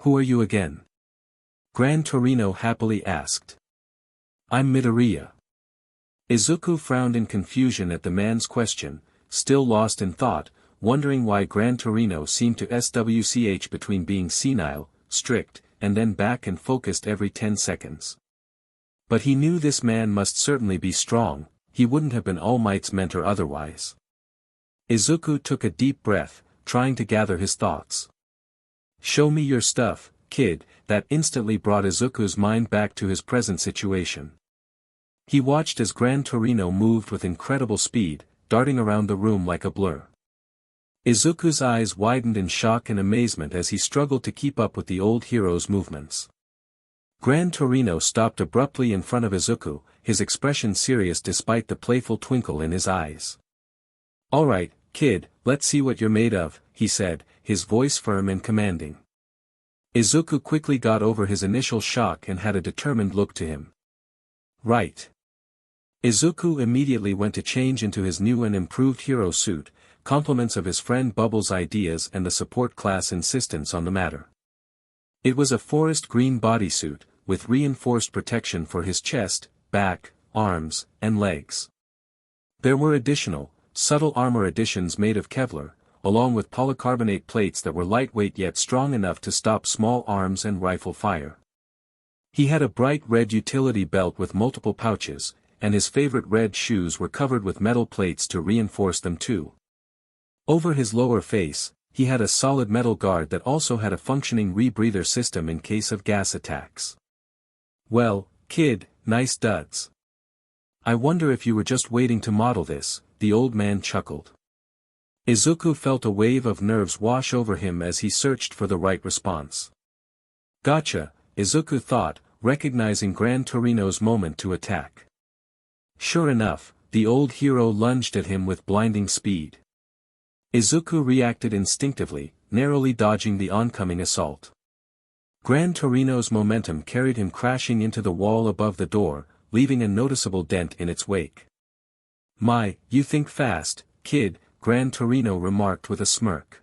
"Who are you again?" Gran Torino happily asked. "I'm Midoriya." Izuku frowned in confusion at the man's question, still lost in thought, wondering why Gran Torino seemed to switch between being senile, strict, and then back and focused every 10 seconds. But he knew this man must certainly be strong, he wouldn't have been All Might's mentor otherwise. Izuku took a deep breath, trying to gather his thoughts. "Show me your stuff, kid," that instantly brought Izuku's mind back to his present situation. He watched as Gran Torino moved with incredible speed, darting around the room like a blur. Izuku's eyes widened in shock and amazement as he struggled to keep up with the old hero's movements. Gran Torino stopped abruptly in front of Izuku, his expression serious despite the playful twinkle in his eyes. "All right, kid, let's see what you're made of," he said, his voice firm and commanding. Izuku quickly got over his initial shock and had a determined look to him. "Right." Izuku immediately went to change into his new and improved hero suit, compliments of his friend Bubbles' ideas and the support class insistence on the matter. It was a forest green bodysuit, with reinforced protection for his chest, back, arms, and legs. There were additional, subtle armor additions made of Kevlar, along with polycarbonate plates that were lightweight yet strong enough to stop small arms and rifle fire. He had a bright red utility belt with multiple pouches, and his favorite red shoes were covered with metal plates to reinforce them too. Over his lower face, he had a solid metal guard that also had a functioning rebreather system in case of gas attacks. Well, kid, nice duds. I wonder if you were just waiting to model this, the old man chuckled. Izuku felt a wave of nerves wash over him as he searched for the right response. Gotcha, Izuku thought, recognizing Gran Torino's moment to attack. Sure enough, the old hero lunged at him with blinding speed. Izuku reacted instinctively, narrowly dodging the oncoming assault. Gran Torino's momentum carried him crashing into the wall above the door, leaving a noticeable dent in its wake. My, you think fast, kid, Gran Torino remarked with a smirk.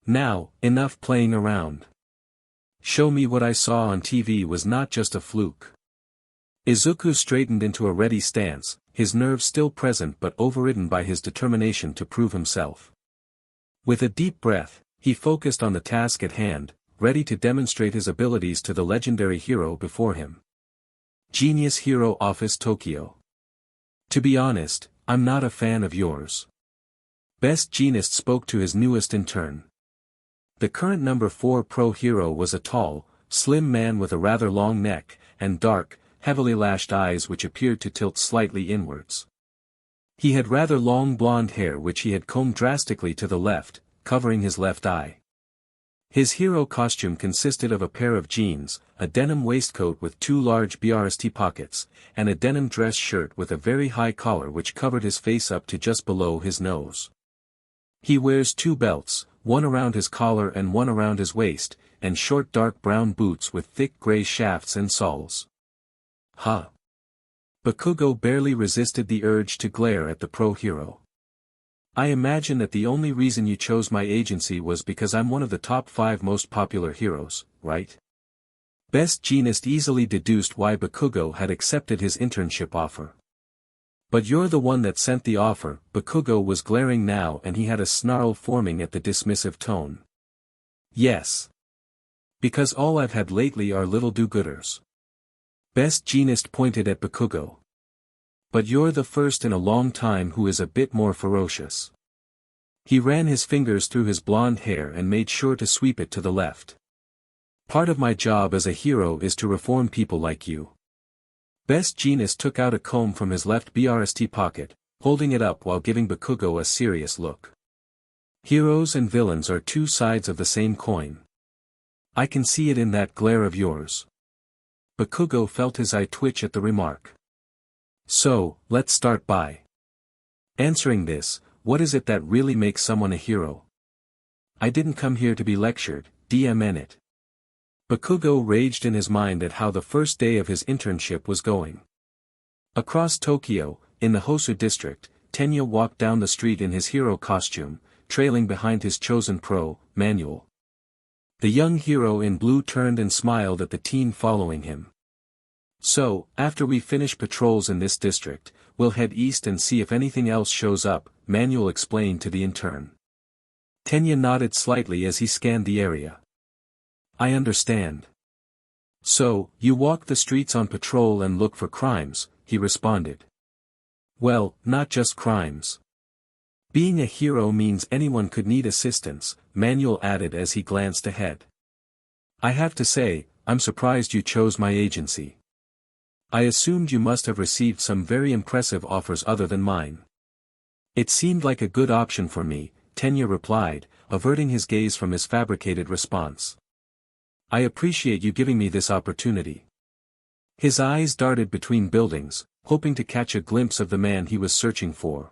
Now, enough playing around. Show me what I saw on TV was not just a fluke. Izuku straightened into a ready stance, his nerves still present but overridden by his determination to prove himself. With a deep breath, he focused on the task at hand, ready to demonstrate his abilities to the legendary hero before him. Genius Hero Office Tokyo. To be honest, I'm not a fan of yours. Best Jeanist spoke to his newest intern. The current number 4 pro hero was a tall, slim man with a rather long neck, and dark, heavily lashed eyes which appeared to tilt slightly inwards. He had rather long blonde hair which he had combed drastically to the left, covering his left eye. His hero costume consisted of a pair of jeans, a denim waistcoat with 2 large BRST pockets, and a denim dress shirt with a very high collar which covered his face up to just below his nose. He wears 2 belts, one around his collar and one around his waist, and short dark brown boots with thick gray shafts and soles. Huh. Bakugou barely resisted the urge to glare at the pro hero. I imagine that the only reason you chose my agency was because I'm one of the top 5 most popular heroes, right? Best Jeanist easily deduced why Bakugou had accepted his internship offer. But you're the one that sent the offer. Bakugou was glaring now and he had a snarl forming at the dismissive tone. Yes. Because all I've had lately are little do-gooders. Best Jeanist pointed at Bakugou. But you're the first in a long time who is a bit more ferocious. He ran his fingers through his blonde hair and made sure to sweep it to the left. Part of my job as a hero is to reform people like you. Best Jeanist took out a comb from his left BRST pocket, holding it up while giving Bakugou a serious look. Heroes and villains are 2 sides of the same coin. I can see it in that glare of yours. Bakugou felt his eye twitch at the remark. So, let's start by answering this. What is it that really makes someone a hero? I didn't come here to be lectured, DMN it. Bakugou raged in his mind at how the first day of his internship was going. Across Tokyo, in the Hosu district, Tenya walked down the street in his hero costume, trailing behind his chosen pro, Manuel. The young hero in blue turned and smiled at the teen following him. So, after we finish patrols in this district, we'll head east and see if anything else shows up, Manuel explained to the intern. Tenya nodded slightly as he scanned the area. I understand. So, you walk the streets on patrol and look for crimes, he responded. Well, not just crimes. Being a hero means anyone could need assistance, Manuel added as he glanced ahead. I have to say, I'm surprised you chose my agency. I assumed you must have received some very impressive offers other than mine. It seemed like a good option for me, Tenya replied, averting his gaze from his fabricated response. I appreciate you giving me this opportunity. His eyes darted between buildings, hoping to catch a glimpse of the man he was searching for.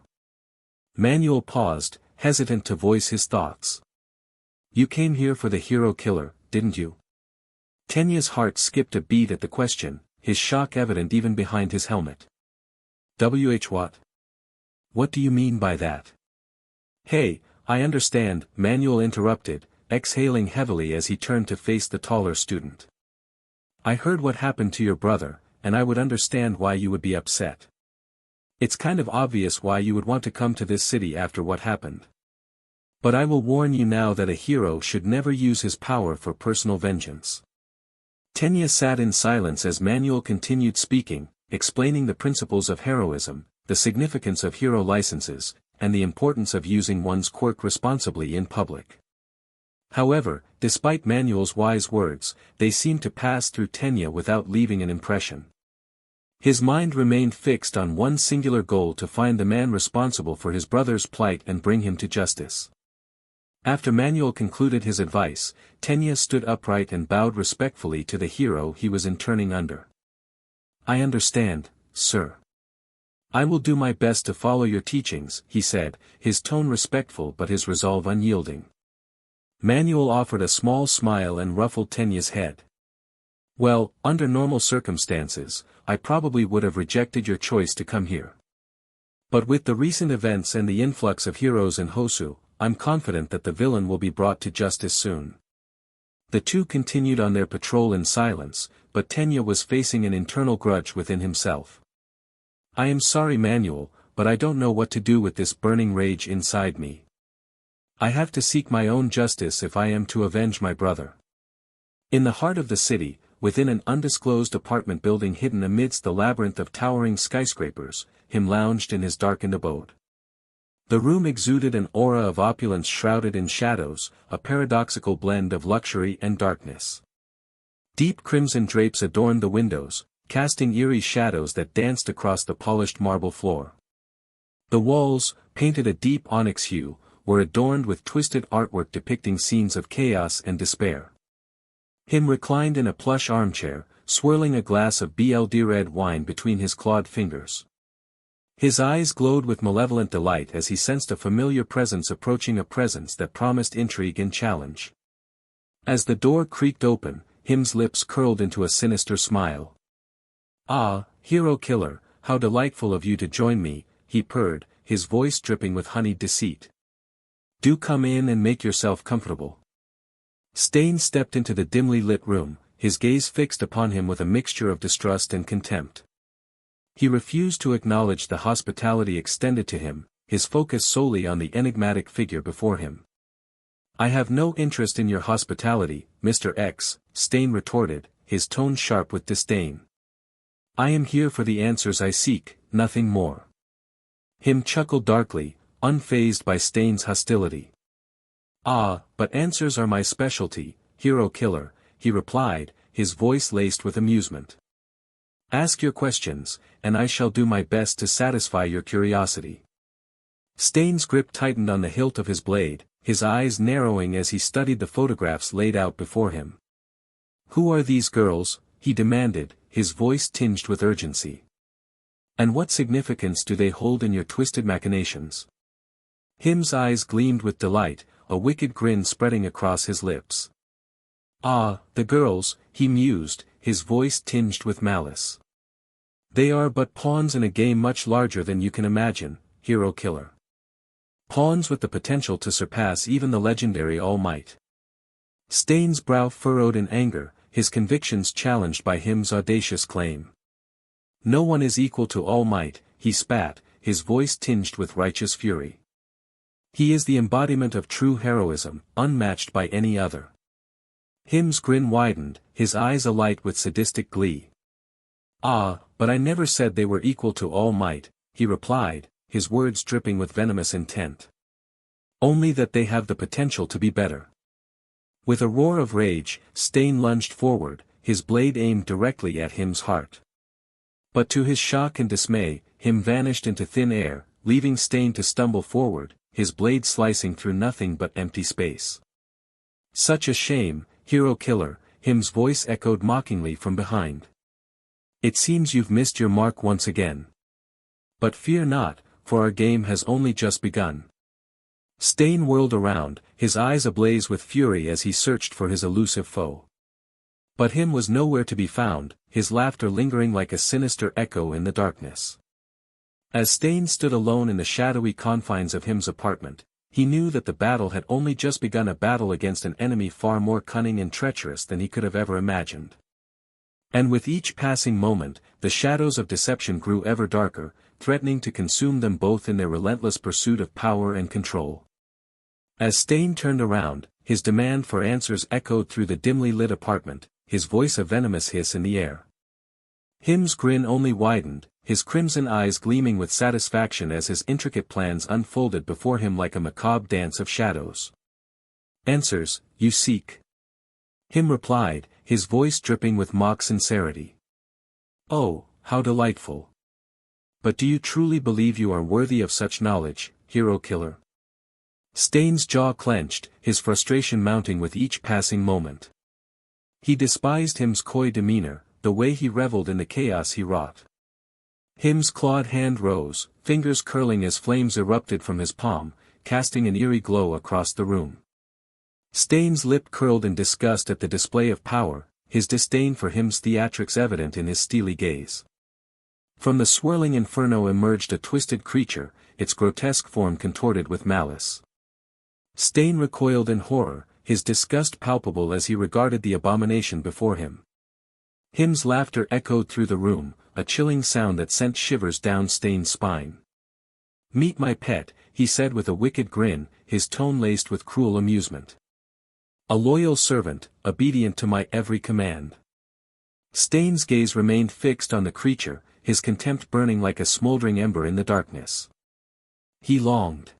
Manuel paused, hesitant to voice his thoughts. You came here for the hero killer, didn't you? Tenya's heart skipped a beat at the question, his shock evident even behind his helmet. What? What do you mean by that? Hey, I understand, Manuel interrupted, exhaling heavily as he turned to face the taller student. I heard what happened to your brother, and I would understand why you would be upset. It's kind of obvious why you would want to come to this city after what happened. But I will warn you now that a hero should never use his power for personal vengeance. Tenya sat in silence as Manuel continued speaking, explaining the principles of heroism, the significance of hero licenses, and the importance of using one's quirk responsibly in public. However, despite Manuel's wise words, they seemed to pass through Tenya without leaving an impression. His mind remained fixed on one singular goal: to find the man responsible for his brother's plight and bring him to justice. After Manuel concluded his advice, Tenya stood upright and bowed respectfully to the hero he was interning under. "I understand, sir. I will do my best to follow your teachings," he said, his tone respectful but his resolve unyielding. Manuel offered a small smile and ruffled Tenya's head. "Well, under normal circumstances, I probably would have rejected your choice to come here. But with the recent events and the influx of heroes in Hosu, I'm confident that the villain will be brought to justice soon." The two continued on their patrol in silence, but Tenya was facing an internal grudge within himself. "I am sorry, Manuel, but I don't know what to do with this burning rage inside me. I have to seek my own justice if I am to avenge my brother." In the heart of the city, within an undisclosed apartment building hidden amidst the labyrinth of towering skyscrapers, him lounged in his darkened abode. The room exuded an aura of opulence shrouded in shadows, a paradoxical blend of luxury and darkness. Deep crimson drapes adorned the windows, casting eerie shadows that danced across the polished marble floor. The walls, painted a deep onyx hue, were adorned with twisted artwork depicting scenes of chaos and despair. Him reclined in a plush armchair, swirling a glass of BLD red wine between his clawed fingers. His eyes glowed with malevolent delight as he sensed a familiar presence approaching, a presence that promised intrigue and challenge. As the door creaked open, Him's lips curled into a sinister smile. "Ah, hero killer, how delightful of you to join me," he purred, his voice dripping with honeyed deceit. "Do come in and make yourself comfortable." Stain stepped into the dimly lit room, his gaze fixed upon him with a mixture of distrust and contempt. He refused to acknowledge the hospitality extended to him, his focus solely on the enigmatic figure before him. "I have no interest in your hospitality, Mr. X, Stain retorted, his tone sharp with disdain. "I am here for the answers I seek, nothing more." Him chuckled darkly, unfazed by Stain's hostility. "Ah, but answers are my specialty, hero killer," he replied, his voice laced with amusement. "Ask your questions, and I shall do my best to satisfy your curiosity." Stain's grip tightened on the hilt of his blade, his eyes narrowing as he studied the photographs laid out before him. "Who are these girls?" he demanded, his voice tinged with urgency. "And what significance do they hold in your twisted machinations?" Him's eyes gleamed with delight, a wicked grin spreading across his lips. "Ah, the girls," he mused, his voice tinged with malice. "They are but pawns in a game much larger than you can imagine, hero killer. Pawns with the potential to surpass even the legendary All Might." Stain's brow furrowed in anger, his convictions challenged by Him's audacious claim. "No one is equal to All Might," he spat, his voice tinged with righteous fury. "He is the embodiment of true heroism, unmatched by any other." Him's grin widened, his eyes alight with sadistic glee. "Ah, but I never said they were equal to All Might," he replied, his words dripping with venomous intent. "Only that they have the potential to be better." With a roar of rage, Stain lunged forward, his blade aimed directly at Him's heart. But to his shock and dismay, Him vanished into thin air, leaving Stain to stumble forward, his blade slicing through nothing but empty space. "Such a shame, hero killer," Him's voice echoed mockingly from behind. "It seems you've missed your mark once again. But fear not, for our game has only just begun." Stain whirled around, his eyes ablaze with fury as he searched for his elusive foe. But Him was nowhere to be found, his laughter lingering like a sinister echo in the darkness. As Stain stood alone in the shadowy confines of Him's apartment, he knew that the battle had only just begun, a battle against an enemy far more cunning and treacherous than he could have ever imagined. And with each passing moment, the shadows of deception grew ever darker, threatening to consume them both in their relentless pursuit of power and control. As Stain turned around, his demand for answers echoed through the dimly lit apartment, his voice a venomous hiss in the air. Him's grin only widened, his crimson eyes gleaming with satisfaction as his intricate plans unfolded before him like a macabre dance of shadows. Answers, you seek. Him replied, his voice dripping with mock sincerity. Oh, how delightful. But do you truly believe you are worthy of such knowledge, hero killer? Stain's jaw clenched, his frustration mounting with each passing moment. He despised Him's coy demeanor, the way he reveled in the chaos he wrought. Him's clawed hand rose, fingers curling as flames erupted from his palm, casting an eerie glow across the room. Stain's lip curled in disgust at the display of power, his disdain for Him's theatrics evident in his steely gaze. From the swirling inferno emerged a twisted creature, its grotesque form contorted with malice. Stain recoiled in horror, his disgust palpable as he regarded the abomination before him. Him's laughter echoed through the room, a chilling sound that sent shivers down Stain's spine. Meet my pet, he said with a wicked grin, his tone laced with cruel amusement. A loyal servant, obedient to my every command. Stain's gaze remained fixed on the creature, his contempt burning like a smoldering ember in the darkness. He longed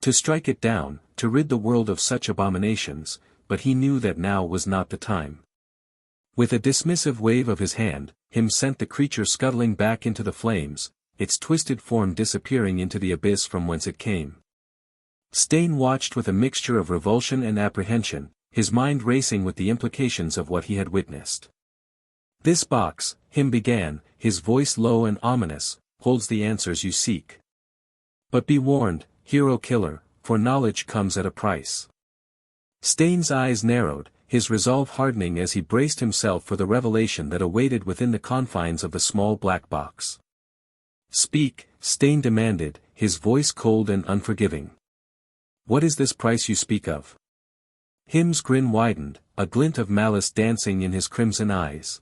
to strike it down, to rid the world of such abominations, but he knew that now was not the time. With a dismissive wave of his hand, Him sent the creature scuttling back into the flames, its twisted form disappearing into the abyss from whence it came. Stain watched with a mixture of revulsion and apprehension, his mind racing with the implications of what he had witnessed. This box, Him began, his voice low and ominous, holds the answers you seek. But be warned, hero killer, for knowledge comes at a price. Stain's eyes narrowed, his resolve hardening as he braced himself for the revelation that awaited within the confines of the small black box. Speak, Stain demanded, his voice cold and unforgiving. What is this price you speak of? Him's grin widened, a glint of malice dancing in his crimson eyes.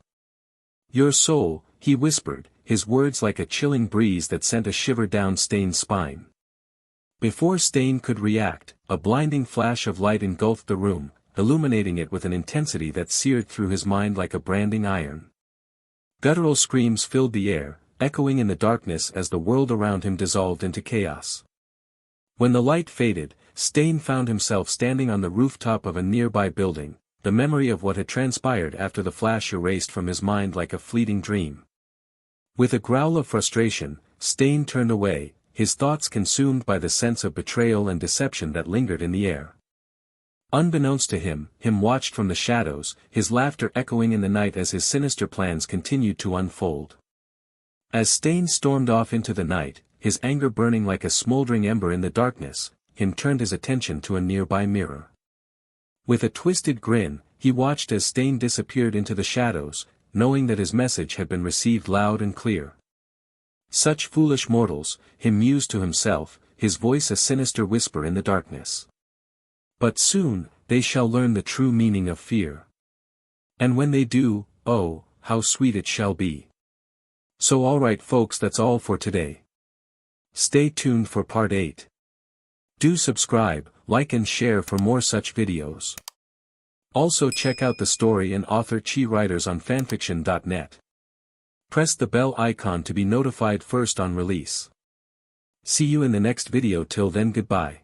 Your soul, he whispered, his words like a chilling breeze that sent a shiver down Stain's spine. Before Stain could react, a blinding flash of light engulfed the room, illuminating it with an intensity that seared through his mind like a branding iron. Guttural screams filled the air, echoing in the darkness as the world around him dissolved into chaos. When the light faded, Stain found himself standing on the rooftop of a nearby building, the memory of what had transpired after the flash erased from his mind like a fleeting dream. With a growl of frustration, Stain turned away, his thoughts consumed by the sense of betrayal and deception that lingered in the air. Unbeknownst to him, Him watched from the shadows, his laughter echoing in the night as his sinister plans continued to unfold. As Stain stormed off into the night, his anger burning like a smoldering ember in the darkness, Him turned his attention to a nearby mirror. With a twisted grin, he watched as Stain disappeared into the shadows, knowing that his message had been received loud and clear. Such foolish mortals, Him mused to himself, his voice a sinister whisper in the darkness. But soon, they shall learn the true meaning of fear. And when they do, oh, how sweet it shall be. So alright folks, that's all for today. Stay tuned for part 8. Do subscribe, like and share for more such videos. Also check out the story and author ChiWriters on FANFICTIONnet. Press the bell icon to be notified first on release. See you in the next video. Till then, goodbye.